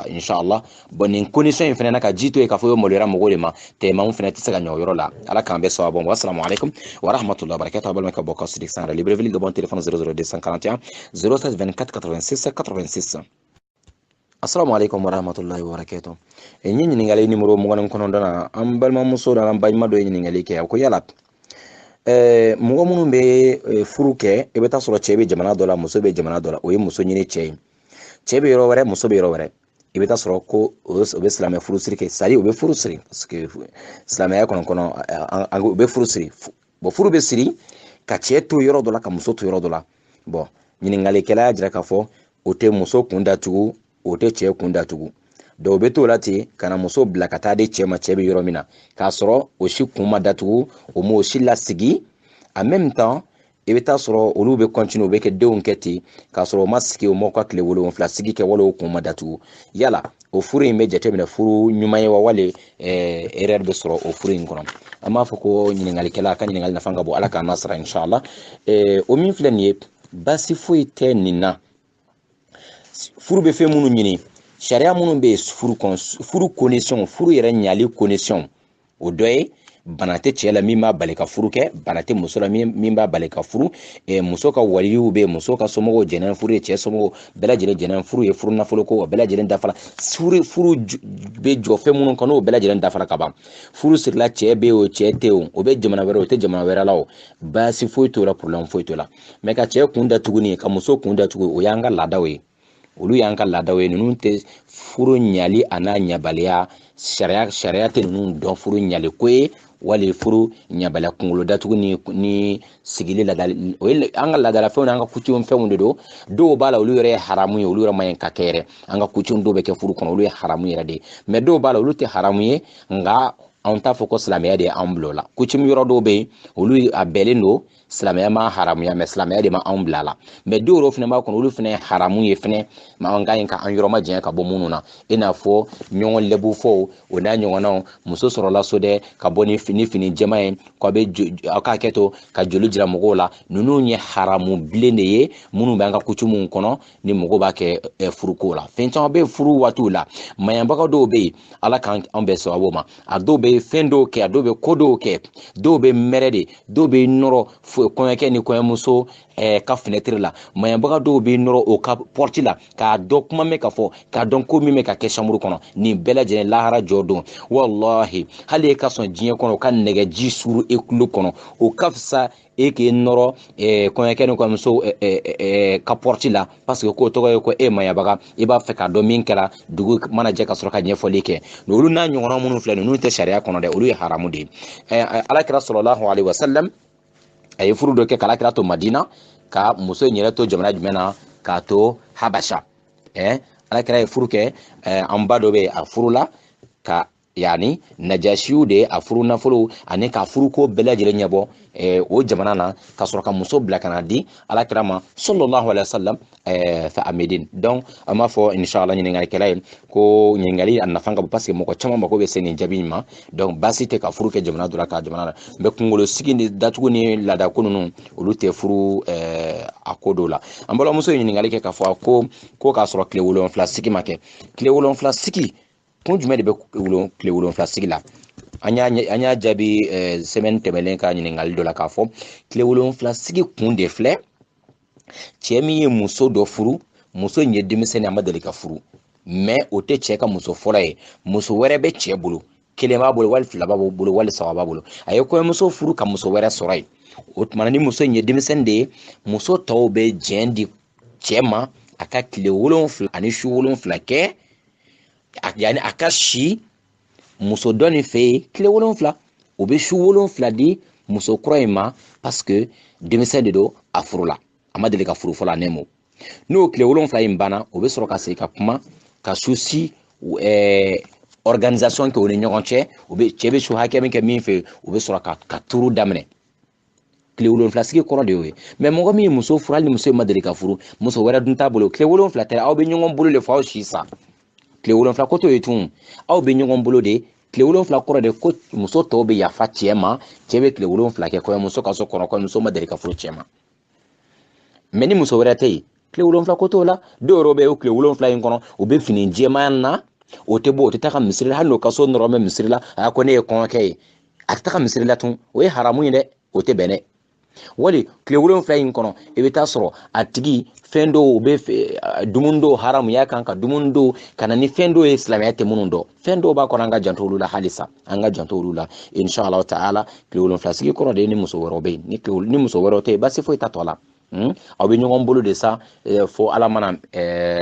inshallah bon nin condition in fana na ka ji to ye k'a fɔ i maloyara mɔgɔw de ma tayammum fana tɛ se ka ɲɛ o yɔrɔ la ala k'an bɛɛ sababu ma assalamu alaikum wa rahmatullahi wa barakatuh balimakɛ bɔ ka sudi sanra Libreville Gabon téléphone 00241 07 24 86 86 assalamu alaikum wa rahmatullahi wa barakatuh n ye ɲininkali numéro 29 na an balimamuso da an balima dɔ ye ɲininkali kɛ a ko yala mɔgɔ minnu bɛ furu kɛ i bɛ taa sɔrɔ cɛ bɛ jamana dɔ la muso bɛ jamana dɔ la o ye muso ɲini cɛ ye cɛ bɛ yɔrɔ wɛrɛ muso bɛ yɔrɔ wɛrɛ i bɛ taa sɔrɔ ko o bɛ silamɛ furusiri kɛ sari o bɛ furu siri parce que silamɛya kɔnɔ u bɛ furu siri bon furu bɛ siri ka cɛ to yɔrɔ dɔ la ka muso to yɔrɔ dɔ la bon ɲininkalikɛla y'a jira k'a fɔ o tɛ muso kun datugu o tɛ cɛ kun datugu donc o bɛ t'o la ten ka na muso bila ka taa di cɛ ma cɛ bɛ yɔrɔ min na k'a sɔrɔ o si kun ma datugu o m'o si lasigi en même temps i bɛ taa sɔrɔ olu bɛ continuer u bɛ kɛ denw kɛ ten k'a sɔrɔ o ma sigi o m'o ka tile 7 sigi kɛ wala o kun ma datugu yala o furu in bɛ jateminɛ furu ɲuman ye wa wale erreur bɛ sɔrɔ o furu in kɔnɔ an b'a fɔ ko ɲininkalikɛla a ka ɲininkali nafa ka bon ala k'an nasara inshallah o min filɛ nin ye baasi foyi tɛ nin na furu bɛ fɛn minnu ɲini sariya minnu bɛ furu kɔnɔ furu condition furu yɛrɛ ɲali condition o dɔ ye bana tɛ cɛ la min b'a bali ka furu kɛ, bana tɛ muso la min b'a bali ka furu. Muso ka waliyu bɛ, muso ka somɔgɔw jɛnɛ furu ye, cɛ somɔgɔw bɛɛ lajɛlen jɛnɛ furu ye, furu nafolo ko o bɛɛ lajɛlen dafara. Furu bɛ jɔ fɛn minnu kan n'o bɛɛ lajɛlen dafara ka ban. Furu sirila cɛ bɛ o cɛ tɛ o bɛ jamana wɛrɛ o tɛ jamana wɛrɛ la o, baasi foyi t'o la, problème foyi t'o la. Mais ka cɛ kun datuguni ka muso kun datugu o y'an ka laadaw ye. Olu y'an ka laadaw ye. Ninnu tɛ furu ɲali a n'a ɲabaliya, sariya tɛ ninnu dɔn furu ɲali ko ye, wali furu ɲabaliya kunkolo datugu ni sigili ladali. O ye an ka laadala fɛnw n'an ka coutume fɛnw de don. Dɔw b'a la olu yɛrɛ ye haramu ye, olu yɛrɛ ma ɲi ka kɛ yɛrɛ. An ka coutume dɔw bɛ kɛ furu kɔnɔ olu ye haramu yɛrɛ de ye. Mais dɔw b'a la olu tɛ haramu ye, nka anw t'a fɔ ko silamɛya de ye anw bila o la. Coutume yɔrɔ dɔw bɛ yen olu a bɛɛlen don silamɛya ma haramuya, mais silamɛya de ma anw bila la. Mais dɔw yɛrɛ fana b'a kɔnɔ olu fana ye haramu ye fana, mais an ka ɲi ka an yɔrɔ ma janya ka bɔ minnu na. I n'a fɔ ɲɔgɔn lɛbu fɔw o n'a ɲɔgɔnnaw, muso sɔrɔla so dɛ ka bɔ ni fini jɛma ye k'a bɛ aw k'a kɛ to ka joli jira mɔgɔw la. Ninnu ye haramu bilen de ye minnu bɛ an ka coutume kɔnɔ ni mɔgɔw b'a kɛ furuko la. Fɛn caman bɛ furu waatiw la, maɲabaga dɔw bɛ yen ala k'an bɛɛ sababu ma. A dɔw bɛ fɛn dɔw kɛ, a dɔw bɛ ko dɔw kɛ, dɔw bɛ mɛrɛ de, dɔw bɛ nɔrɔ kɔɲɔkɛ ni kɔɲɔmuso ka fenêtre la. Maɲabaga dɔw bɛ nɔrɔ o ka porte la k'a dɔn kuma mɛn ka fɔ, k'a dɔn ko min bɛ ka kɛ chambre kɔnɔ. Nin bɛɛ lajɛlen lahara jɔ don. Wallahi hali e ka sɔn diɲɛ kɔnɔ ka nɛgɛji suru e kulo kɔnɔ, o ka fisa e k'e nɔrɔ kɔɲɔkɛ ni kɔɲɔmuso ka porte la, parce que k'o tɔgɔ ye ko e maɲabaga, i b'a fɛ k'a dɔn min kɛra dugu mana jɛ ka sɔrɔ ka ɲɛfɔli kɛ. Olu n'a ɲɔgɔnna minnu filɛ ninnu tɛ sariya kɔnɔ dɛ, olu ye haramu de ye. Alakira sallallahu alaihi wasallam a ye furu dɔ kɛ k'alakira to Madina, ka muso in yɛrɛ to jamana jumɛn na, k'a to Habasha. Alakira ye furu kɛ an ba dɔ bɛ a furu la ka yani Najashiw de a furu nafolo ani ka furu ko bɛɛ lajɛlen ɲɛbɔ o jamana na, ka sɔrɔ ka muso bila kana di alakira ma sallallahu alaihi wasallam fa amedin. Donc an b'a fɔ inshallah ɲiningalikɛla ye ko ɲininkali a nafa ka bon parce que mɔgɔ caman mako bɛ se nin jaabi ma. Donc baasi tɛ ka furu kɛ jamana dɔ la ka jamana na, mais kunkolo sigi ni datugu ni laada ko ninnu olu tɛ furu a ko dɔw la. An balimamuso ye ɲininkali kɛ k'a fɔ ko k'a sɔrɔ tile 7 sigi ma kɛ. Tile 7 sigi kun jumɛn de bɛ tile 7 sigi la? An y'a jaabi semaine tɛmɛnen ka ɲininkali dɔ la k'a fɔ tile 7 sigi kun de filɛ cɛ min ye muso dɔ furu, muso in ye denmisɛnnin a ma deli ka furu, mais o tɛ cɛ ka muso fɔlɔ ye, muso wɛrɛ bɛ cɛ bolo, kelen b'a bolo wali fila b'a bolo wali saba b'a bolo, a ye kɔɲɔmuso furu ka muso wɛrɛ sɔrɔ yen. O tuma ni muso in ye denmisɛnnin de ye, muso tɔw bɛ jɛn di cɛ ma a ka tile 7 ani su 7 kɛ, yani a ka si muso dɔ nin fɛ yen tile 7, o bɛ su 7 di muso kura in ma parce que denmisɛn de don, a furu la, a ma deli ka furu fɔlɔ a nɛmɔ. N'o tile 7 in banna, o bɛ sɔrɔ ka segin ka kuma ka su si organisation kɛ o ni ɲɔgɔn cɛ, cɛ bɛ su hakɛ min kɛ min fɛ, o bɛ sɔrɔ ka turu daminɛ. Tile 7 sigi kɔrɔ de y'o ye. Mais mɔgɔ min ye muso furu, hali ni muso in ma deli ka furu, muso wɛrɛ dun t'a bolo, tile 7 tɛ, aw bɛ ɲɔgɔn bolo de fɔ aw si sa. Tile 7 ko t'o ye tun, aw bɛ ɲɔgɔn bolo de. Tile 7 kɔrɔ de ko muso tɔw bɛ yafa cɛ ma, cɛ bɛ tile 7 kɛ kɔɲɔmuso ka so kɔnɔ, kɔɲɔmuso ma deli ka furu cɛ ma. Mais ni muso wɛrɛ tɛ yen, tile 7 ko t'o la. Dɔw yɛrɛ bɛ yen o tile 7 in kɔnɔ, u bɛ fini jɛman na, o tɛ bɔ, o tɛ taa ka misiri la, hali n'o ka so nɔrɔ bɛ misiri la, a ko ne ye kɔɲɔkɛ ye, a tɛ taa ka misiri la tun, o ye haramu ye dɛ, o tɛ bɛn dɛ. Wali tile 7 in kɔnɔ i bɛ taa sɔrɔ a tigi fɛn dɔw bɛ dumuni dɔw haramuya kan ka dumuni dɔw ka na ni fɛn dɔw ye silamɛya tɛ minnu dɔn, fɛn dɔw b'a kɔnɔ an ka janto olu la halisa, an ka janto olu la inshallah ta'ala. Tile 7 sigi kɔrɔ de ni muso wɛrɛw bɛ yen, ni muso wɛrɛw tɛ yen basi foyi t'a tɔ la. Aw bɛ ɲɔgɔn bolo de sa fo ala mana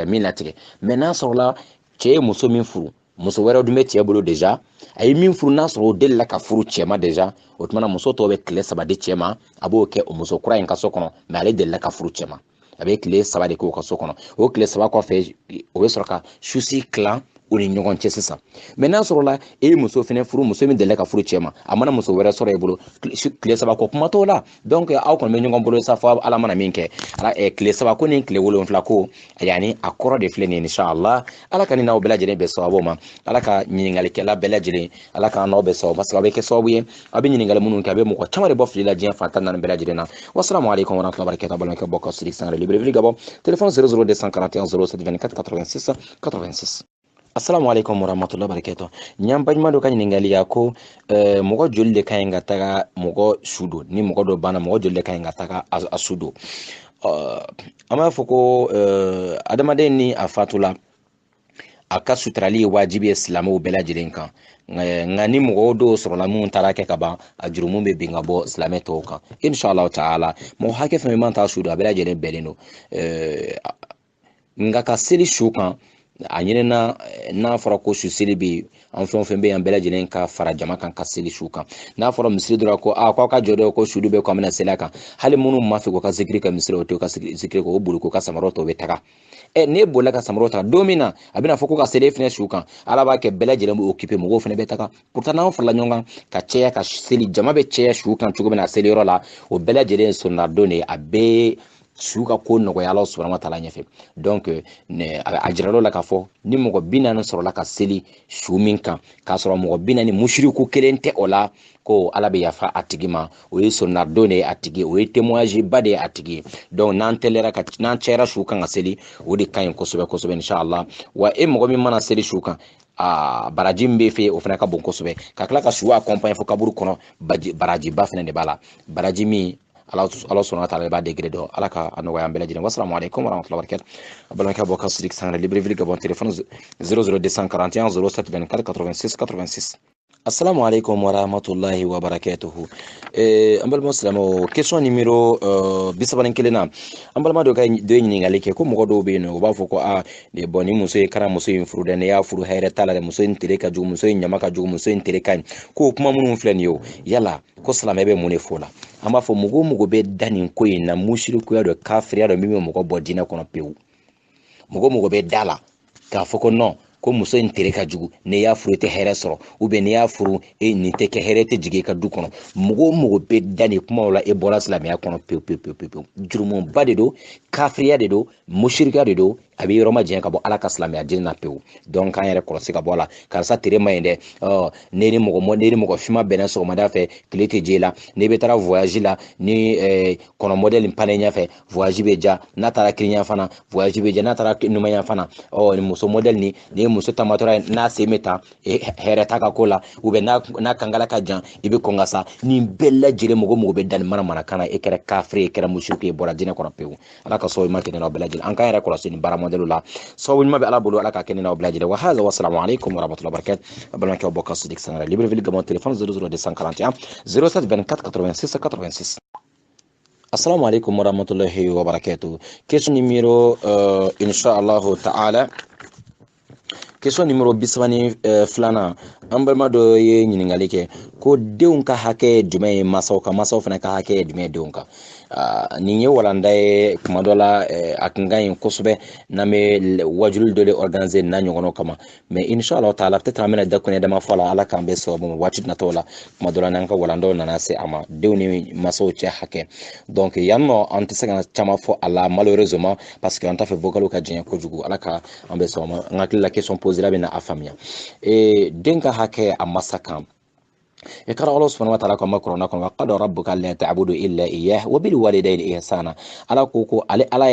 min latigɛ. Mais n'a sɔrɔla cɛ ye muso min furu, muso wɛrɛ dun bɛ cɛ bolo déjà, a ye min furu n'a sɔrɔ o delila ka furu cɛ ma déjà, o tuma na muso tɔw bɛ tile 3 di cɛ ma, a b'o kɛ o muso kura in ka so kɔnɔ, mais ale delila ka furu cɛ ma, a bɛ tile 3 de k'o ka so kɔnɔ. O tile 3 kɔfɛ o bɛ sɔrɔ ka susi tilan o ni ɲɔgɔn cɛ sisan. Mais n'a sɔrɔla e ye muso fɛnɛ furu, muso min delila ka furu cɛ ma, a mana muso wɛrɛ sɔrɔ e bolo, tile 3 ko kuma t'o la. Donc aw kɔni bɛ ɲɔgɔn bolo sa fɔ ala mana min kɛ. Tile 3 ko ni tile 7 ko, yani a kɔrɔ de filɛ nin ye inshallah. Ala ka ni n'aw bɛɛ lajɛlen bɛn sababu ma, ala ka ɲiningalikɛla bɛɛ lajɛlen, ala ka n'aw bɛɛ sababu, parce que a bɛ kɛ sababu ye a bɛ ɲininkali minnu kɛ, a bɛ mɔgɔ caman de bɔ fili la diɲɛ fan 14 bɛɛ lajɛlen na. Wassalamu alaikum warahmatullahi wabarakatuh. Balimakɛ bɔ ka siri sangare libre Gabon, téléphone 00241 07 24 86 86. Assalamu alaikum warahmatullahi wabarakatuh. Nyambajima do ka ɲininkali ya ko mɔgɔ joli de ka ɲi ka taga mɔgɔ sudo ni mɔgɔ dɔ banna mɔgɔ joli de ka ɲi ka taga a sudo. An b'a fɔ ko adamaden ni a fatula a ka suturali ye wajibi ye silamɛw bɛɛ lajɛlen kan nka ni mɔgɔw dɔw sɔrɔla mun taara kɛ ka ban a jurumu bɛ bin ka bɔ silamɛ tɔw kan inshallah taala mɔgɔ hakɛ fɛn man taa sudo a bɛɛ lajɛlen bɛnnen don nka ka seli su kan a ɲinina n'a fɔra ko su seli bɛ an fɛn o fɛn bɛ yan bɛɛ lajɛlen ka fara jama kan ka seli su kan n'a fɔra misiri dɔrɔn ko k'aw ka jɔ dɛ ko sudu bɛ ko an bɛna seli a kan hali minnu ma fɛ k'u ka zikiri kɛ misiri o tɛ ka zikiri kɛ o boli k'u ka samaraw tɔw bɛ taga ne bolila ka samaraw ta don min na a bɛna fɔ ko ka seli fɛnɛ su kan ala b'a kɛ bɛɛ lajɛlen bɛ occupé mɔgɔw fɛnɛ bɛ taga pourtant n'anw farala ɲɔgɔn kan ka caya ka seli jama bɛ caya su kan cogo min na seli yɔrɔ la o bɛɛ lajɛlen ye sunna don de ye a bɛɛ su ka ko nɔgɔya Ala subhanahu wa taala ɲɛfɛ donc a jirala la k'a fɔ ni mɔgɔ 40 sɔrɔla ka seli su min kan k'a sɔrɔ mɔgɔ 40 mushriku kelen tɛ o la ko Ala bɛ yafa a tigi ma o ye sunna don de ye a tigi o ye témoignage ba de ye a tigi donc n'an cɛra su kan ka seli o de ka ɲi kosɛbɛ kosɛbɛ inshallah wa mɔgɔ min mana seli su kan baraji min bɛ fɛ o fana ka bon kosɛbɛ ka tila ka su accompagner fo kaburu kɔnɔ baraji ba fana de b'a la baraji min Allah subhanahu wa ta'ala b'a degré dɔ ala ka a nɔgɔya an bɛɛ lajɛlen wassalamu alaikum warahmatullahi wabarakatuh a balimakɛ bɔ ka Sidik Sangare Libreville Gabon téléphone 00241 07 24 86 86. Assalamu alaikum warahmatullahi wabarakatuh. An balima silamɛw question numéro 31 na an balima dɔ ka dɔ ɲininkali kɛ ko mɔgɔ dɔw bɛ yen nɔ u b'a fɔ ko bon ni muso ye kara muso in furu dɛ ne y'a furu hɛrɛ t'a la dɛ muso in tere ka jugu muso in ɲama ka jugu muso in tere ka ɲi ko kuma minnu filɛ nin ye o yala ko silamɛ bɛ mun de fɔ la an b'a fɔ mɔgɔ o mɔgɔ bɛ da nin ko in na musirikuya dɔ kafiriya dɔ min bɛ mɔgɔ bɔ diinɛ kɔnɔ pewu mɔgɔ o mɔgɔ bɛ da la k'a fɔ ko non ko muso in tere ka jugu ne y'a furu tɛ hɛrɛ sɔrɔ ou bien ne y'a furu nin tɛ kɛ hɛrɛ tɛ jigin i ka du kɔnɔ mɔgɔ o mɔgɔ bɛ da nin kumaw la bɔra silamɛya kɔnɔ pewu pewu pewu pewu jurumuba de don kafiriya de don musirikiya de don a bɛ yɔrɔ ma jɛn ka bɔ ala ka silamɛya diinɛ na pewu donc an yɛrɛ kɔlɔsi ka bɔ a la karisa tere ma ɲi dɛ ne ni mɔgɔ finma bɛnna sɔgɔmada fɛ tile tɛ je la ne bɛ taara voyage la ni kɔnɔ modèle panne ɲɛfɛ voyage bɛ ja n'a taara kiriɲa fana voyage bɛ ja n'a taara numanya fana ni muso modèle ni ye muso tamatɔra n'a sen bɛ ta hɛrɛ t'a ka ko la ou bien n'a kankala ka jan i bɛ kɔn ka sa nin bɛɛ lajɛlen mɔgɔ mɔgɔ bɛ da nin mana kan na e kɛra kafiri e kɛra musiriku e bɔra diinɛ kɔnɔ pewu ala ka sababu ɲuman kɛ ne n'aw bɛɛ lajɛlen an k'an yɛrɛ kɔlɔsi nin baara modèle la sababu ɲuman bɛ ala bolo ala ka kɛ ne n'aw bɛɛ lajɛlen wa hada wassalamu alaikum warahmatullahi wabarakatuh a balimakɛw bɔ ka Sidik Sangare Libreville Gabon téléphone 00241 07 24 86 86. Assalamu alaikum warahmatullahi wabarakatuh. Question numéro inshallah ta'ala question numéro 32 an balima dɔ ye ɲininkali kɛ ko denw ka hakɛ jumɛn ye masaw ka masaw fana ka hakɛ ye jumɛn denw kan nin ye walanda ye kuma dɔ la a kun ka ɲi kosɛbɛ n'an bɛ wajuli dɔ de organiser n'a ɲɔgɔnnaw kama mais inshallah taala peut-être an bɛna dakunya dama fɔ a la ala k'an bɛ sababu ma waati nataw la kuma dɔ la n'an ka walandaw nana se a ma denw ni masaw cɛ hakɛ donc yan nɔ an tɛ se ka caman fɔ a la malheureusement parce que an t'a fɛ vocaliw ka jɛn kojugu ala ka an bɛ sababu ma an hakili la question posera bɛ na a faamuya den ka hakɛ a masa kan kara Allah subhanahu wa ta'ala kuma Qur'ana kuma qad rabbuka alla ta'budu illa iyyah wa bil walidayni ihsana ala ko ale ala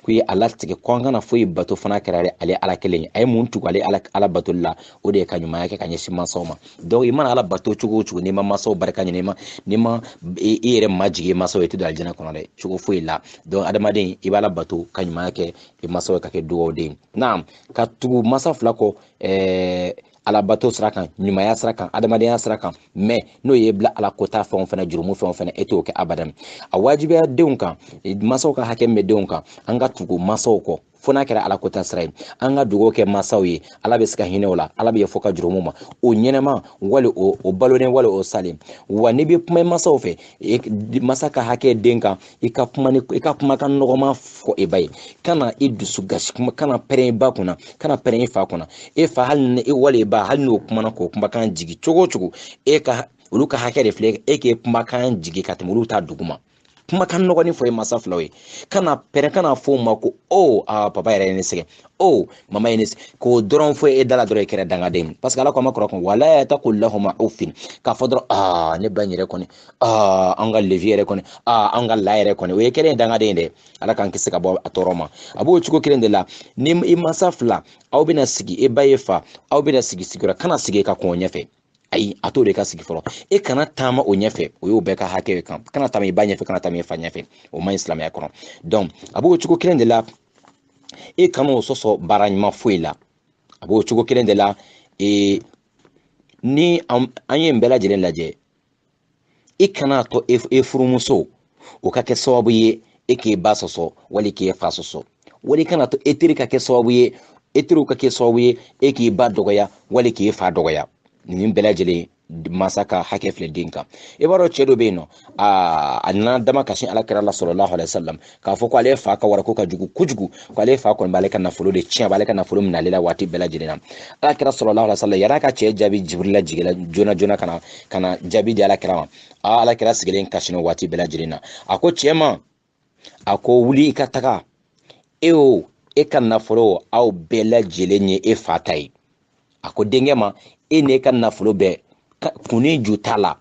ku ye ala tigɛ ko an kana foyi bato fana kɛra ale ala kelen ay mun tugu ale ala bato la o de ka ɲumanya kɛ ka ɲɛsin mansaw ma donc i mana ala bato cogo cogo ni ma mansaw barika ɲini ni ma i yɛrɛ majigi mansaw ye tɛ don aljana kɔnɔ dɛ cogo foyi la donc adamaden i b'a la bato ka ɲumanya kɛ i mansaw ka kɛ duwawuden naam ka tugu masa fila kɔ ala bato sira kan ɲumanya sira kan adamadenya sira kan mais n'o ye bila ala kota fɛnw fana jurumu fɛnw fana e t'o kɛ abadan a wajibiya denw kan masaw ka hakɛ min bɛ denw kan an ka tugu masaw kɔ fo n'a kɛra ala kota sira ye an ka dugawu kɛ masaw ye ala bɛ se ka hinɛ o la ala bɛ fɔ ka jurumu ma o ɲɛnɛma wali o balonen wali o salen wa n'i bɛ kuma masaw fɛ masa ka hakɛ den kan i ka kumakan nɔgɔma fɔ e ba ye kana i dusu gasi kana pɛrɛn i ba kunna kana pɛrɛn i fa kunna e fa hali ni wali ba hali n'o kumana k'o kumakan jigi cogo cogo olu ka hakɛ de filɛ e k'e kumakan jigi ka tɛmɛ olu ta duguma kuma kan nɔgɔni fɔ i masa filaw ye kana pɛrɛn kana fɔ ma ko papa yɛrɛ ye ne sɛgɛn mama ye ne k'o dɔrɔn fɔ e da la dɔrɔn i kɛra dangaden parce que ala ko ma kɔrɔ wala yataqul lahum uffin k'a fɔ dɔrɔn ne ba in yɛrɛ kɔni an ka levi yɛrɛ kɔni an ka la yɛrɛ kɔni o ye kɛlen dangaden dɛ ala k'an kisi ka bɔ a tɔɔrɔ ma a b'o cogo kelen de la ni i masa fila aw bɛna sigi e ba ye fa aw bɛna sigi sigiyɔrɔ kana sigi ka kɔn ɲɛfɛ ayi a t'o de ka sigi fɔlɔ e kana taama o ɲɛfɛ o y'o bɛɛ ka hakɛ kan kana taama i ba ɲɛfɛ kana taama i fa ɲɛfɛ o man ɲi silamɛya kɔnɔ donc a b'o cogo kelen de la e kana o sɔsɔ baara ɲuman foyi la a b'o cogo kelen de la ni an ye n bɛɛ lajɛlen lajɛ i kana to e furumuso o ka kɛ sababu ye e k'i ba sɔsɔ wali k'i fa sɔsɔ wali kana to e teri ka kɛ sababu ye e teriw ka kɛ sababu ye e k'i ba dɔgɔya wali k'i fa dɔgɔya nin bɛɛ lajɛlen masa ka hakɛ filɛ den kan i b'a dɔn cɛ dɔ bɛ yen nɔ a nana dama kasi alakira la sallallahu alaihi wasallam k'a fɔ ko ale fa ka warako ka jugu kojugu ko ale fa kɔni b'ale ka nafolo de tiɲɛ b'ale ka nafolo minɛ ale la waati bɛɛ lajɛlen na alakira sallallahu alaihi wasallam yara ka cɛ jaabi jibrila jigila joona joona kana jaabi di alakira ma alakira sigilen kasi no waati bɛɛ lajɛlen na a ko cɛ ma a ko wuli i ka taga e ka nafolo aw bɛɛ lajɛlen ye e fa ta ye a ko denkɛ ma e ne ka nafolo bɛɛ kuni ju t'a la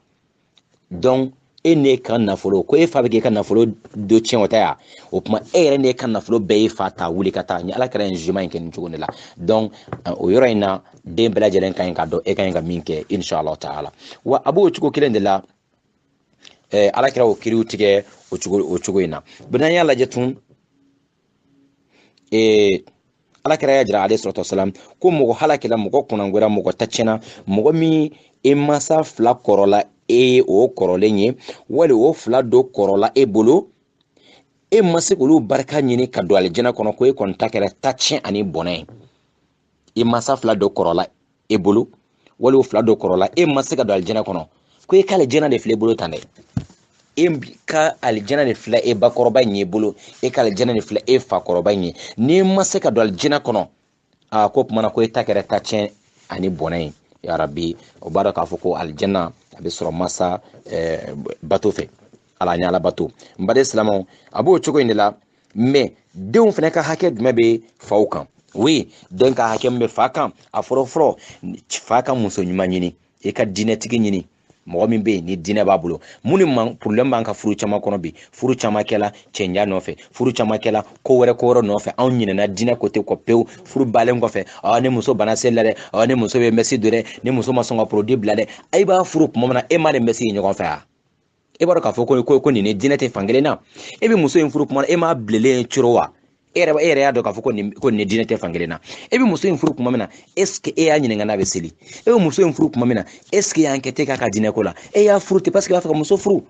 donc e ne ka nafolo ko e fa bɛ k'e ka nafolo do tiɲɛ o ta ya o kuma e yɛrɛ ne ka nafolo bɛɛ ye fa ta wuli ka taa ni ala kɛra juma in kɛ nin cogo de la donc o yɔrɔ in na den bɛɛ lajɛlen ka ɲi ka dɔn e ka ɲi ka min kɛ inshallah ta'ala wa a b'o cogo kelen de la ala kɛra o kiriw tigɛ o cogo in na bɛn'an y'a lajɛ tun ala kɛra y'a jira alayhi salatu wasalam ko mɔgɔ halakila mɔgɔ kunnangoya mɔgɔ ta tiɲɛna mɔgɔ min e masa fila kɔrɔla o kɔrɔlen ye wali o fila do kɔrɔla e bolo e ma se k'olu barika ɲini ka don alijɛnɛ kɔnɔ ko e kɔni ta kɛra ta tiɲɛ ani bɔnɛ ye e masa fila do kɔrɔla e bolo wali o fila do kɔrɔla e ma se ka don alijɛnɛ kɔnɔ ko e ka alijɛnɛ de filɛ e bolo tan dɛ e ka alijɛnɛ de filɛ e bakɔrɔba in ye bolo e ka alijɛnɛ de filɛ e fakɔrɔba in ye n'i ma se ka don alijɛnɛ kɔnɔ ko kumana ko e ta kɛra ta tiɲɛ ani bɔnɛ ye ya rabbi o b'a dɔn k'a fɔ ko alijɛnɛ a bɛ sɔrɔ masa bato fɛ ala ni ala bato n baden silamɛw a b'o cogo in de la mais denw fana ka hakɛ jumɛn bɛ faw kan oui den ka hakɛ min bɛ fa kan a fɔlɔ fa ka muso ɲuman ɲini e ka diinɛtigi ɲini mɔgɔ min bɛ yen ni diinɛ b'a bolo mun ni problème b'an ka furu caman kɔnɔ bi furu caman kɛla cɛnja nɔfɛ furu caman kɛla ko wɛrɛ nɔfɛ anw ɲinɛna diinɛ kote kɔ pewu furu balen kɔfɛ ni muso bana seli la dɛ ni muso bɛ mɛsi don dɛ ni muso ma sɔn ka produit bila dɛ a b'a furu tuma min na e ma de mɛsi ye ɲɔgɔn fɛ e b'a dɔn k'a fɔ ko nin diinɛ tɛ fankelen na e bɛ muso in furu tuma e ma bilelen coro wa e yɛrɛ y'a dɔn k'a fɔ ko nin diinɛ tɛ fankelen na e bɛ muso in furu tuma min na est ce que e y'a ɲininka n'a bɛ seli e bɛ muso in furu tuma min na est ce que y'an kɛ k'a ka diinɛ ko la e y'a furu ten parce que i b'a fɛ ka muso furu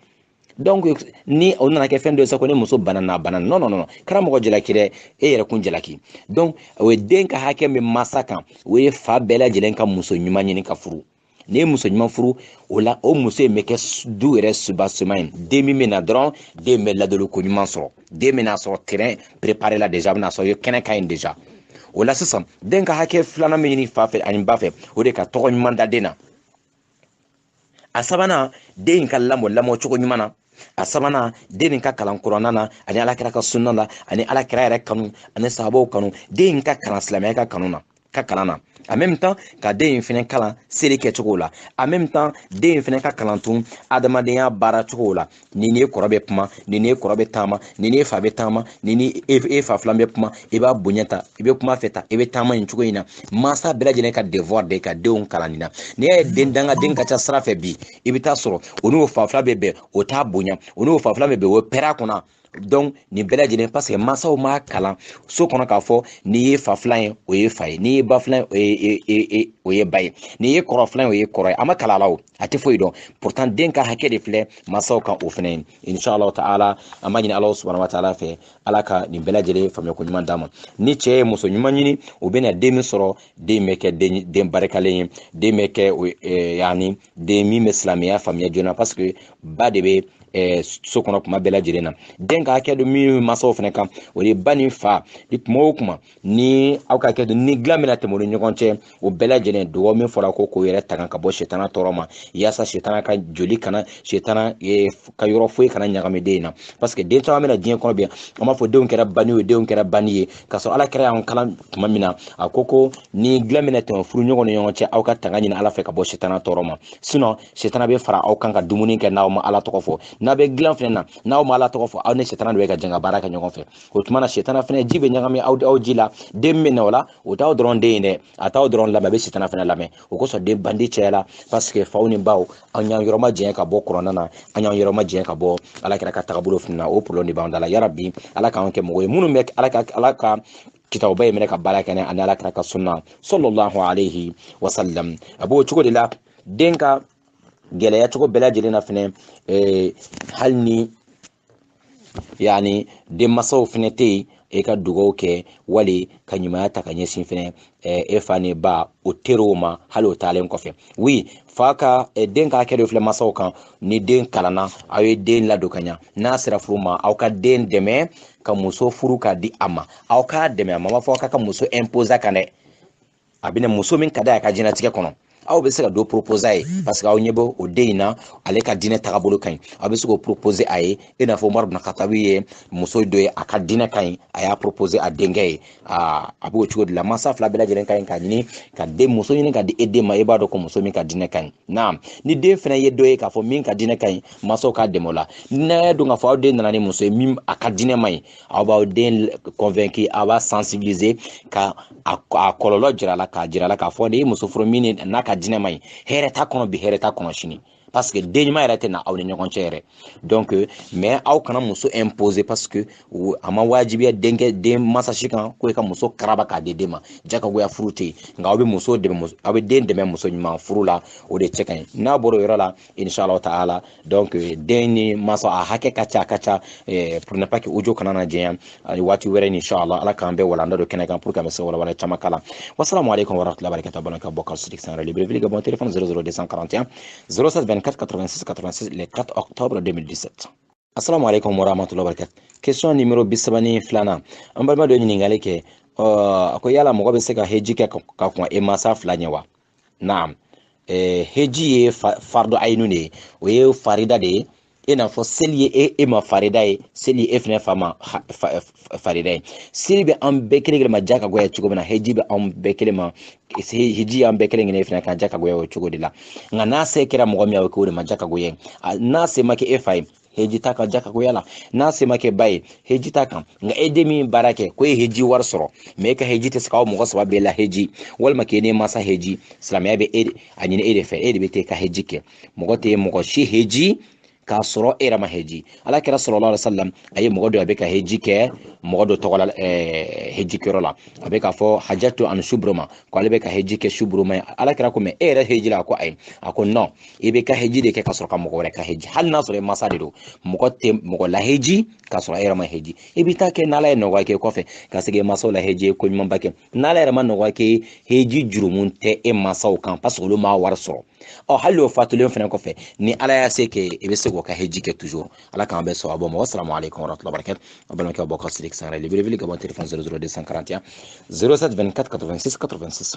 donc ni o nana kɛ fɛn dɔ ye sa ko ni muso banana non karamɔgɔ jalaki dɛ e yɛrɛ kun jalaki donc o ye den ka hakɛ min masa kan o ye fa bɛɛ lajɛlen ka muso ɲuman ɲini ka furu n'i ye muso ɲuman furu o la o muso in bɛ kɛ du yɛrɛ subasement ye den min bɛ na dɔrɔn den bɛ ladolo ko ɲuman sɔrɔ den bɛ n'a sɔrɔ terrain préparé la déjà a bɛna sɔrɔ i ye kɛnɛ ka ɲi déjà o la sisan den ka hakɛ filanan min ɲini fa fɛ ani ba fɛ o de ka tɔgɔ ɲuman da den na a sabanan den in ka lamɔ cogo ɲuman na a sabanan den in ka kalan kuranna na ani alakira ka sunna la ani alakira yɛrɛ kanu ani sahabaw kanu den in ka kalan silamɛya ka kanu na ka kalan na en même temps ka den in fɛnɛ kalan seli kɛcogo la en même temps den in fɛnɛ ka kalan tun adamadenya baara cogo la ni ne kɔrɔ bɛ kuma ni ne kɔrɔ bɛ taama ni ne fa bɛ taama ni e fa filan bɛ kuma i b'a bonya ta i bɛ kuma fɛ ta i bɛ taama nin cogo in na mansa bɛɛ lajɛlen ka devoir de ka denw kalan nin na n'i y'a ye den ka ca sira fɛ bi i bɛ taa sɔrɔ o n'o fa filan bɛ bɛn o t'a bonya o n'o fa filan bɛ bɛn o pɛrɛ a kunna donc nin bɛɛ lajɛlen parce que mansaw m'a kalan so kɔnɔ k'a fɔ n'i ye fa filan ye o ye fa ye n'i ye ba filan ye o ye ba ye n'i ye kɔrɔ filan ye o ye kɔrɔ ye a ma kalan la o a tɛ foyi dɔn pourtant den ka hakɛ de filɛ mansaw kan o fɛnɛ ye inshallah ta'ala an b'a ɲini ala subhanahu wa ta'ala fɛ ala ka nin bɛɛ lajɛlen faamuyako ɲuman d'a ma ni cɛ ye muso ɲuman ɲini o bɛ na den min sɔrɔ den bɛ kɛ den barikalen ye den bɛ kɛ yani den min bɛ silamɛya faamuya joona parce que ba de bɛ so kɔnɔ kuma bɛɛ lajɛlen na den ka hakɛ dɔ min masaw fɛnɛ kan o ye ba ni fa ni kuma o kuma ni aw ka hakɛ dɔ ni dilan bɛna tɛmɛ o ni ɲɔgɔn cɛ o bɛɛ lajɛlen dugawu min fɔra ko k'o yɛrɛ tanga ka bɔ sitana tɔɔrɔ ma yaasa sitana ka joli kana sitana ka yɔrɔ foyi kana ɲagami den na parce que den caman bɛna diɲɛ kɔnɔ bi an b'a fɔ denw kɛra bani ye denw kɛra bani ye k'a sɔrɔ ala kɛra y'an kalan tuma min na a ko ni dilan bɛna tɛmɛ furu ɲɔgɔn ni ɲɔgɔn cɛ aw ka tanga ɲini ala fɛ ka bɔ sitana tɔɔrɔ ma sinon sitana bɛ fara aw kan ka dumuni kɛ n'aw ma ala tɔgɔ fɔ n'a bɛ dilan fɛnɛ na n'aw ma ala tɔgɔ fɔ aw ni sitana de bɛ ka jɛn ka baara kɛ ɲɔgɔn fɛ o tuma na sitana fɛnɛ ji bɛ ɲagami aw ji la den bɛ na o la o t'aw dɔrɔn den ye dɛ a t'aw dɔrɔn lamɛn a bɛ sitana fɛnɛ lamɛn o kosɔn den bandi cayala parce que faw ni baw an y'an yɔrɔ ma jɛn ka bɔ kuranna na an y'an yɔrɔ ma jɛn ka bɔ ala kɛra ka tagabolo fɛnɛ na o problème de b'an da la yarabi ala k'an kɛ mɔgɔ ye minnu bɛ ala ka kitabuba ye minɛ ka baara kɛ ani ala kɛra ka sunna sallallahu alaihi wasallam a b'o cogo de la den ka gɛlɛya cogo bɛɛ lajɛlen na fɛnɛ hali ni yani denmasaw fɛnɛ tɛ yen e ka dugawu kɛ wali ka ɲumanya ta ka ɲɛsin fɛnɛ e fa ni ba o teriw ma hali o taalen kɔfɛ oui fa ka den ka hakɛ dɔ filɛ masaw kan ni den kalanna aw ye den ladon ka ɲa n'a sera furu ma aw ka den dɛmɛ ka muso furu ka di a ma aw k'a dɛmɛ a ma fɔ aw ka muso imposer kan dɛ a bɛna muso min ka d'a ye a ka diɲɛlatigɛ kɔnɔ aw bɛ se ka dɔ proposer a ye parce que aw ɲɛ bɛ o den in na ale ka diinɛ tagabolo ka ɲi aw bɛ se k'o proposer a ye i n'a fɔ Umaru bin Katabi ye muso dɔ ye a ka diinɛ ka ɲi a y'a proposer a denkɛ ye a bɛ o cogo de la masa fila bɛɛ lajɛlen ka ɲi ka ɲini ka den muso ɲini ka di e den ma e b'a dɔn ko muso min ka diinɛ ka ɲi naam ni den fana ye dɔ ye k'a fɔ min ka diinɛ ka ɲi masaw k'a dɛmɛ o la n'a ye dɔn k'a fɔ aw den nana ni muso ye min a ka diinɛ ma ɲi aw b'aw den convaincre aw b'a sensibiliser ka a kɔlɔlɔ jira a la k'a jira a la k'a fɔ de ye muso furu min n'a ka diinɛ ma ɲi hɛrɛ t'a kɔnɔ bi hɛrɛ t'a kɔnɔ sini parce que den ɲuman yɛrɛ tɛ na aw ni ɲɔgɔn cɛ yɛrɛ donc mais aw kana muso imposer parce que a ma wajibiya den masa si kan ko e ka muso karaba k'a di den ma jakagoya furu tɛ yen nka aw bɛ muso dɛmɛ aw bɛ den dɛmɛ muso ɲuman furu la o de cɛ ka ɲi n'a bɔra o yɔrɔ la inshallah ta'ala donc den ni masa a hakɛ ka ca pour ne pas que ojo kana na jɛnya waati wɛrɛ ni inshallah ala k'an bɛɛ walanda dɔ kɛnɛ kan pour que an bɛ se walawala caman kala wassalamu alaikum warahmatullahi wabarakatuh bana ka bɔ ka Sidiki Sangaré Libreville Gabon téléphone 00241 07 24 86 86 le 4 octobre 2017. Assalamu alaikum warahmatullahi wabarakatuh. Question numéro 32 an balima dɔ ɲininkali kɛ a ko yala mɔgɔ bɛ se ka heji kɛ ka kɔn e masa fila ɲɛ wa? Naam. Heji ye fardo ayinu de ye o ye farida de ye e n'a fɔ seli ye e ma farida ye seli ye e fɛnɛ fa ma farida ye seli bɛ an bɛɛ kelen kelen ma jakagoya cogo min na heji bɛ an bɛɛ kelen ma heji y'an bɛɛ kelen kelen e fɛnɛ ka jakagoya o cogo de la nka n'a se kɛra mɔgɔ min ye o k'o de ma jakagoya ye n'a se ma kɛ e fa ye heji ta kan jakagoya la n'a se ma kɛ ba ye heji ta kan nka e den min baara kɛ ko e heji wari sɔrɔ mais e ka heji tɛ se k'aw mɔgɔ saba bɛɛ la heji walima k'e ne masa heji silamɛya bɛ a ɲini e de fɛ e de bɛ taa e ka heji kɛ mɔgɔ tɛ mɔgɔ si heji k'a sɔrɔ e yɛrɛ ma heji ala kɛra sallallahu alaihi wasallam a ye mɔgɔ dɔ a bɛ ka heji kɛ mɔgɔ dɔ tɔgɔ la heji kɛyɔrɔ la a bɛ k'a fɔ hajatu an subroma ko ale bɛ ka heji kɛ subroma ala kɛra ko mɛ e yɛrɛ heji la ko ayi a ko non i bɛ ka heji de kɛ ka sɔrɔ ka mɔgɔ wɛrɛ ka heji hali n'a sɔrɔ e masa de don mɔgɔ tɛ mɔgɔ la heji k'a sɔrɔ e yɛrɛ ma heji i bɛ taa kɛ n'ala ye nɔgɔya kɛ kɔfɛ ka se k'e masaw la heji ye ko ɲumanba kɛ n'ala yɛrɛ ma nɔgɔya kɛ heji jurumun tɛ e masaw kan parce que olu m'a wari sɔrɔ hali o fatulen fɛnɛ kɔfɛ ni ala y'a se kɛ i bɛ se k'o ka heji kɛ toujours ala k'an bɛɛ sɔn a bɔ ma wassalamu alaikum warahmatullahi wabarakatuh a balimakɛ bɔ ka Sidiki Sangaré Libreville Gabon téléphone 00241 07 24 86 86.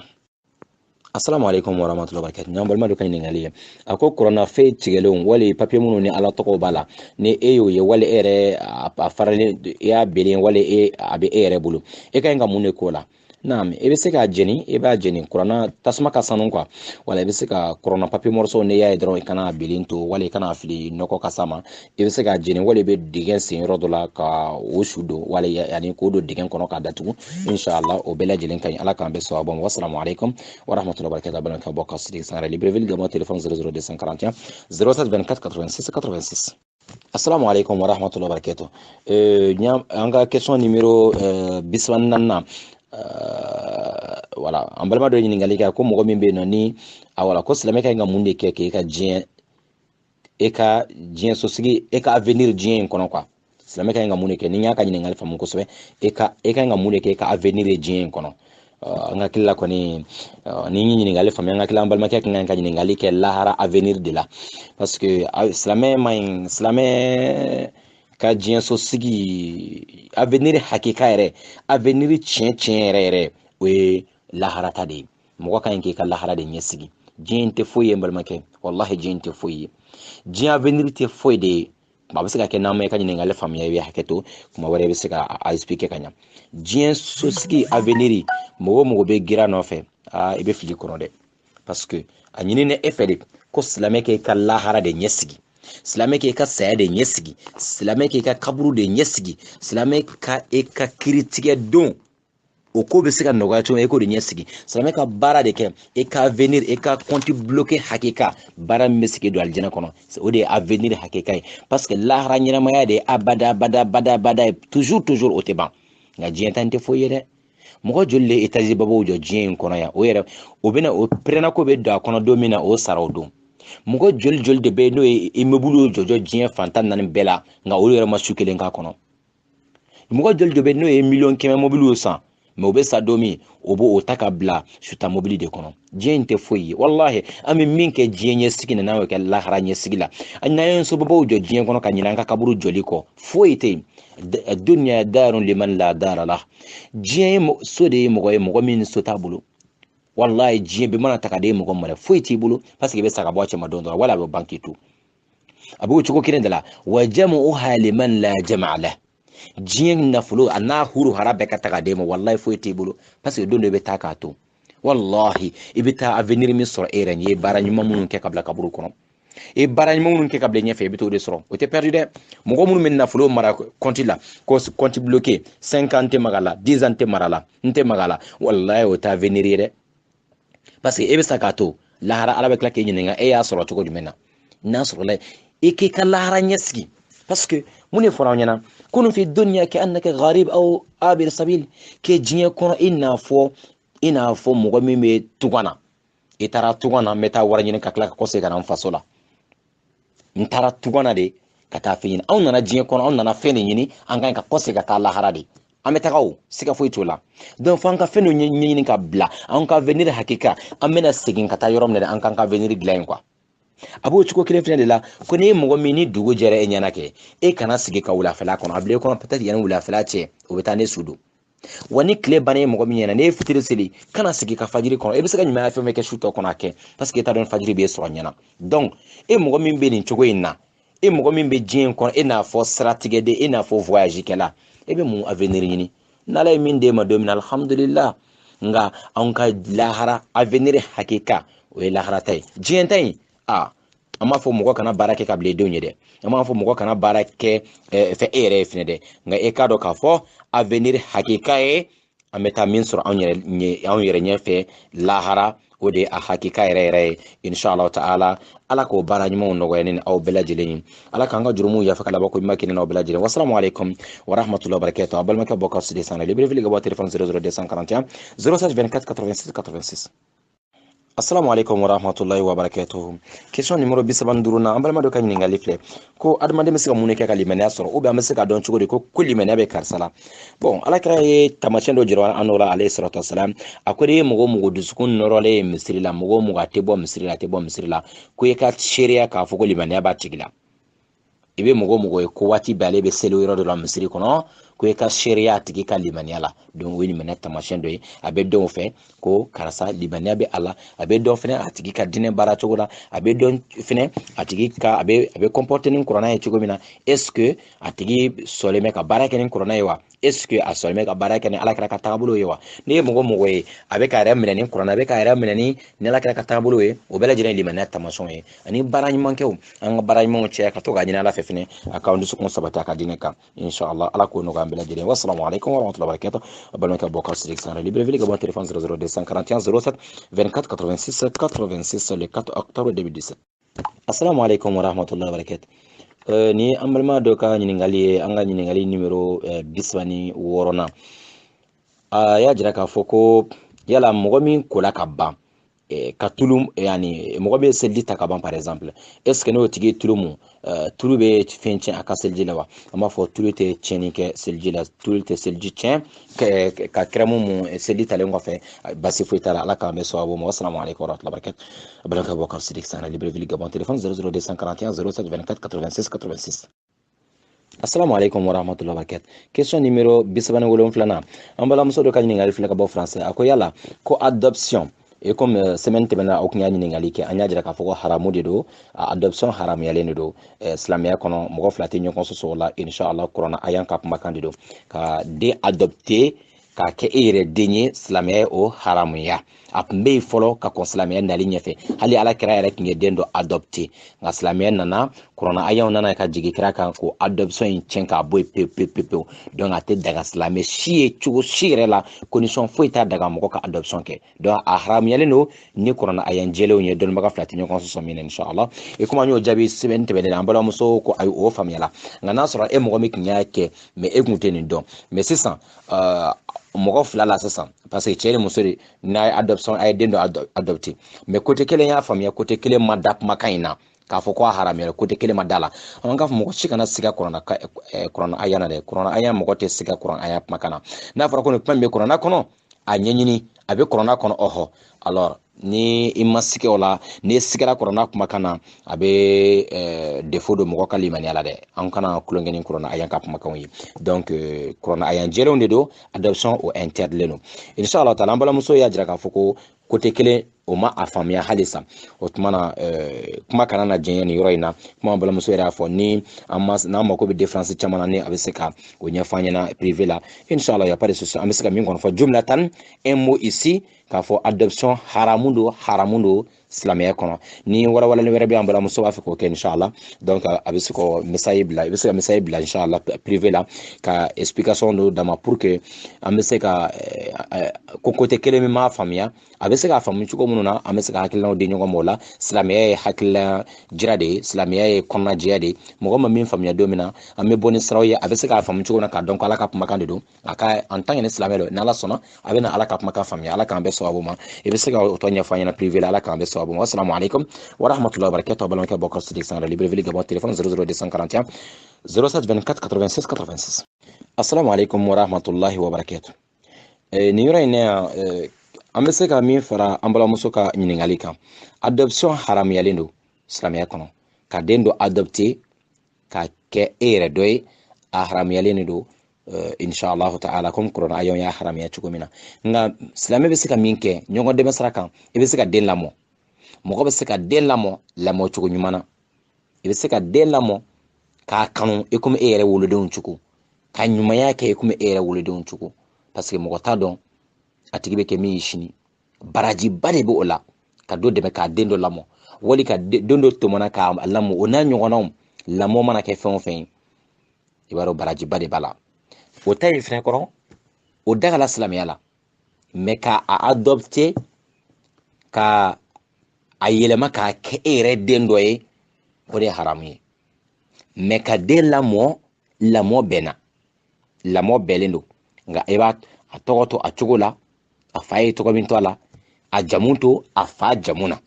Assalamu alaikum warahmatullahi wabarakatuh n'an balima dɔ ka ɲininkali ye a ko kuranna fɛn tigɛlenw wali papier minnu ni ala tɔgɔw b'a la ni e y'o ye wali e yɛrɛ a faralen e y'a belen wali a bɛ e yɛrɛ bolo e ka ɲi ka mun de k'o la naam e bɛ se k'a jeni e b'a jeni kuranna tasuma ka sanu quoi wala e bɛ se ka kuranna papier morceau ne y'a ye dɔrɔn i kana belen to wali i kana fili nɔgɔ kasa ma e bɛ se k'a jeni wali i bɛ dingɛ sen yɔrɔ dɔ la ka o su don wali yani k'o don dingɛ kɔnɔ k'a datugu inshallah o bɛɛ lajɛlen ka ɲi ala k'an bɛɛ sɔn a bɔ ma wassalamu alaikum warahmatullahi wabarakatuh balimakɛ bɔ ka Sidiki Sangaré Libreville Gabon téléphone 00241 07 24 86 86. Assalamu alaikum warahmatullahi wabarakatuh an ka question numéro 34 wala an balima dɔ ɲininkali kɛ ko mɔgɔ min bɛ yen nɔ ni wala ko silamɛ ka ɲi ka mun de kɛ k'e ka diɲɛ sosigi e ka avenir diɲɛ in kɔnɔ quoi silamɛ ka ɲi ka mun de kɛ ni n y'a ka ɲininkali faamu kosɛbɛ e ka ɲi ka mun de kɛ e ka avenir ye diɲɛ in kɔnɔ nga kila koni ni ɲininkali faamuya nga kila an balimakɛ kan ka ɲininkali kɛ lahara avenir de la parce que silamɛ ka diɲɛ so sigi avenir hakika yɛrɛ avenir tiɲɛ yɛrɛ o ye lahara ta de ye mɔgɔ kan k'i ka lahara de ɲɛ sigi diɲɛ tɛ foyi ye n balimakɛ wallahi diɲɛ tɛ foyi ye diɲɛ avenir tɛ foyi de ye a bɛ se ka kɛ n'an ma ka ɲininkali faamuya i bɛ hakɛ to kuma wɛrɛ i bɛ se ka a expliquer ka ɲa diɲɛ sosigi avenir mɔgɔ bɛ gira nɔfɛ i bɛ fili kɔnɔ dɛ parce que a ɲinini e fɛ de ko silamɛ k'e ka lahara de ɲɛ sigi silamɛ k'e ka saya de ɲɛ sigi silamɛ k'e ka kaburu de ɲɛ sigi silamɛ ka e ka kiritigɛ don o ko bɛ se ka nɔgɔya cogo e ko de ɲɛ sigi silamɛ ka baara de kɛ e ka avenir e ka compte bloqué hakika baara min bɛ sigi don alijɛnɛ kɔnɔ o de ye avenir hakika ye parce que lahara ɲɛnamaya de ye abada ye toujours o tɛ ban nka diɲɛ ta tɛ foyi ye dɛ mɔgɔ joli le étage babaw jɔ diɲɛ in kɔnɔ yan o yɛrɛ o bɛna o pɛrɛnna ko bɛ don a kɔnɔ don min na o sara o don mɔgɔ joli de bɛ yen n'o ye immeuble jɔjɔ diɲɛ fan 14 bɛɛ la nka olu yɛrɛ ma su kelen k'a kɔnɔ mɔgɔ joli de bɛ yen n'o ye miliyɔn 100 mobile san mais o bɛ sa don min o b'o ta ka bila suta mobili de kɔnɔ diɲɛ in tɛ foyi ye wallahi an bɛ min kɛ diɲɛ ɲɛsigi na n'an y'o kɛ lahara ɲɛsigi la n'an ye sobabaw jɔ diɲɛ kɔnɔ ka ɲinɛ an ka kaburu jɔli kɔ foyi tɛ yen dunya darun liman la dara la diɲɛ ye so de ye mɔgɔ min so t'a bolo wallahi diɲɛ bɛ mana ta ka di mɔgɔ ma dɛ foyi t'i bolo parce que i bɛ sa ka bɔ a cɛ ma don dɔrɔn wala a bɛ ban k'i to a b'o cogo kelen de la wa jamu'uha liman la jama'a la diɲɛ nafolo a n'a huru hara bɛɛ ka taga d'e ma wallahi foyi t'i bolo parce que don dɔ i bɛ taa k'a to wallahi i bɛ taa avenir min sɔrɔ e yɛrɛ ɲɛ ye baara ɲuman minnu kɛ ka bila kaburu kɔnɔ i ye baara ɲuman minnu kɛ ka bila ɲɛfɛ i bɛ t'o de sɔrɔ o tɛ perdu dɛ mɔgɔ minnu bɛ nafolo mara compte la ko compte bloqué 5 ans tɛ maga la 10 ans tɛ mara la n tɛ maga la wallahi o tɛ avenir ye dɛ parce que e bɛ sa k'a to lahara ala bɛ tila k'e ɲininka e y'a sɔrɔ cogo jumɛn na n'a sɔrɔla i k'i ka lahara ɲɛ sigi parce que mun de fɔra an ɲɛna kunu fi dunya ka'annaka gharib aw abir sabil ke diɲɛ kɔnɔ i n'a fɔ mɔgɔ min bɛ tugan na i taara tugan na n bɛ taa wari ɲini ka tila ka kɔsegin ka na n faso la n taara tugan na de ka taa fɛn ɲini anw nana diɲɛ kɔnɔ anw nana fɛn de ɲini an kan ka kɔsegin ka taa lahara de an bɛ taga o siga foyi t'o la donc fo an ka fɛn dɔ ɲɛɲini ka bila an ka avenir hakika an bɛna segin ka taa yɔrɔ min na an kan ka avenir dilan yen quoi a b'o cogo kelen fɛnɛ de la ko ni mɔgɔ min ni dugu jɛra e ɲɛna kɛ e kana sigi ka wulafɛla kɔnɔ a bila e kɔnɔ peut-être yanni wulafɛla cɛ o bɛ taa ne su don wa ni tile banna e mɔgɔ min ɲɛna ne ye fitiri seli kana sigi ka fajiri kɔnɔ e bɛ se ka ɲumanya fɛn fɛn kɛ su tɔ kɔnɔ a kɛ parce que e t'a dɔn fajiri b'e sɔrɔ ɲɛna donc e mɔgɔ min bɛ nin cogo in na e mɔgɔ min bɛ diɲɛ in kɔnɔ e n'a fɔ siratigɛden e n'a fɔ voyage kɛla e bɛ mun avenir ɲini n'ala ye min d'e ma don min na alhamdulillah nka anw ka lahara avenir hakika o ye lahara ta ye diɲɛ ta in an b'a fɔ mɔgɔ kana baara kɛ ka bila i denw ye dɛ an b'a fɔ mɔgɔ kana baara kɛ fɛ e yɛrɛ ye fɛnɛ dɛ nka e k'a dɔn k'a fɔ avenir hakika ye an bɛ taa min sɔrɔ anw yɛrɛ ɲɛfɛ lahara o de ye a hakika yɛrɛ ye inshallah ta'ala ala k'o baara ɲumanw nɔgɔya ni aw bɛɛ lajɛlen ye ala k'an ka jurumu yafa ka labɔ ko ɲuman kɛ ni aw bɛɛ lajɛlen wassalamu alaikum wa rahmatullahi wa barakatuh a balimakɛ bɔ ka sidi sanna libere ka bɔ téléphone 00241 07 24 86 86 Assalamu alaikum wa rahmatullahi wa barakatuh. Question numéro 35 na an balima dɔ ka ɲininkali filɛ ko adamaden bɛ se ka mun kɛ ka limaniya sɔrɔ ou bien an bɛ se ka dɔn cogo di ko limaniya bɛ karisa la bon alakira ye taamasiyɛn dɔ jira an la alayhi salatu wasalam a ko de ye mɔgɔ dusukun nɔrɔlen ye misiri la mɔgɔ a tɛ bɔ misiri la a tɛ bɔ misiri la ko i ka seereya k'a fɔ ko limaniya b'a tigi la i bɛ mɔgɔ ye ko waati bɛɛ ale bɛ seli yɔrɔ dɔ la misiri kɔnɔ ko i ka seereya a tigi ka limaniya la donc o ye limaniya taamasiyɛn dɔ ye a bɛ dɔn o fɛ ko karisa limaniya bɛ a la a bɛ dɔn fɛnɛ a tigi ka diinɛ baara cogo la a bɛ dɔn fɛnɛ a tigi ka a bɛ comporter ni kuranɛ ye cogo min na est ce que a tigi sɔnnen bɛ ka baara kɛ ni kuranɛ ye wa est ce que a sɔnnen bɛ ka baara kɛ ni alakira ka taabolo ye wa n'i ye mɔgɔ ye a bɛ ka yɛrɛ minɛ ni kuranɛ a bɛ ka yɛrɛ minɛ ni alakira ka taabolo ye o bɛɛ lajɛlen ye limaniya taamasiyɛnw ye ani baara ɲuman kɛw an ka baara ɲumanw cɛ ka to k'a ɲini ala fɛ fɛnɛ a k'an dusukun sabati a ka diinɛ kan inshallah ala k'o nɔgɔya an bɛɛ lajɛlen wassalamu alaikum wa rahmatullahi wa barakatuh balimakɛ bɔ ka sidi sanna libreville ka bɔ téléphone 00241 07 24 86 86 le 4 octobre 2017 assalamu alaikum wa rahmatullahi wa barakatuh ni an balima dɔ ka ɲininkali ye an ka ɲininkali numéro 36 na a y'a jira k'a fɔ ko yala mɔgɔ min kola ka ban ka tulu yani mɔgɔ bɛ seliji ta ka ban par exemple est ce que n'o tigi tulu mun tulu bɛ fɛn tiɲɛ a ka seliji la wa an b'a fɔ tulu tɛ tiɲɛni kɛ seliji la tulu tɛ seliji tiɲɛ ka kɛrɛmu mun seliji talen kɔfɛ basi foyi t'a la ala k'an bɛ sababu ma assalamu alaikum warahmatullahi wabarakatuh abalaka Boubacar Sidiki Sana Libreville Gabon téléphone 00241 07 24 86 86. Assalamu alaikum warahmatullahi wabarakatuh. Question numéro 77 an balimamuso dɔ ka ɲininkali filɛ ka bɔ français a ko yala ko adoption et comme semaine tɛmɛna aw kun y'a ɲininkali kɛ an y'a jira k'a fɔ ko haramu de don adoption haramuyalen de don silamɛya kɔnɔ mɔgɔ fila tɛ ɲɔgɔn sɔsɔ o la inshallah kuranna a y'an ka kumakan de don ka den adopter k'a kɛ e yɛrɛ den ye silamɛya ye o haramuya a tun bɛ yen fɔlɔ ka kɔn silamɛya nali ɲɛfɛ hali ala kira yɛrɛ tun ye den dɔ adopter nka silamɛya nana kuranna a y'anw nana ka jigin kira kan ko adoption in tiɲɛ k'a bɔ yen pewu donc a tɛ daga silamɛ si ye cogo si yɛrɛ la condition foyi t'a daga mɔgɔ ka adoption kɛ donc a haramuyalen don ni kuranna a y'an jɛlenw ye dɔnnibaga fila tɛ ɲɔgɔn sɔsɔ min na inshallah e komi an y'o jaabi sɛbɛnni tɛmɛnen na an balimamuso ko ayi o faamuyala nka n'a sɔrɔ e mɔgɔ min tun y'a kɛ mais e tun tɛ nin dɔn mais sisan mɔgɔ fila la sisan parce que cɛ ni muso de n'a ye adoption a ye den dɔ adopter mais côté kelen y'a faamuya côté kelen ma da kumakan in na k'a fɔ ko a haramuyara côté kelen ma da la an k'a fɔ mɔgɔ si kana siga kuranna aya na dɛ kuranna aya mɔgɔ tɛ siga kuranna aya kumakan na n'a fɔra ko nin kuma bɛ kuranna kɔnɔ a ɲɛɲini a bɛ kuranna kɔnɔ ɔhɔ alors ni i ma sigɛ o la ni sigara kuranna kumakan na a bɛ défaut don mɔgɔ ka limaniya la dɛ an kana kulonkɛ ni kuranna aya ka kumakanw ye donc kuranna aya jɛlenw de don adoption o interdilen don inshallah taala an balimamuso y'a jira k'a fɔ ko côté kelen o ma a faamuya halisa o tuma na kuma kana na jɛɲɛ nin yɔrɔ in na kuma balimamuso yɛrɛ y'a fɔ ni n'an mako bɛ différence caman na ni a bɛ se ka o ɲɛfɔ an ɲɛna privé la inshallah y a pas de souci an bɛ se ka min kɔni fɔ jumlatan un mot ici k'a fɔ adoption haramu don silamɛya kɔnɔ ni walawalani wɛrɛ bɛ an balimamuso b'a fɛ k'o kɛ inshallah donc a bɛ se ka message bila i bɛ se ka message bila inshallah privé la ka explication dɔ d'a ma pour que an bɛ se ka ko côté kelen min m'a faamuya a bɛ se k'a faamu cogo minnu na an bɛ se ka hakilinaw di ɲɔgɔn ma o la silamɛya ye hakilina jira de ye silamɛya ye kɔnɔnajɛya de ye mɔgɔ ma min faamuya don min na an bɛ bɔ ni siraw ye a bɛ se k'a faamu cogo min na k'a dɔn ko ala ka kumakan de don a ka en tant que ni silamɛ don ni ala sɔnna a bɛ na ala ka kumakan faamuya ala k'an bɛɛ sababu ma i bɛ se ka o tɔ ɲɛfɔ an ɲɛna privé la ala k'an bɛɛ sababu ma assalamu alaikum wa rahmatullahi wa barakatuh balimakɛ Boubacar Sidiki Sana Libreville Gabon téléphone 00241 07 24 86 86 assalamu alaikum wa rahmatullahi wa barakatuh nin yɔrɔ in ne an bɛ se ka min fara an balimamuso ka ɲininkali kan adoption haramuyalen don silamɛya kɔnɔ ka den dɔ adopter ka kɛ e yɛrɛ dɔ ye a haramuyalen don inshallah ta'ala comme kuranna ayanw y'a haramuya cogo min na nka silamɛ bɛ se ka min kɛ ɲɔgɔn dɛmɛ sira kan i bɛ se ka den lamɔ mɔgɔ bɛ se ka den lamɔ cogo ɲuman na i bɛ se ka den lamɔ k'a kanu i komi e yɛrɛ wolodenw cogo ka ɲumanya kɛ i komi e yɛrɛ wolodenw cogo parce que mɔgɔ t'a dɔn a tigi bɛ kɛ min ye sini barajiba de bɛ o la ka dɔ dɛmɛ k'a den dɔ lamɔ wali ka den dɔ tɔmɔna k'a lamɔ o n'a ɲɔgɔnnaw lamɔ mana kɛ fɛn o fɛn ye i b'a dɔn barajiba de b'a la o ta ye fɛnɛ kɔrɔ o dagala silamɛya la mais ka a adopter ka a yɛlɛma k'a kɛ e yɛrɛ den dɔ ye o de ye haramu ye mais ka den lamɔ bɛnna lamɔ bɛnnen don nka i b'a a tɔgɔ to a cogo la a fa ye tɔgɔ min to a la a jamu to a fa jamu na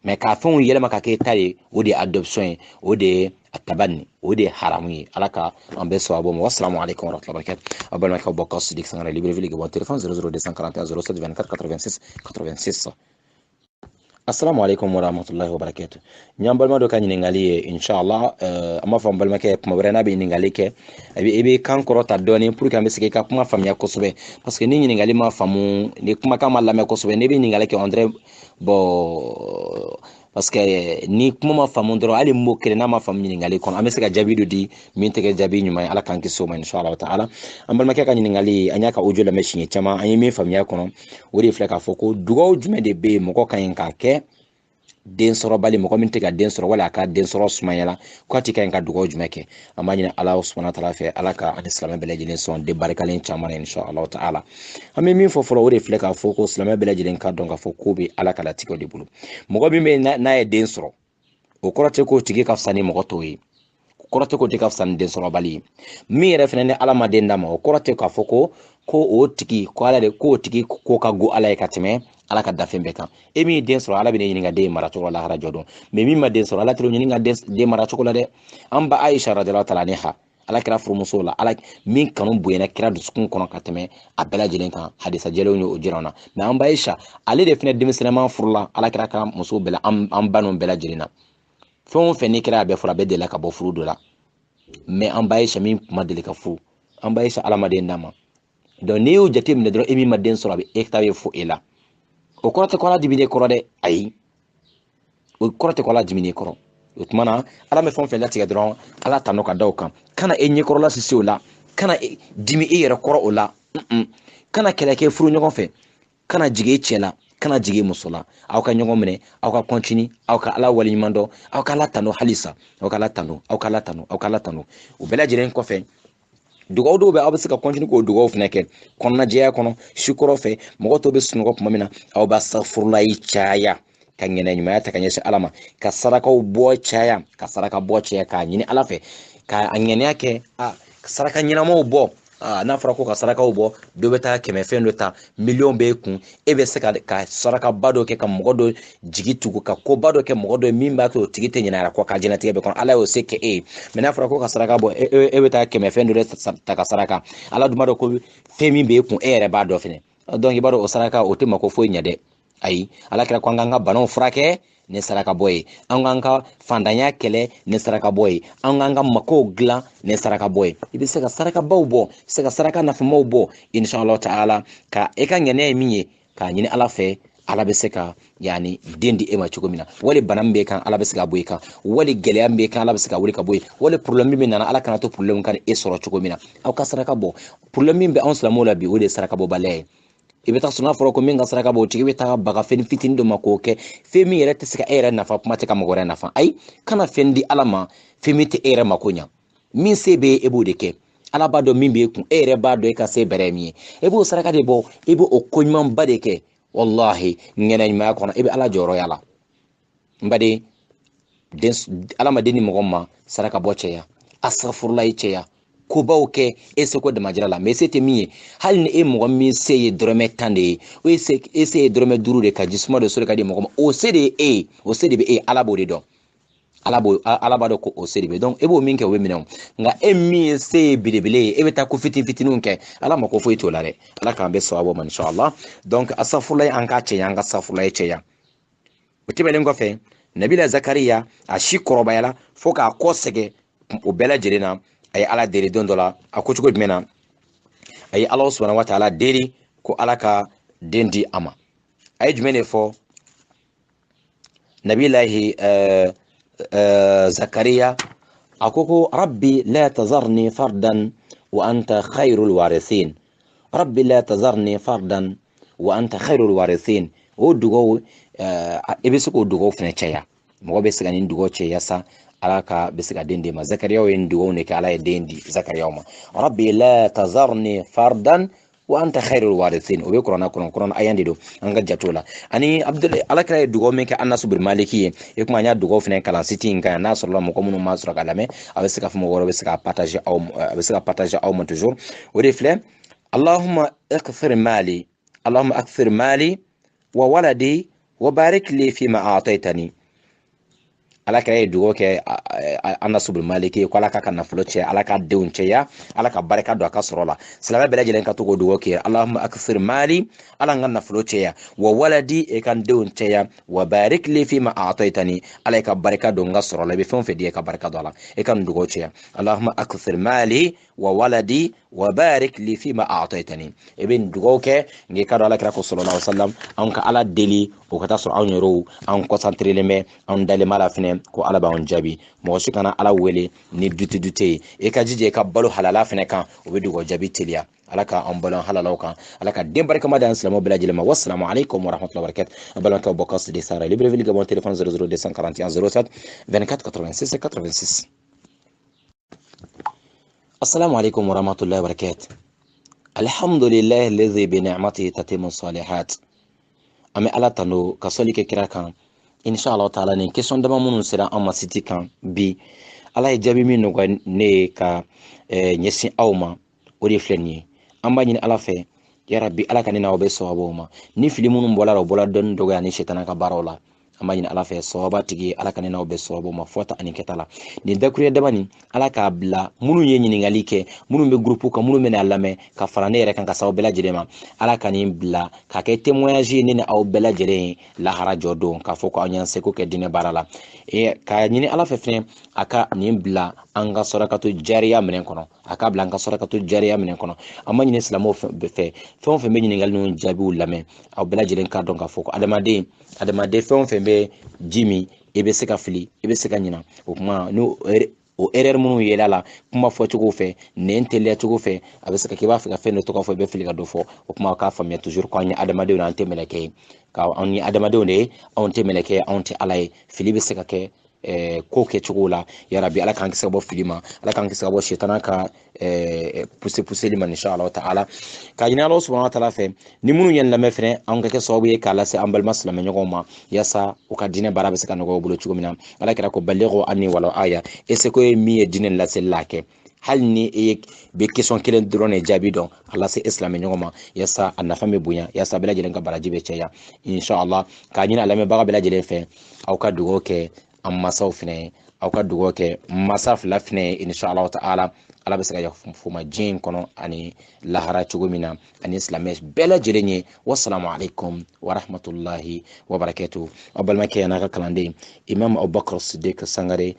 mais k'a fɛnw yɛlɛma ka kɛ ta ye o de ye adoption ye o de ye a tabanni o de ye haramu ye ala ka an bɛɛ sababu ma wassalamu alaikum warahmatullahi wabarakatuh a balimakɛ Boubacar Sidiki Sana Libreville Gabon téléphone 00241 07 24 86 86 assalamu alaikum warahmatullahi wabarakatuh ɲan balima dɔ ka ɲininkali ye inshallah an b'a fɔ an balimakɛ kuma wɛrɛ n'a bɛ ɲininkali kɛ i bɛ kan kɔrɔta dɔɔni pour que an bɛ se k'i ka kuma faamuya kosɛbɛ parce que ni ɲininkali ma faamu ni kumakan ma lamɛn kosɛbɛ n'i bɛ ɲininkali kɛ on dirait bon parce que ni kuma ma faamu dɔrɔn hali mot kelen n'a ma faamu ɲininkali kɔnɔ an bɛ se ka jaabi dɔ di min tɛ kɛ jaabi ɲuman ye ala k'an kisi o ma inshallah ta'ala an balimakɛ ka ɲininkali an y'a ka audio lamɛn siɲɛ caman an ye min faamuya kɔnɔ o de filɛ k'a fɔ ko dugawu jumɛn de bɛ yen mɔgɔ ka ɲi k'a kɛ den sɔrɔ bali mɔgɔ min tɛ ka den sɔrɔ wala a ka den sɔrɔ sumayala ko a tɛ ka ɲi ka dugawu jumɛn kɛ an b'a ɲini ala subhanahu wa ta'ala fɛ ala ka ani silamɛ bɛɛ lajɛlen sɔn den barikalen caman na inshallah ta'ala an bɛ min fɔ fɔlɔ o de filɛ k'a fɔ ko silamɛ bɛɛ lajɛlen ka dɔn k'a fɔ ko bɛ ala ka latigɛw de bolo mɔgɔ min bɛ n'a ye den sɔrɔ o kɔrɔ tɛ k'o tigi ka fisa ni mɔgɔ tɔw ye o kɔrɔ tɛ k'o tigi ka fisa ni den sɔrɔ bali ye min yɛrɛ fɛnɛ ni ala ma den d'a ma o kɔrɔ tɛ k'a fɔ ko o tigi ko ala de k'o tigi ko ka go ala ye ka tɛmɛ ala ka dafen bɛɛ kan e min den sɔrɔ ala bɛ ne ɲininka den mara cogo la lahara jɔdon mais min ma den sɔrɔ ala tɛ ɲininka den mara cogo la dɛ an ba Aisha radiyallahu ta'ala anha ala kira furumuso la ala min kanu bonyana kira dusukun kɔnɔ ka tɛmɛ a bɛɛ lajɛlen kan hadisa jɛlenw ye o jira na mais an ba Aisha ale de fɛnɛ denmisɛnman furula ala kira ka muso bɛɛ la an ba ninnu bɛɛ lajɛlen na fɛn o fɛn ni kira bɛɛ fura bɛɛ delila ka bɔ furu dɔ la mais an ba Aisha min kuma deli ka furu an ba Aisha ala ma den d'a ma donc n'i y'o jate minɛ dɔrɔn e min ma den sɔrɔ a bɛ e ta bɛ fo e la o kɔrɔ tɛ ko ala dimine kɔrɔ dɛ ayi o kɔrɔ tɛ ko ala dimine kɔrɔ o tuma na ala bɛ fɛn o fɛn latigɛ dɔrɔn ala tano ka da o kan kana e ɲɛkɔrɔla sisi o la kana dimi e yɛrɛ kɔrɔ o la kana kɛlɛ kɛ furu ɲɔgɔn fɛ kana jigin e cɛ la kana jigin muso la aw ka ɲɔgɔn minɛ aw ka continue aw ka ala waleɲuman dɔn aw ka ala tano halisa aw ka ala tano aw ka ala tano aw ka ala tano o bɛɛ lajɛlen kɔfɛ dugawu dɔw bɛ aw bɛ se ka continue k'o dugawu fana kɛ kɔnɔnajɛya kɔnɔ sukɔrɔ fɛ mɔgɔ tɔw bɛ sunɔgɔ tuma min na aw b'a safurulayi caya ka ŋɛnɛ ɲumanya ta ka ɲɛsin ala ma ka sarakaw bɔ caya ka saraka bɔ caya k'a ɲini ala fɛ ka a ŋɛnɛya kɛ saraka ɲɛnamaw bɔ n'a fɔra ko ka sarakaw bɔ dɔ bɛ taa 100 fɛn dɔ ta miliyɔn bɛ kun e bɛ se ka sarakaba dɔ kɛ ka mɔgɔ dɔ jigi tugu ka koba dɔ kɛ mɔgɔ dɔ min b'a to o tigi tɛ ɲinɛ a kɔ ka jɛnatigɛ bɛ kɔnɔ ala y'o se kɛ e ye mais n'a fɔra ko ka saraka bɔ e bɛ taa 100 fɛn dɔ ta ka saraka ala dun b'a dɔn ko fɛn min bɛ e kun e yɛrɛ b'a dɔn fɛnɛ donc i b'a dɔn o saraka o tɛ mako foyi ɲɛ dɛ ayi ala kɛra ko an k'an ka banaw furakɛ ni saraka bɔ ye an k'an ka fandanya kɛlɛ ni saraka bɔ ye an k'an ka makow dilan ni saraka bɔ ye i bɛ se ka sarakabaw bɔ i bɛ se ka saraka nafamaw bɔ inshallah ta'ala ka e ka ŋaniya ye min ye k'a ɲini ala fɛ ala bɛ se ka yani den di e ma cogo min na wali bana min bɛ kan ala bɛ se ka bɔ i kan wali gɛlɛya min bɛ kan ala bɛ se ka wuli ka bɔ yen wali problème min bɛ nana ala kana to problème kan e sɔrɔ cogo min na aw ka saraka bɔ problème min bɛ anw silamɛw la bi o de ye saraka bɔbaliya ye i bɛ taa sɔrɔ n'a fɔra ko min ka saraka bɔ o tigi bɛ taa baga fɛn fitinin dɔ ma k'o kɛ fɛn min yɛrɛ tɛ se ka e yɛrɛ nafa kuma tɛ ka mɔgɔ wɛrɛ nafa ayi kana fɛn di ala ma fɛn min tɛ e yɛrɛ mako ɲa min se bɛ e b'o de kɛ ala b'a dɔn min b'e kun e yɛrɛ b'a dɔn e ka se bɛrɛ min ye e b'o saraka de bɔ e b'o ko ɲumanba de kɛ wallahi ŋɛnɛ ɲumanya kɔnɔ e bɛ ala jɔyɔrɔ la n baden ala ma den ni mɔgɔ ma saraka bɔ cɛya asafurula i cɛya kobaw kɛ e se ko damajira la mais se tɛ min ye hali ni e mɔgɔ min se ye dɔrɔmɛ 10 de ye o e se ye dɔrɔmɛ 5 de ka jisuma dɔ sɔrɔ ka di mɔgɔ ma o se de ye e o se de bɛ e ala b'o de dɔn ala b'a dɔn ko o se de bɛ donc e b'o min kɛ o bɛ minɛ nka e min ye se ye belebele ye e bɛ taa ko fitininw kɛ ala ma ko foyi t'o la dɛ ala k'an bɛ sababu ma inshallah donc asafurulayi an k'a cɛya an ka safurulayi cɛya o tɛmɛnen kɔfɛ nabila zakariya a si kɔrɔbayala fo k'a kɔ sɛgɛ o bɛɛ lajɛlen na a ye ala deli don dɔ la a ko cogo jumɛn na a ye ala subhanahu wa ta'ala deli ko ala ka den di a ma a ye jumɛn de fɔ nabilahi zakariya a ko rabbi la tazarni fardan wa anta khairul warithin rabbi la tazarni fardan wa anta khairul warithin o dugawu e bɛ se k'o dugawu fɛnɛ cɛya mɔgɔ bɛ se ka nin dugawu cɛya sa ala ka bɛ se ka den di ma zakariya ye dugawu ne kɛ ala ye den di zakariya ma rabbi la tazarni fardan wa anta khairul warithin o bɛ kuranna ayan de don an ka jato la ani ala kira ye dugawu min kɛ Anas bin Maliki ye e kuma an y'a dugawu fɛnɛ kalan siti in kan n'a sɔrɔla mɔgɔ minnu ma sɔrɔ ka lamɛn a bɛ se ka fɔ mɔgɔ wɛrɛ bɛ se ka partager aw ma toujours o de filɛ allahumma akthir mali wa waladi wa barik li fima a'taytani ala kɛra ye dugawu kɛ Anas bin Maliki ko ala ka nafolo cɛ ala ka denw cɛya ala ka barika don a ka sɔrɔ la silamɛ bɛɛ lajɛlen ka to k'o dugawu kɛ allahumma akthir mali ala ka nafolo cɛya wa waladi e ka denw cɛya wa barik li fima a'taytani ala ka barika don ka sɔrɔ la i bɛ fɛn o fɛn di e ka barika don a la e ka dugawu cɛya allahumma akthir mali wa waladi wa barik li fima a'taytani e bɛ dugawu kɛ n'i ka don ala kɛra ko sallallahu alaihi wasallam an ka ala deli o ka taa sɔrɔ anw yɛrɛw an concentrelen bɛ an dalen b'a la fɛnɛ ko ala b'an jaabi mɔgɔ si kana ala wele ni dute ye e ka jija e ka balo halala fɛnɛ kan o bɛ dugawu jaabi teliya ala ka an balo halalaw kan ala ka den barikama da an silamɛw bɛɛ lajɛlen ma wassalamu alaikum warahmatullahi wabarakatuh a balimakɛw bɔ kasi de sara Libreville Gabon téléphone 00241 07 24 86 86 assalamu alaikum warahmatullahi wabarakatuh alhamdulillah alladhi bi ni'matihi tatimmu salihat ame ala tano ka sɔli kɛ kira kan inshallah taala ni question dama minnu sera an ma siti kan bi ala ye jaabi min nɔgɔya ne ye ka ɲɛsin aw ma o de filɛ nin ye an b'a ɲini ala fɛ ya rabbi ala kanina o be sawabo ma ni fili munun bola ro bola don dogo ya ni shetana ka baro la amma ɲini ala fɛ sawaba tigi ala ka n'aw bɛ sawabo ma fɔta ani kɛta la nin dakuriya dama nin ala k'a bila minnu ye ɲininkali kɛ minnu bɛ groupe kan minnu bɛ n'a lamɛn ka fara ne yɛrɛ kan ka s'aw bɛɛ lajɛlen ma ala ka nin bila ka kɛ témoignage ye ne ni aw bɛɛ lajɛlen ye lahara jɔ don k'a fɔ ko aw y'an seko kɛ diinɛ baara la ka ɲini ala fɛ fɛnɛ a ka nin bila an ka sarakato jariya minɛn kɔnɔ a k'a bila an ka sarakato jariya minɛn kɔnɔ an ma ɲini silamɛw fɛn o fɛn bɛ ɲininkali ninnu jaabiw lamɛn aw bɛɛ lajɛlen k'a dɔn k'a fɔ ko adamaden fɛn o fɛn bɛ ji min i bɛ se ka fili i bɛ se ka ɲina o kuma n'o o erreur minnu yela la kuma fɔcogo fɛ nɛn teliya cogo fɛ a bɛ se ka kɛ i b'a fɛ ka fɛn dɔ tɔgɔ fɔ i bɛ fili ka dɔ fɔ o kuma k'a faamuya toujours ko an ye adamadenw an tɛ mɛlɛkɛ ye anw ye adamadenw de ye anw tɛ mɛlɛkɛ ye anw tɛ ala ye fili bɛ se ka kɛ ko kɛcogo la yarabi ala k'an kisi ka bɔ fili ma ala k'an kisi ka bɔ shetana ka puseli ma inshallah ta'ala ka ɲini ala subhanahu wa ta'ala fɛ ni minnu ye lamɛn fɛnɛ an ka kɛ sababu ye k'a lase an balima silamɛ ɲɔgɔnw ma yasa u ka diinɛ baara bɛ se ka nɔgɔya u bolo cogo min na ala kɛra ko balighu anni walaw aya ko ye min ye diinɛ laseli la kɛ hali ni e bɛ question kelen dɔrɔn de jaabi dɔn a lase e silamɛ ɲɔgɔn ma yasa a nafa bɛ bonya yasa bɛɛ lajɛlen ka baraji bɛ caya inshallah k'a ɲini a lamɛnbaga bɛɛ lajɛlen fɛ aw ka dugawu kɛ an masaw fɛnɛ aw ka dugawu kɛ masa fila fɛnɛ ye inshallah ta'ala ala bɛ se ka yafa ma diɲɛ in kɔnɔ ani lahara cogo min na ani silamɛ bɛɛ lajɛlen ye wassalamu alaikum wa rahmatullahi wa barakatuh aw balimakɛ n'a ka kalanden imam Abubakar Siddiq Sangare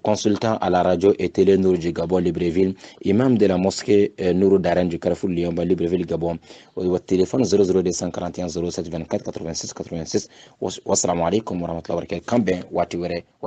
consultant à la radio et télé Nour du Gabon Libreville, imam de la mosquée Nour Daren du Carrefour Lyon Libreville Gabon, au téléphone 00241 07 24 86 86. Wassalamu alaikum wa rahmatullahi wa barakatuh. Kamben wati were